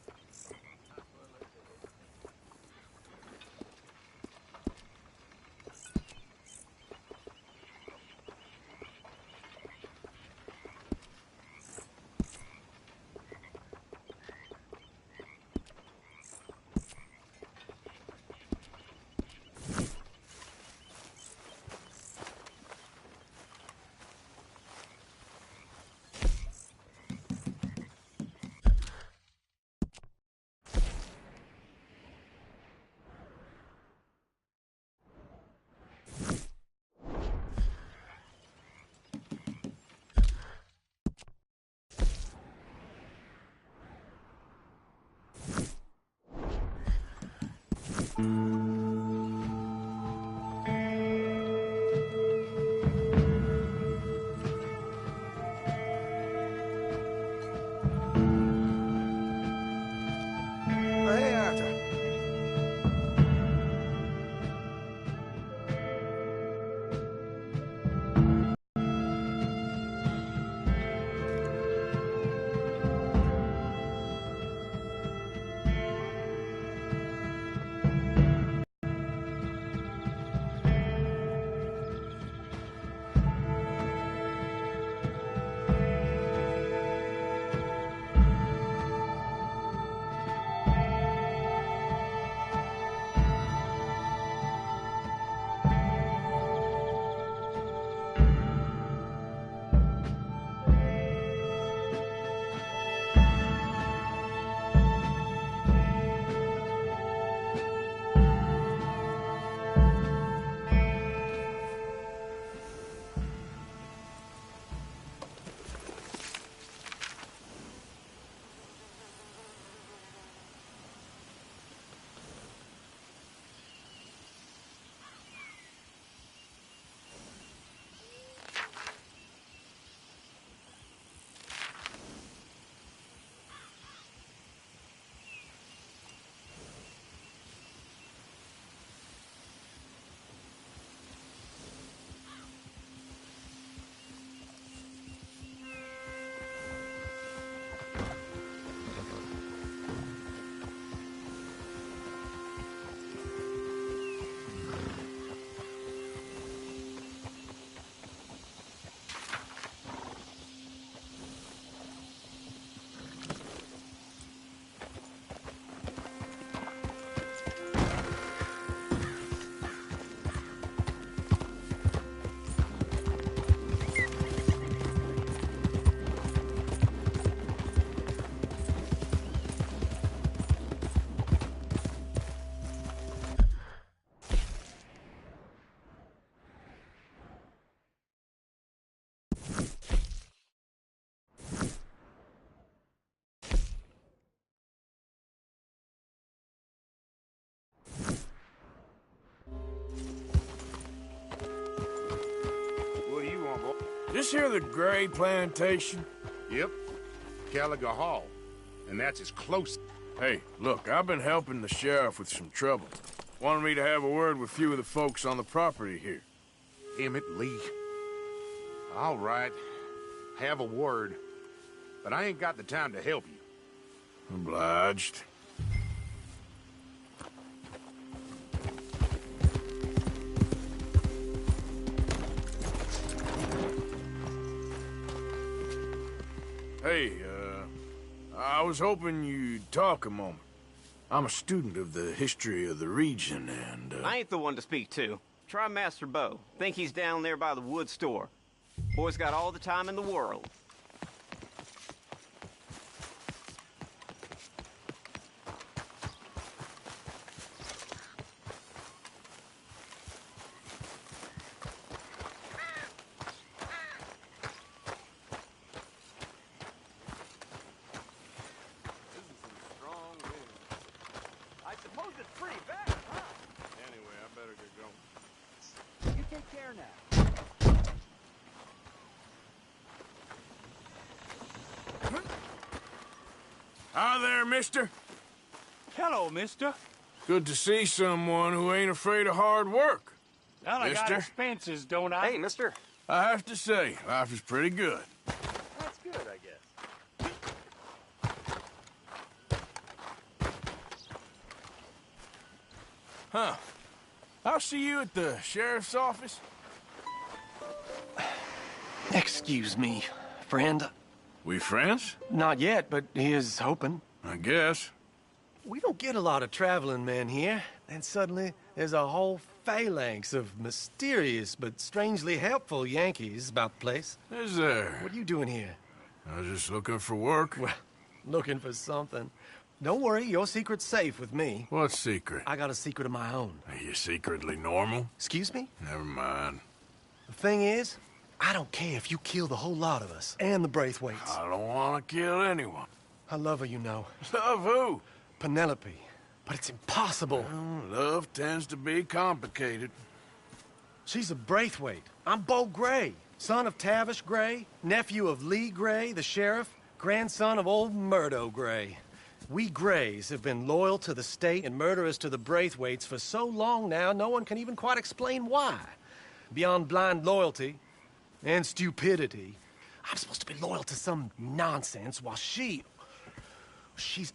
Hey, Arthur. This here the Gray Plantation? Yep. Gallagher Hall. And that's as close. Hey, look, I've been helping the sheriff with some trouble. Wanted me to have a word with a few of the folks on the property here. Emmett Lee. All right. Have a word. But I ain't got the time to help you. Obliged. Hey, I was hoping you'd talk a moment. I'm a student of the history of the region, and, I ain't the one to speak to. Try Master Bo. Think he's down there by the wood store. Boy's got all the time in the world. Hi there, mister. Hello, mister. Good to see someone who ain't afraid of hard work. Well, I got Mister? expenses, don't I? Hey, mister. I have to say, life is pretty good. That's good, I guess. Huh. I'll see you at the sheriff's office. Excuse me, friend. We friends? Not yet, but here's hoping. I guess. We don't get a lot of traveling men here, and suddenly there's a whole phalanx of mysterious but strangely helpful Yankees about the place. Is there? What are you doing here? I was just looking for work. Well, looking for something. Don't worry, your secret's safe with me. What secret? I got a secret of my own. Are you secretly normal? Excuse me? Never mind. The thing is, I don't care if you kill the whole lot of us, and the Braithwaites. I don't want to kill anyone. I love her, you know. Love who? Penelope. But it's impossible. Well, love tends to be complicated. She's a Braithwaite. I'm Bo Gray, son of Tavish Gray, nephew of Lee Gray, the sheriff, grandson of old Murdo Gray. We Grays have been loyal to the state and murderers to the Braithwaites for so long now, no one can even quite explain why. Beyond blind loyalty and stupidity, I'm supposed to be loyal to some nonsense while she's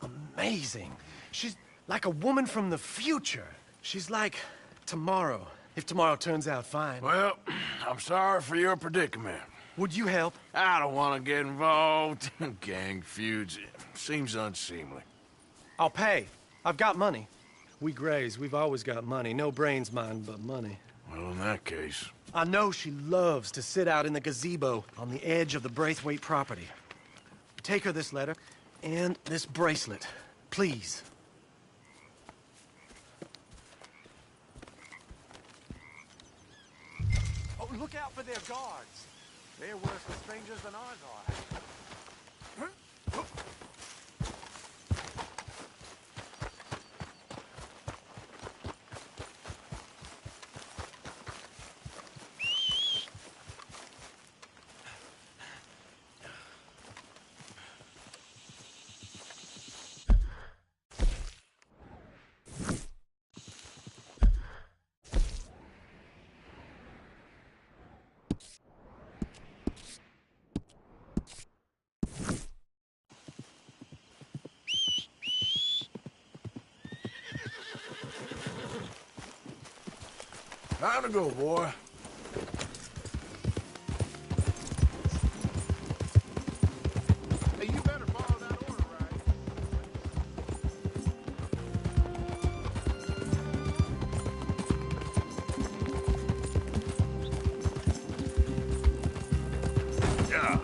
amazing. She's like a woman from the future. She's like tomorrow, if tomorrow turns out fine. Well, I'm sorry for your predicament. Would you help? I don't want to get involved in gang feuds. It seems unseemly. I'll pay. I've got money. We Grays, we've always got money. No brains, mind, but money. Well, in that case... I know she loves to sit out in the gazebo on the edge of the Braithwaite property. Take her this letter and this bracelet, please. Oh, look out for their guards. They're worse for strangers than ours are. Time to go, boy. Hey, you better follow that order, right? Yeah.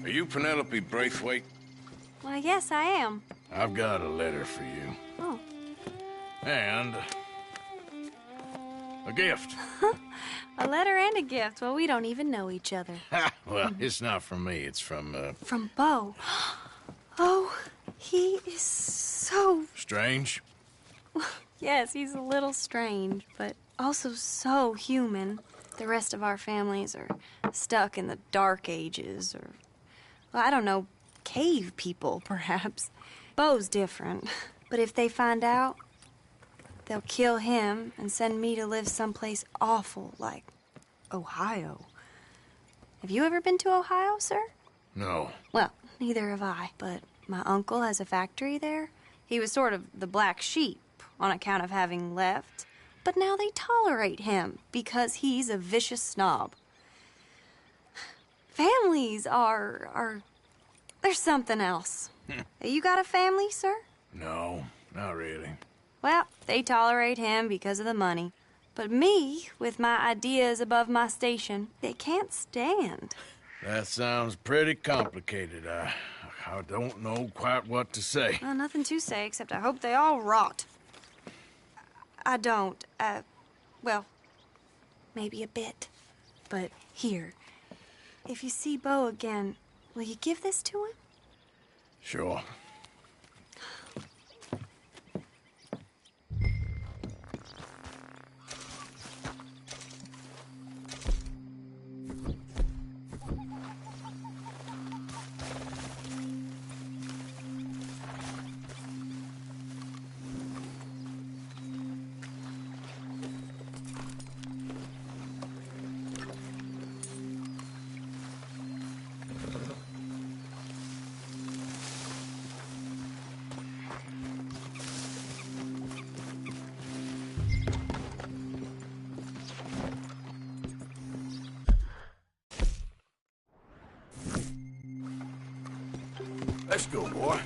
Are you Penelope Braithwaite? Why, yes, I am. I've got a letter for you. Oh. And a gift. A letter and a gift. Well, we don't even know each other. Well, it's not from me. It's from, From Bo. Oh, he is so... Strange? Yes, he's a little strange, but also so human. The rest of our families are stuck in the Dark Ages, or, well, I don't know, cave people, perhaps. Bo's different. But if they find out, they'll kill him and send me to live someplace awful like Ohio. Have you ever been to Ohio, sir? No. Well, neither have I, but my uncle has a factory there. He was sort of the black sheep on account of having left, but now they tolerate him because he's a vicious snob. Families are there's something else. You got a family, sir? No, not really. Well, they tolerate him because of the money. But me, with my ideas above my station, they can't stand. That sounds pretty complicated. I don't know quite what to say. Well, nothing to say, except I hope they all rot. I don't, well, maybe a bit. But here, if you see Bo again, will you give this to him? Sure. Let's go, boy.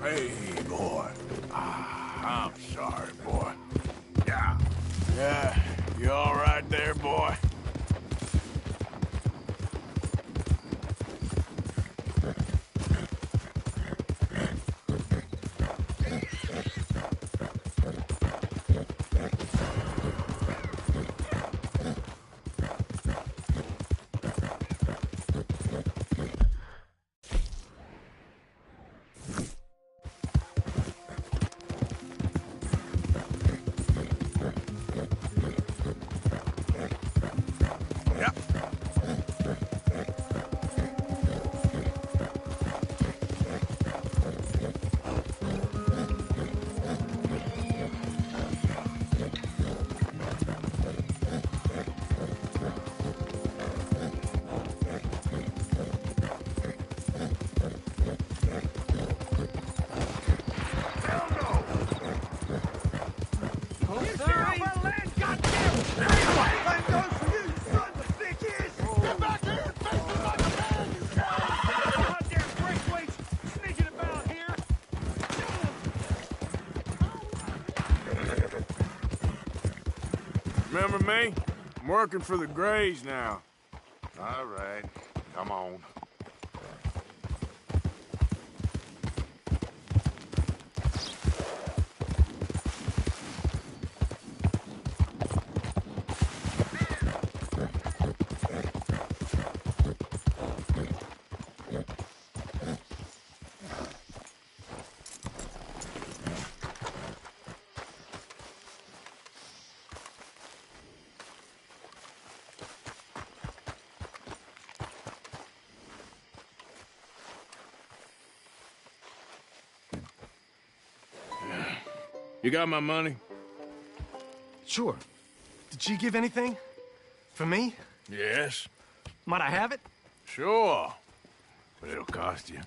Hey, boy. I'm sorry, boy. Yeah, you all right there, boy? Remember me? I'm working for the Grays now. All right, come on. You got my money? Sure. Did she give anything? For me? Yes. Might I have it? Sure. but it'll cost you.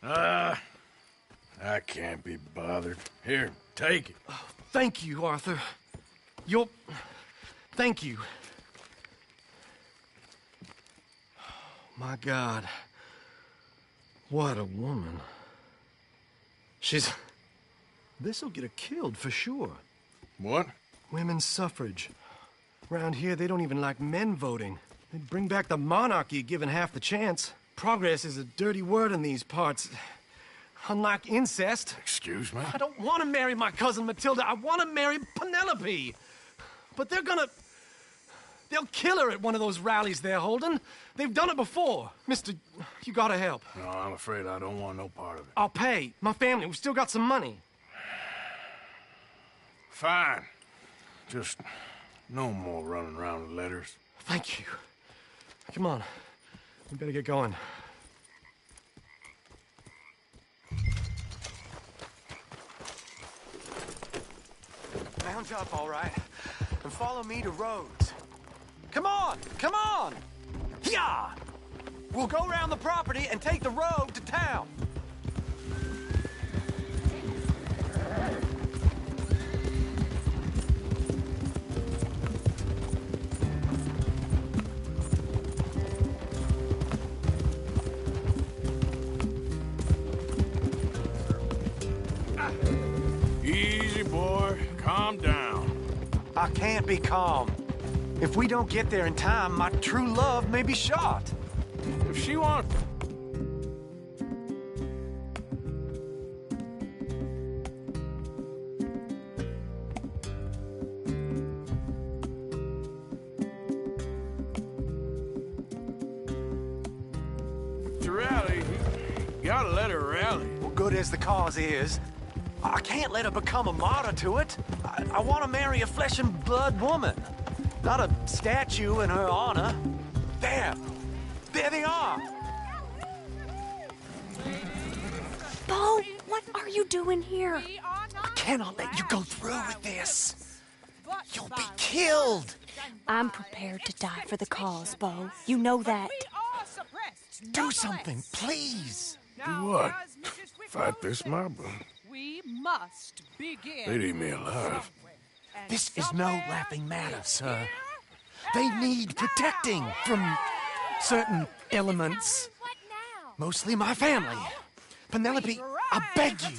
I can't be bothered. Here, take it. Thank you, Arthur. Thank you. My God. What a woman. This'll get her killed for sure. What? Women's suffrage. Around here, they don't even like men voting. They'd bring back the monarchy given half the chance. Progress is a dirty word in these parts. Unlike incest. Excuse me? I don't want to marry my cousin Matilda. I want to marry Penelope. But they'll kill her at one of those rallies they're holding. They've done it before. Mister, you gotta help. No, I'm afraid I don't want no part of it. I'll pay. My family, we've still got some money. Fine. Just no more running around with letters. Thank you. Come on. We better get going. Mount up, all right, and follow me to Rhodes. Come on! Come on! Yeah! We'll go around the property and take the road to town. Easy, boy. Calm down. I can't be calm. If we don't get there in time, my true love may be shot. If she wants... To rally, you gotta let her rally. Well, good as the cause is, I can't let her become a martyr to it. I want to marry a flesh and blood woman, not a statue in her honor. There they are. Bo, what are you doing here? I cannot let you go through with this. You'll be killed. I'm prepared to die for the cause, Bo. You know that. Do something, please. Do what? Fight this mob? We must begin. They'd eat me alive. This is no laughing matter, sir. They need protecting from certain elements. Mostly my family. Penelope, I beg you.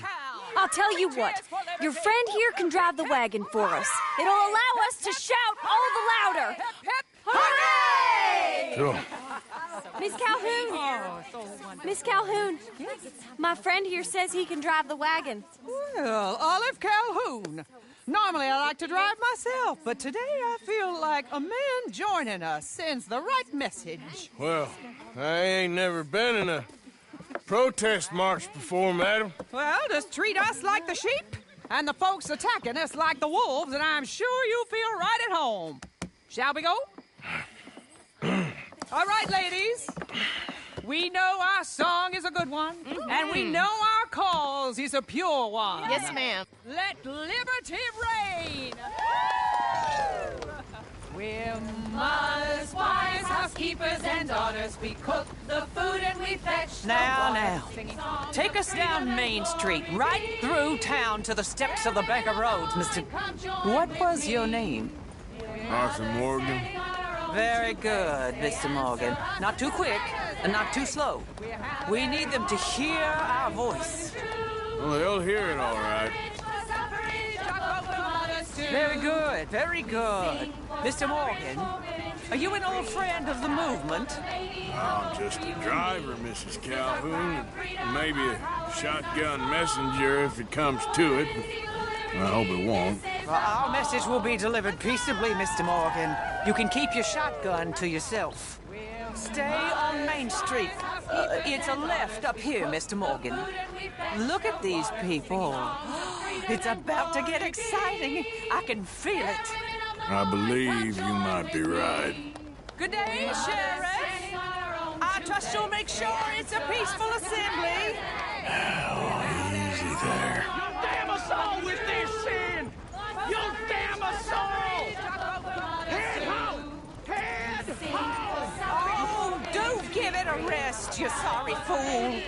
I'll tell you what. Your friend here can drive the wagon for us. It'll allow us to shout all the louder. Hooray! Sure. Miss Calhoun! Miss Calhoun! My friend here says he can drive the wagon. Well, Olive Calhoun. Normally I like to drive myself, but today I feel like a man joining us sends the right message. Well, I ain't never been in a protest march before, madam. Well, just treat us like the sheep, and the folks attacking us like the wolves, and I'm sure you'll feel right at home. Shall we go? All right, ladies. We know our song is a good one, and we know our cause is a pure one. Yes, ma'am. Let liberty reign! We're mothers, wives, housekeepers, and daughters. We cook the food and we fetch Now, take us down Main Street, right through town to the steps of the Bank of Rhodes, Mr. What was your name? Arthur Morgan. Very good, Mr. Morgan. Not too quick and not too slow. We need them to hear our voice. Well, they'll hear it all right. Very good, very good. Mr. Morgan, are you an old friend of the movement? I'm just a driver, Mrs. Calhoun. Maybe a shotgun messenger if it comes to it. I hope it won't. Well, our message will be delivered peaceably, Mr. Morgan. You can keep your shotgun to yourself. Stay on Main Street. It's a left up here, Mr. Morgan. Look at these people. It's about to get exciting. I can feel it. I believe you might be right. Good day, Sheriff. I trust you'll make sure it's a peaceful assembly. Oh, easy there. You'll damn us all with this sin! You'll damn us all! Head home! Head home! Oh, don't get lost, you sorry fool.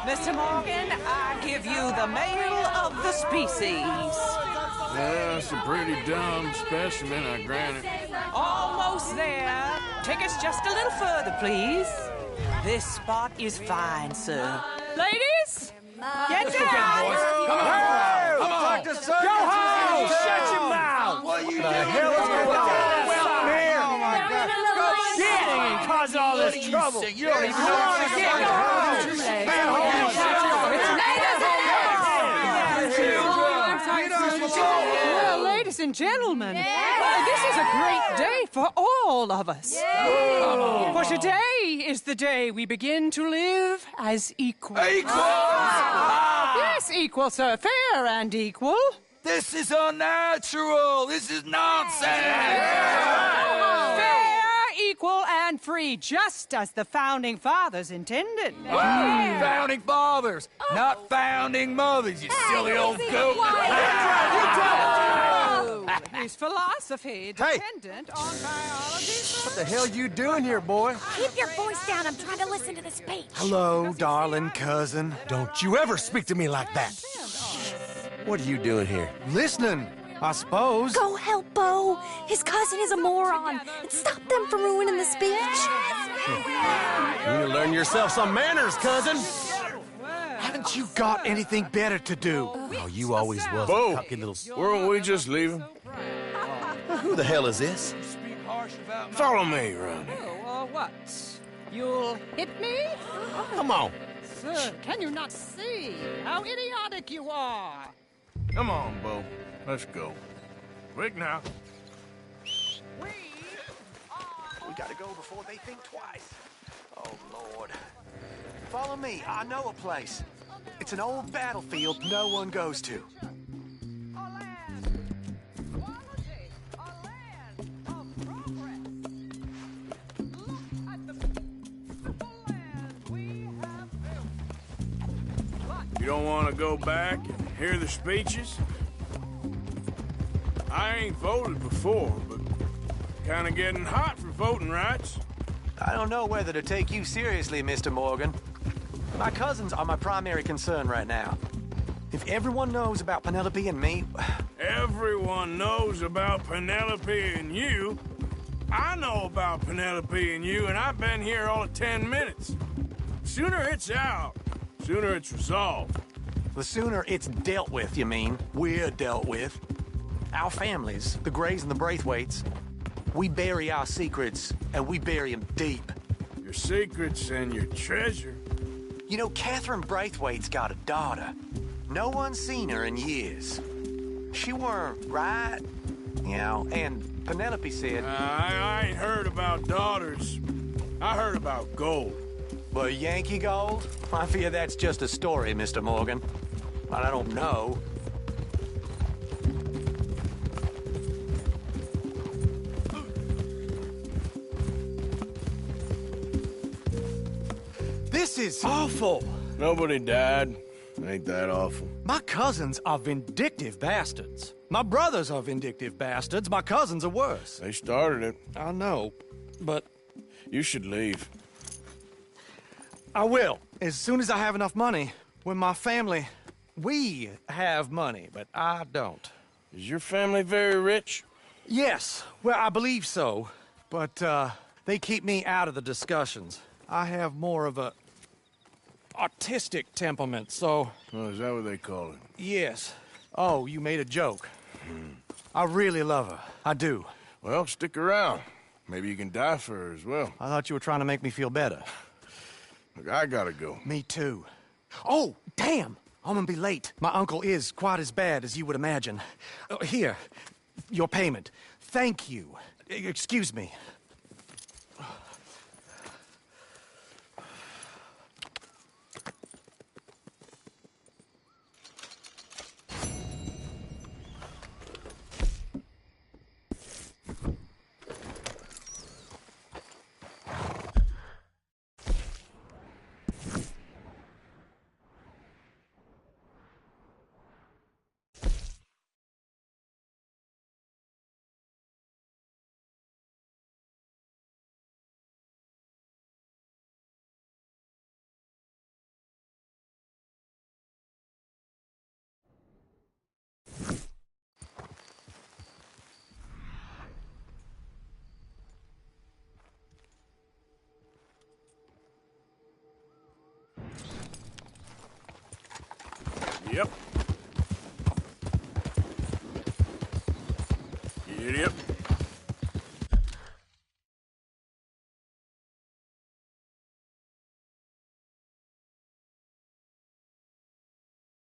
Mr. Morgan, I give you the male of the species. That's a pretty dumb specimen, I grant it. Almost there. Take us just a little further, please. This spot is fine, sir. Ladies, get down! boys. Come on. Hey, come on. Go home! Shut your mouth! What are you doing? The hell is going on? Well, here. Oh, my God. Go shit and cause all this trouble. You don't even know what you're getting. Go Well, ladies and gentlemen, this is a great day for all of us. For today is the day we begin to live as equals. Equals? Yes, equal, sir. Fair and equal. This is unnatural. This is nonsense. Fair, equal, and free, just as the Founding Fathers intended. Founding fathers, not founding mothers, you silly old goat. His philosophy dependent on biology. What the hell you doing here, boy? Keep your voice down. I'm trying to listen to the speech. Hello, darling cousin. Don't you ever speak to me like that. What are you doing here? Listening, I suppose. Go help Bo. His cousin is a moron. And stop them from ruining the speech. You need to learn yourself some manners, cousin. Haven't you got anything better to do? Oh, you always was Bo, a cocky little... weren't we just leaving? Who the hell is this? Follow me, Ronnie. What? You'll hit me? Come on. Sir, can you not see how idiotic you are? Come on, Bo. Let's go. Quick now. We gotta go before they think twice. Oh, Lord. Follow me. I know a place. It's an old battlefield no one goes to. You don't want to go back and hear the speeches? I ain't voted before, but kind of getting hot for voting rights. I don't know whether to take you seriously, Mr. Morgan. My cousins are my primary concern right now. If everyone knows about Penelope and me... Everyone knows about Penelope and you. I know about Penelope and you, and I've been here all of 10 minutes. Sooner it's out, sooner it's resolved. The sooner it's dealt with, you mean? We're dealt with. Our families, the Grays and the Braithwaites, we bury our secrets, and we bury them deep. Your secrets and your treasure. You know, Catherine Braithwaite's got a daughter. No one's seen her in years. She weren't right, you know, and Penelope said... I ain't heard about daughters. I heard about gold. But Yankee gold? I fear that's just a story, Mr. Morgan. But I don't know. This is awful. Nobody died. Ain't that awful? My cousins are vindictive bastards. My brothers are vindictive bastards. My cousins are worse. They started it. I know, but... You should leave. I will, as soon as I have enough money. When my family... We have money, but I don't. Is your family very rich? Yes, well, I believe so. But, they keep me out of the discussions. I have more of a... artistic temperament, so... Oh, is that what they call it? Yes. Oh, you made a joke. I really love her. I do. Well, stick around. Maybe you can die for her as well. I thought you were trying to make me feel better. Look, I gotta go. Me too. Oh, damn! I'm gonna be late. My uncle is quite as bad as you would imagine. Here, your payment. Thank you. Excuse me. Yep. Giddy up.